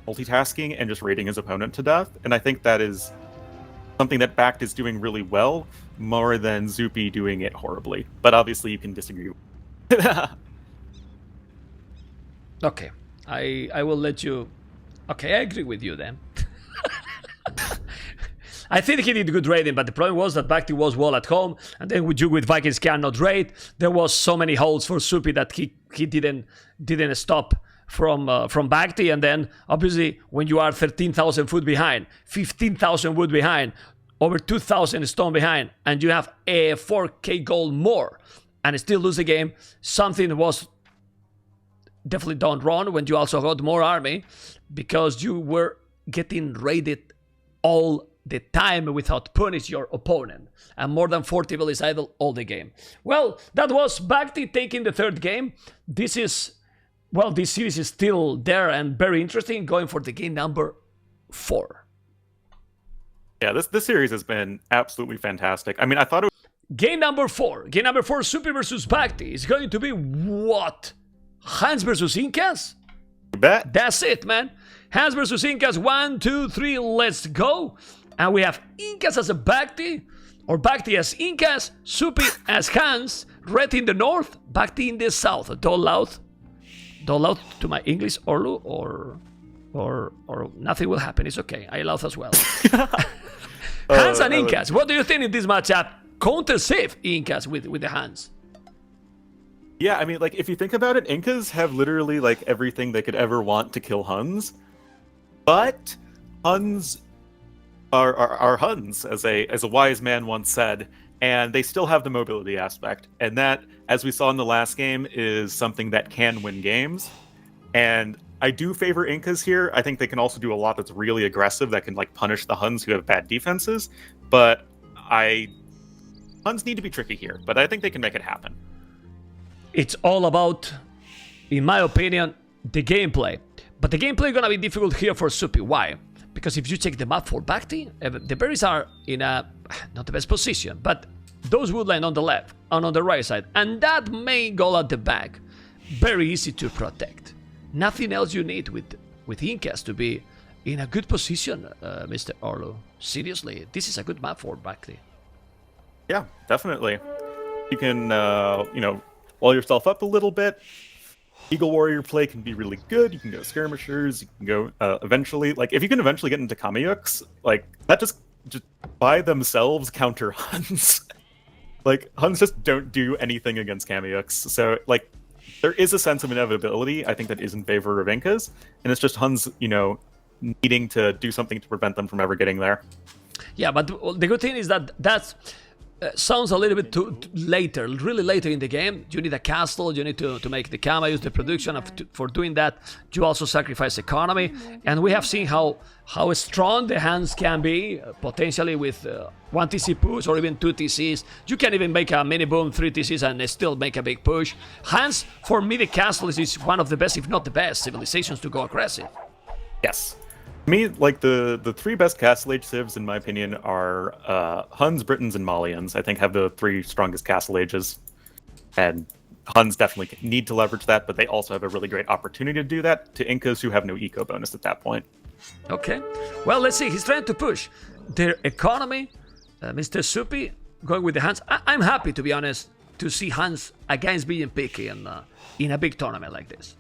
multitasking and just raiding his opponent to death. And I think that is something that BacT is doing really well, more than Zuppi doing it horribly. But obviously you can disagree. Okay, I will let you... Okay, I agree with you then. I think he did good raiding, but the problem was that BacT was well at home, and then with you with Vikings cannot raid. There was so many holes for Zuppi that he didn't stop from BacT, and then obviously when you are 13,000 foot behind, 15,000 wood behind, over 2,000 stone behind, and you have a 4k gold more, and still lose the game, something was definitely done wrong when you also got more army, because you were getting raided all the time without punish your opponent, and more than 40 villages idle all the game. Well, that was BacT taking the third game. This is, well, this series is still there and very interesting, going for the game number 4. Yeah, this series has been absolutely fantastic. I mean, I thought it was... Game number 4, Zuppi versus BacT is going to be what? Hans versus Incas? You bet. That's it, man. Hans versus Incas, 1, 2, 3, let's go. And we have Incas as a BacT, or BacT as Incas, Zuppi as Hans, Red in the north, BacT in the south. Don't loud to my English, Orlu, or nothing will happen. It's okay. I loud as well. Hans and Incas. What do you think in this matchup? Counter save Incas with the Hans. Yeah, I mean, like, if you think about it, Incas have literally, like, everything they could ever want to kill Huns. But Huns are Huns, as a wise man once said, and they still have the mobility aspect. And that, as we saw in the last game, is something that can win games. And I do favor Incas here. I think they can also do a lot that's really aggressive, that can, like, punish the Huns who have bad defenses. But Huns need to be tricky here, but I think they can make it happen. It's all about, in my opinion, the gameplay. But the gameplay is gonna be difficult here for Zuppi. Why? Because if you check the map for BacT, the berries are in a not the best position, but those woodland on the left and on the right side, and that main goal at the back, very easy to protect. Nothing else you need with Incas to be in a good position, Mr. Orlo. Seriously, this is a good map for BacT. Yeah, definitely. You can, wall yourself up a little bit. Eagle Warrior play can be really good. You can go skirmishers. You can go eventually, like, if you can eventually get into Kameyuks, like, that just by themselves counter Huns. Like, Huns just don't do anything against Kameyuks. So, like, there is a sense of inevitability, I think, that is in favor of Incas, and it's just Huns, needing to do something to prevent them from ever getting there. Yeah, but the good thing is that sounds a little bit too later, really later in the game. You need a castle, you need to make the Kama, use the production for doing that. You also sacrifice economy, and we have seen how strong the hands can be, potentially with 1 TC push or even 2 TCs. You can even make a mini boom, 3 TCs, and still make a big push. Hands, for me, the castle is one of the best, if not the best, civilizations to go aggressive. Yes. Me, like the 3 best Castle Age civs, in my opinion, are Huns, Britons, and Malians. I think have the 3 strongest Castle Ages. And Huns definitely need to leverage that, but they also have a really great opportunity to do that to Incas who have no eco bonus at that point. Okay. Well, let's see. He's trying to push their economy. Mr. Zuppi going with the Huns. I'm happy, to be honest, to see Huns against being picky in a big tournament like this.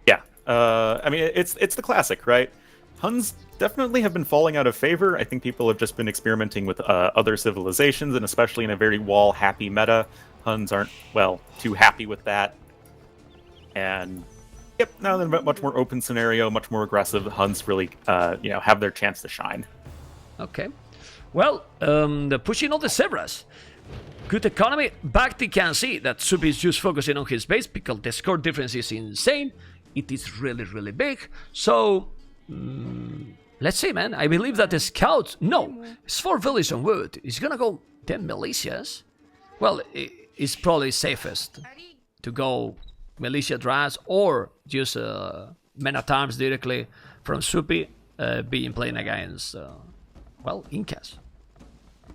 Yeah. I mean, it's the classic, right? Huns definitely have been falling out of favor. I think people have just been experimenting with other civilizations, and especially in a very wall-happy meta, Huns aren't, well, too happy with that. And, yep, now they're a much more open scenario, much more aggressive. Huns really, have their chance to shine. Okay. Well, the pushing all the Zebras. Good economy. BacT can see that Zuppi is just focusing on his base because the score difference is insane. It is really, really big. So, let's see, man. I believe that the scouts... No, it's 4 villages on wood. It's gonna go 10 militias. Well, it's probably safest to go militia draws or just men-at-arms directly from Zuppi being playing against, Incas.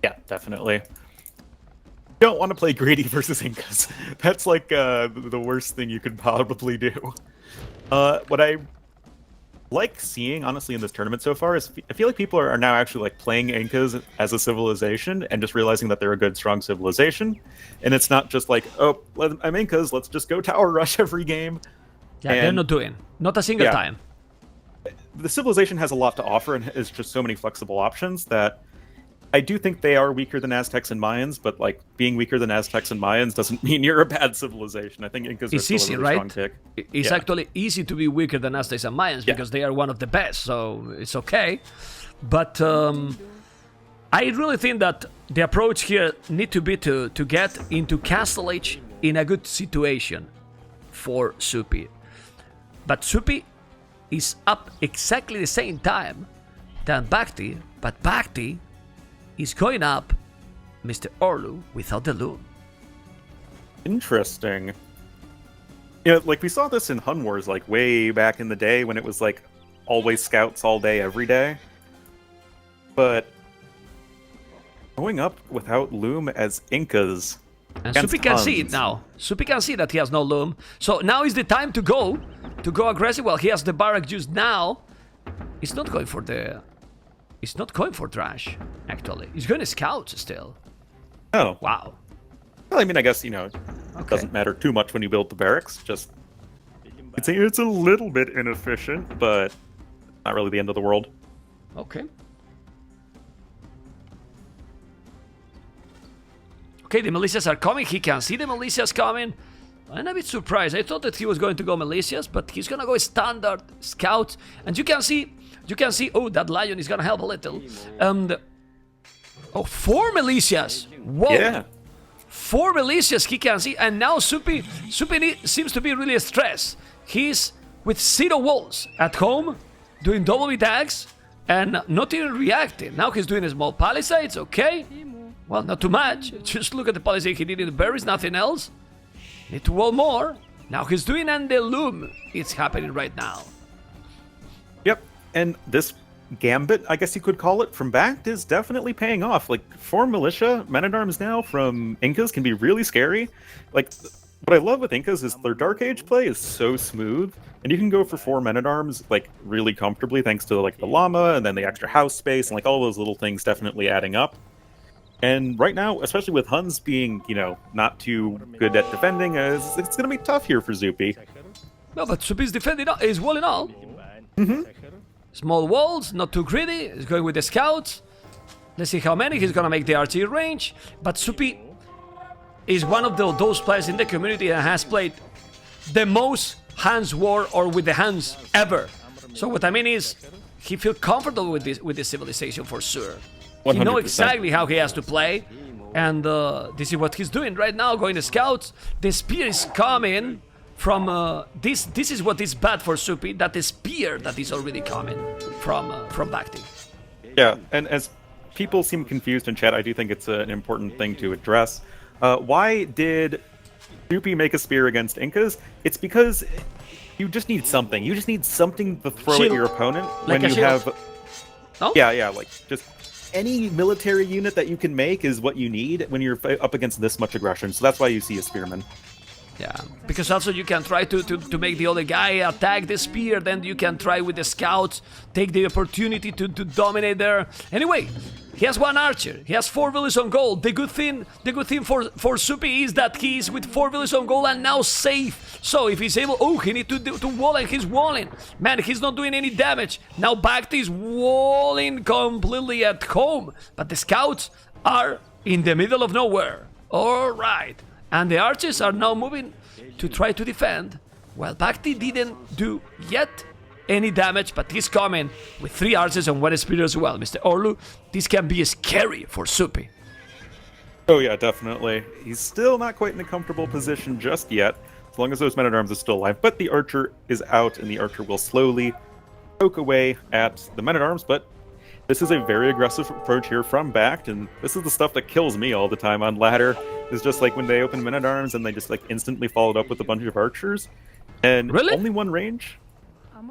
Yeah, definitely. You don't want to play greedy versus Incas. That's like the worst thing you could probably do. What I like seeing, honestly, in this tournament so far is I feel like people are now actually like playing Incas as a civilization and just realizing that they're a good, strong civilization. And it's not just like, oh, I'm Incas, let's just go tower rush every game. Yeah, they're not doing. Not a single time. The civilization has a lot to offer and has just so many flexible options that I do think they are weaker than Aztecs and Mayans, but like being weaker than Aztecs and Mayans doesn't mean you're a bad civilization. I think Incas are still a really strong pick. It's actually easy to be weaker than Aztecs and Mayans because they are one of the best, so it's okay. But I really think that the approach here need to be to get into Castle Age in a good situation for Zuppi. But Zuppi is up exactly the same time than BacT, but BacT is going up Mr. Orlu without the loom. Interesting. Yeah, like we saw this in Hun Wars like way back in the day when it was like always scouts all day every day. But going up without loom as Incas. And Zuppi can see it now. Zuppi can see that he has no loom. So now is the time to go aggressive. Well, he has the barrack just now. It's not going for the... It's not going for trash, actually. He's going to scout still. Oh. Wow. Well, I mean, I guess, it doesn't matter too much when you build the barracks. Just, it's a little bit inefficient, but not really the end of the world. Okay. Okay, the militias are coming. He can see the militias coming. I'm a bit surprised. I thought that he was going to go militias, but he's gonna go standard scout. And you can see, oh, that lion is gonna help a little. 4 militias. Whoa. Yeah. 4 militias he can see, and now Zuppi seems to be really stressed. He's with 0 walls at home, doing double attacks, and not even reacting. Now he's doing small palisades, okay. Well, not too much. Just look at the palisade he did in the berries, nothing else. Need to wall more. Now he's doing and the loom. It's happening right now. Yep, and this gambit, I guess you could call it, from BacT is definitely paying off. Like, 4 militia men-at-arms now from Incas can be really scary. Like, what I love with Incas is their Dark Age play is so smooth, and you can go for 4 men-at-arms, like, really comfortably thanks to, like, the llama, and then the extra house space, and, like, all those little things definitely adding up. And right now, especially with Huns being, not too good at defending, it's going to be tough here for Zuppi. No, but Zuppi is defending, is walling all. Mm-hmm. Small walls, not too greedy. He's going with the scouts. Let's see how many he's going to make the archery range. But Zuppi is one of those players in the community that has played the most Hands War or with the hands ever. So what I mean is, he feels comfortable with this civilization for sure. He knows 100%. exactly how he has to play. And this is what he's doing right now, going to scouts. The spear is coming from this. This is what is bad for Zuppi, that the spear that is already coming from BacT. Yeah, and as people seem confused in chat, I do think it's an important thing to address. Why did Zuppi make a spear against Incas? It's because you just need something. You just need something to throw Shield. at your opponent Like when a you shield. have... No? Yeah, like just any military unit that you can make is what you need when you're up against this much aggression. So that's why you see a spearman. Yeah, because also you can try to make the other guy attack the spear, then you can try with the scouts, take the opportunity to dominate there. Anyway, he has one archer, he has 4 villages on gold. The good thing for Zuppi is that he is with 4 villages on gold and now safe. So if he's able, oh, he needs to wall and he's walling. Man, he's not doing any damage. Now BacT is walling completely at home, but the scouts are in the middle of nowhere. All right. And the archers are now moving to try to defend. Well, BacT didn't do yet any damage, but he's coming with 3 archers and 1 spear as well. Mr. Orlu, this can be scary for Zuppi. Oh yeah, definitely. He's still not quite in a comfortable position just yet, as long as those men-at-arms are still alive. But the archer is out, and the archer will slowly poke away at the men-at-arms, but this is a very aggressive approach here from BacT, and this is the stuff that kills me all the time on ladder. It's just like when they open men-at-arms and they just like instantly followed up with a bunch of archers. And Really? only 1 range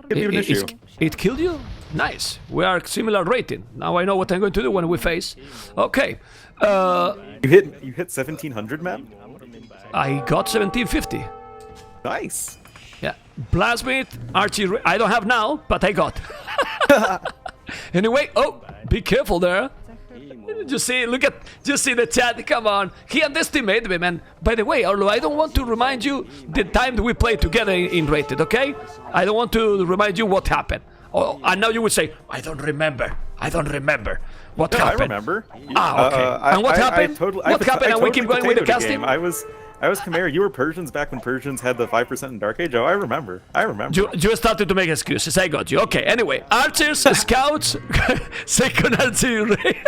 could be an issue. It killed you? Nice. We are similar rating. Now I know what I'm going to do when we face. Okay. You hit 1700, man? I got 1750. Nice. Yeah. Blasmith, Archie, I don't have now, but I got. Anyway, oh, be careful there. Just see the chat, come on. He underestimated me, man. By the way, Arlo, I don't want to remind you the time that we played together in Rated, okay? I don't want to remind you what happened. Oh, and now you would say, I don't remember. What happened? I remember. Ah, okay. And what happened? What happened? And we keep going with the casting? I was Khmer. You were Persians back when Persians had the 5% in Dark Age. Oh, I remember. You started to make excuses. I got you. Okay, anyway. Archers, scouts, second artillery.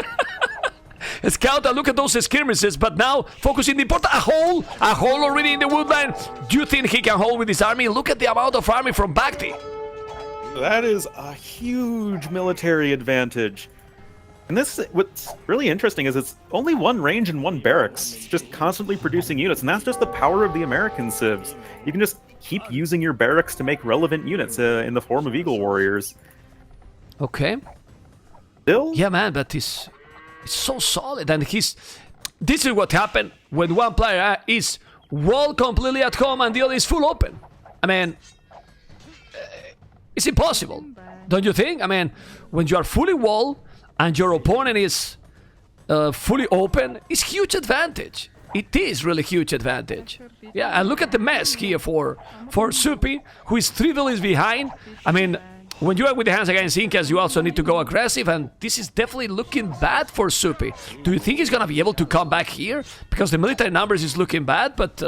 Scout, look at those skirmishes, but now focusing the important. A hole already in the woodline. Do you think he can hold with his army? Look at the amount of army from BacT. That is a huge military advantage. And what's really interesting is it's only 1 range and 1 barracks. It's just constantly producing units, and that's just the power of the American civs. You can just keep using your barracks to make relevant units in the form of Eagle Warriors. Okay. Still? Yeah, man, but it's so solid, and this is what happened when one player is wall completely at home and the other is full open. I mean, it's impossible, don't you think? I mean, when you are fully wall and your opponent is fully open, it's huge advantage. It is really huge advantage. Yeah, and look at the mess here for Zuppi, who is 3 villages behind. I mean, when you are with the hands against Incas, you also need to go aggressive, and this is definitely looking bad for Zuppi. Do you think he's gonna be able to come back here? Because the military numbers is looking bad, but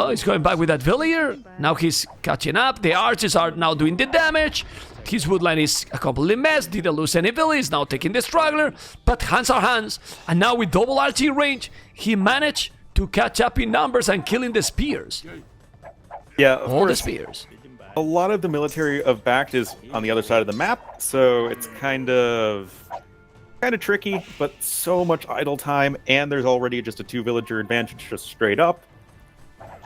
he's going back with that villager. Now he's catching up. The archers are now doing the damage. His woodline is a complete mess. Didn't lose any villages. Now taking the straggler, but hands are hands. And now with double arching range, he managed to catch up in numbers and killing the spears. Yeah, all the spears. A lot of the military of BacT is on the other side of the map, so it's kind of tricky, but so much idle time, and there's already just a 2-villager advantage just straight up.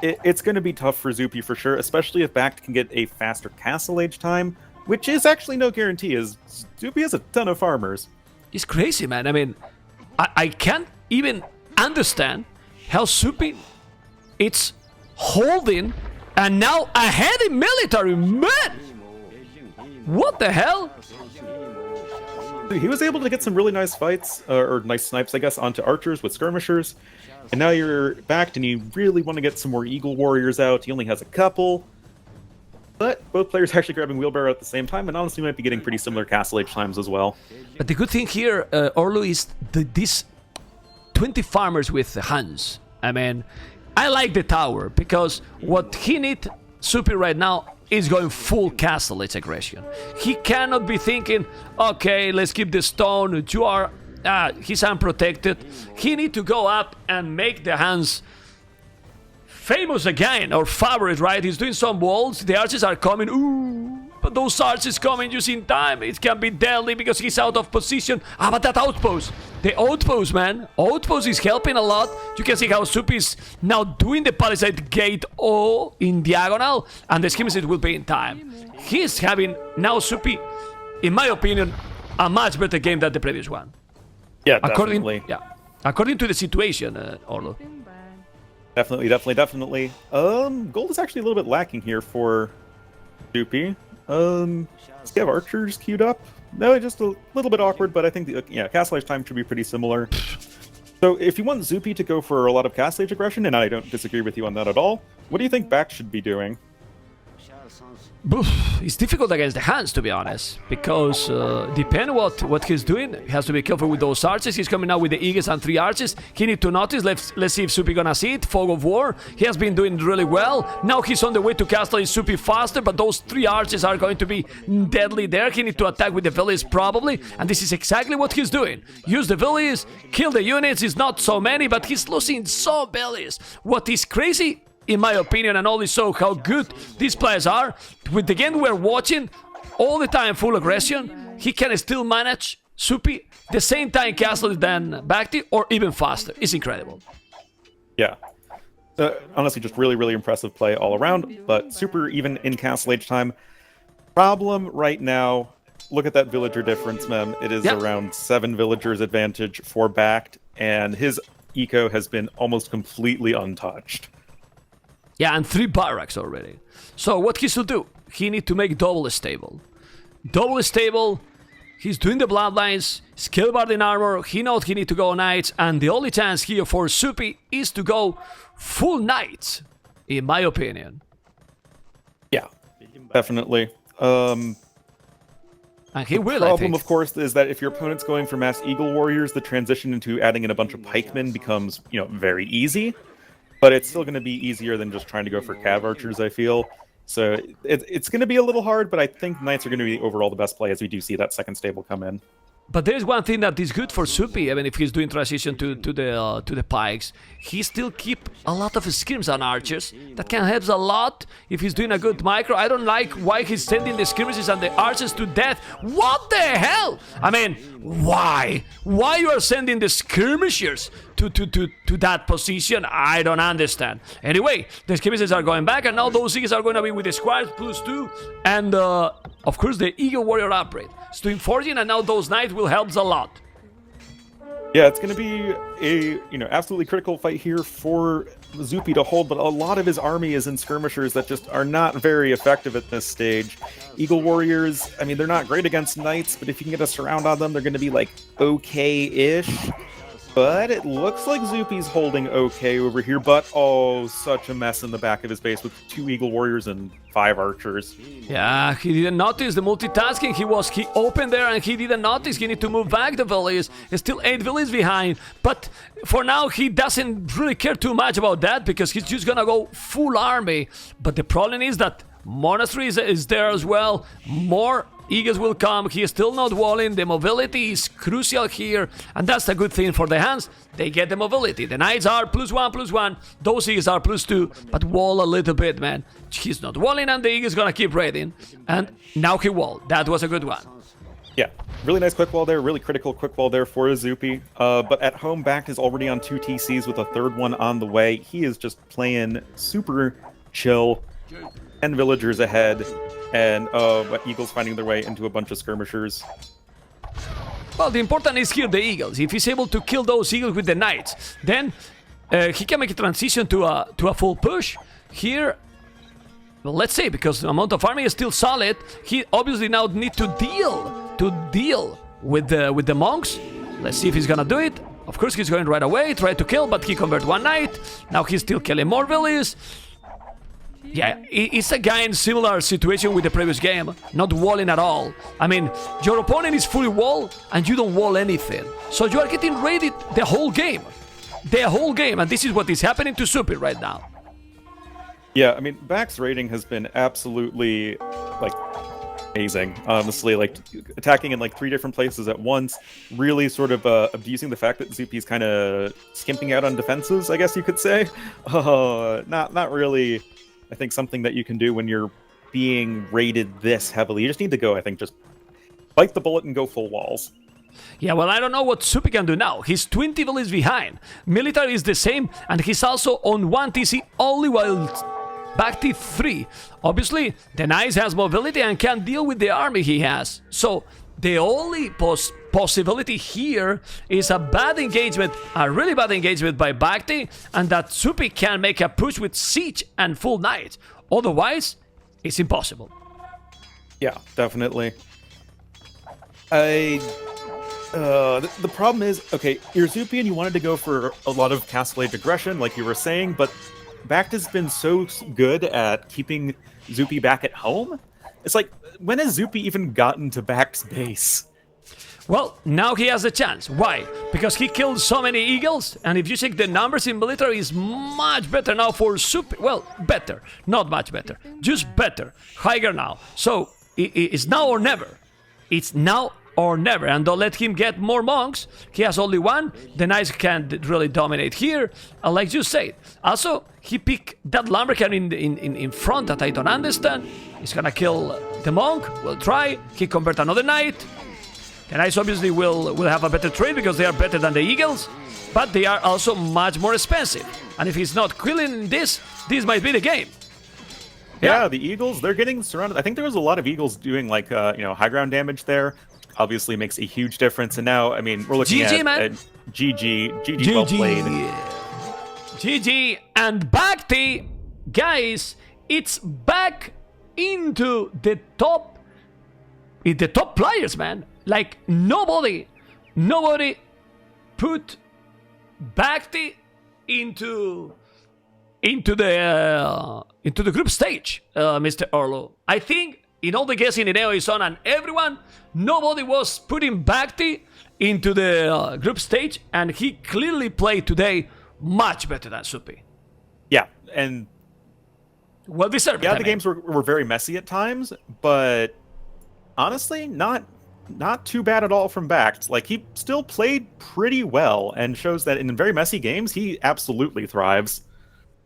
It's going to be tough for Zuppi for sure, especially if BacT can get a faster castle age time, which is actually no guarantee, as Zuppi has a ton of farmers. It's crazy, man. I mean, I can't even understand how Zuppi it's holding and now ahead in military, man! What the hell? He was able to get some really nice fights, or nice snipes, I guess, onto archers with skirmishers. And now you're BacT and you really want to get some more Eagle Warriors out. He only has a couple. But both players are actually grabbing Wheelbarrow at the same time, and honestly might be getting pretty similar castle age times as well. But the good thing here, Orlu, is these 20 farmers with the Hans. I mean, I like the tower, because what he needs, Zuppi, right now, is going full castle age aggression. He cannot be thinking, okay, let's keep the stone, you are... he's unprotected. He need to go up and make the hands famous again, or favorite, right? He's doing some walls, the archers are coming, ooh, but those archers coming just in time. It can be deadly because he's out of position. But that outpost, the outpost, man, outpost is helping a lot. You can see how Zuppi is now doing the palisade gate all in diagonal, and the skirmishes will be in time. He's having, now Zuppi, in my opinion, a much better game than the previous one. Yeah, definitely. According to the situation, Orlo. Definitely. Gold is actually a little bit lacking here for Zuppi. Does he have archers queued up? No, just a little bit awkward, but I think Castle Age time should be pretty similar. So if you want Zuppi to go for a lot of Castle Age aggression, and I don't disagree with you on that at all, what do you think BacT should be doing? It's difficult against the hands, to be honest, because depending what he's doing, he has to be careful with those archers. He's coming out with the Eagles and 3 archers. He need to notice. Let's see if Zuppi gonna see it. Fog of War. He has been doing really well. Now he's on the way to castle Zuppi faster, but those 3 archers are going to be deadly there. He need to attack with the villies probably, and this is exactly what he's doing. Use the villies, kill the units. It's not so many, but he's losing so villies. What is crazy, in my opinion, and only show how good these players are, with the game we're watching all the time full aggression, he can still manage Zuppi the same time castle than BacT, or even faster. It's incredible. Yeah. Honestly, just really impressive play all around, but super even in Castle Age time. Problem right now, look at that villager difference, man. It is around 7 villagers advantage for BacT, and his eco has been almost completely untouched. Yeah, and 3 barracks already. So what he should do? He need to make double stable. Double stable. He's doing the bloodlines, skillbard in armor. He knows he need to go knights, and the only chance here for Zuppi is to go full knights, in my opinion. Yeah, definitely. And he will, The I problem, think. of course, is that if your opponent's going for mass Eagle Warriors, the transition into adding in a bunch of pikemen becomes, very easy. But it's still going to be easier than just trying to go for cav archers, I feel. So it's going to be a little hard, but I think knights are going to be overall the best play as we do see that second stable come in. But there's one thing that is good for Zuppi, even if he's doing transition to the pikes. He still keep a lot of skirms on archers. That can help a lot if he's doing a good micro. I don't like why he's sending the skirmishes and the archers to death. What the hell? I mean, why? Why you are sending the skirmishers to that position? I don't understand. Anyway, the skirmishes are going back, and now those eagles are going to be with the squads +2, and of course the Eagle Warrior upgrade. It's doing 14, and now those knights will help a lot. Yeah, it's going to be a absolutely critical fight here for Zuppi to hold, but a lot of his army is in skirmishers that just are not very effective at this stage. Eagle Warriors, I mean, they're not great against knights, but if you can get a surround on them, they're going to be like okay-ish. But it looks like Zuppi's holding okay over here, but such a mess in the back of his base with 2 Eagle Warriors and 5 archers. Yeah, he didn't notice the multitasking. He opened there and he didn't notice. He need to move back the villas. There's still 8 villas behind. But for now, he doesn't really care too much about that because he's just gonna go full army. But the problem is that Monastery is there as well. More Eagles will come. He is still not walling. The mobility is crucial here, and that's a good thing for the hands. They get the mobility. The knights are +1/+1. Those Eagles are +2, but wall a little bit, man. He's not walling, and the Eagles gonna keep raiding. And now he walled. That was a good one. Yeah, really nice quick wall there. Really critical quick wall there for Zuppi. But at home, BacT is already on 2 TCs with a 3rd one on the way. He is just playing super chill. 10 villagers ahead, and Eagles finding their way into a bunch of skirmishers. Well, the important is here the Eagles. If he's able to kill those Eagles with the Knights, then he can make a transition to a full push. Here, well, let's say, because the amount of army is still solid, he obviously now need to deal with the monks. Let's see if he's gonna do it. Of course, he's going right away, try to kill, but he convert 1 knight. Now he's still killing more villies. Yeah, it's a guy in similar situation with the previous game, not walling at all. I mean, your opponent is fully wall and you don't wall anything. So you are getting raided the whole game. The whole game, and this is what is happening to Zuppi right now. Yeah, I mean, BacT's rating has been absolutely, like, amazing, honestly. Like, attacking in, like, 3 different places at once, really sort of abusing the fact that Zuppi's kind of skimping out on defenses, I guess you could say. Not really, I think, something that you can do when you're being rated this heavily. You just need to go, I think, just bite the bullet and go full walls. Yeah, well, I don't know what Zuppi can do now. He's 20 villages behind. Military is the same, and he's also on 1 TC only, while BacT 3. Obviously, the Nice has mobility and can deal with the army he has. So, the only possibility here is a bad engagement, a really bad engagement by BacT, and that Zuppi can make a push with Siege and Full Knight. Otherwise, it's impossible. Yeah, definitely. The problem is, okay, you're Zuppi and you wanted to go for a lot of Castle Age aggression, like you were saying, but BacT has been so good at keeping Zuppi back at home. It's like, when has Zuppi even gotten to BacT's base? Well, now he has a chance. Why? Because he killed so many eagles, and if you check the numbers in military, is much better now for Zuppi. Well, better. Not much better. Just better. Higher now. So, it's now or never. It's now or never, and don't let him get more monks. He has only 1. The Knights can really dominate here, like you said. Also, he picked that lumbercan in front that I don't understand. He's gonna kill the monk. We'll try. He convert another knight. The Knights obviously will have a better trade because they are better than the eagles, but they are also much more expensive. And if he's not killing this might be the game. Yeah, the eagles, they're getting surrounded. I think there was a lot of eagles doing, like, high ground damage there. Obviously makes a huge difference. And now, I mean, we're looking GG, at man. GG, well played. GG, and BacT, guys, it's back into the top players, man. Like, nobody put BacT into the group stage, Mr. Orlo. I think in all the guessing in Arizona and everyone, nobody was putting BacT into the group stage, and he clearly played today much better than Zuppi. Yeah, and well deserved. Yeah, the games were very messy at times, but honestly, not too bad at all from BacT. Like, he still played pretty well and shows that in very messy games, he absolutely thrives.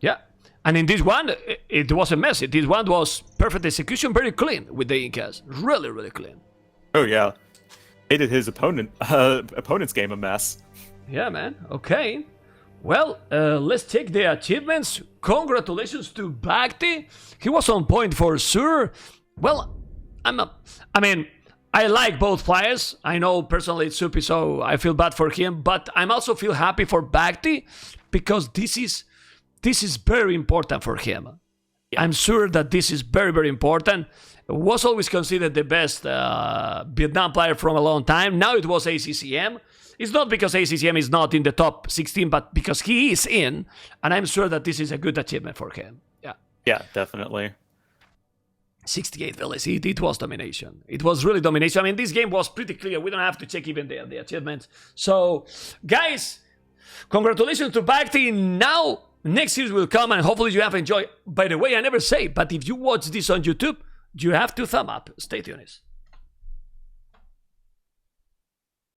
Yeah. And in this one, it wasn't messy. This one was perfect execution, very clean with the Incas. Really, really clean. Oh, yeah. Hated his opponent's game a mess. Yeah, man. Okay. Well, let's take the achievements. Congratulations to BacT. He was on point for sure. Well, I like both players. I know personally it's Zuppi, so I feel bad for him. But I also feel happy for BacT because this is very important for him. Yeah. I'm sure that this is very, very important. Was always considered the best Vietnam player from a long time. Now it was ACCM. It's not because ACCM is not in the top 16, but because he is in. And I'm sure that this is a good achievement for him. Yeah. Yeah, definitely. 68 villas. It was domination. It was really domination. I mean, this game was pretty clear. We don't have to check even the achievements. So, guys, congratulations to BacT. Now, next series will come, and hopefully you have enjoyed. By the way, I never say, but if you watch this on YouTube, you have to thumb up. Stay tuned.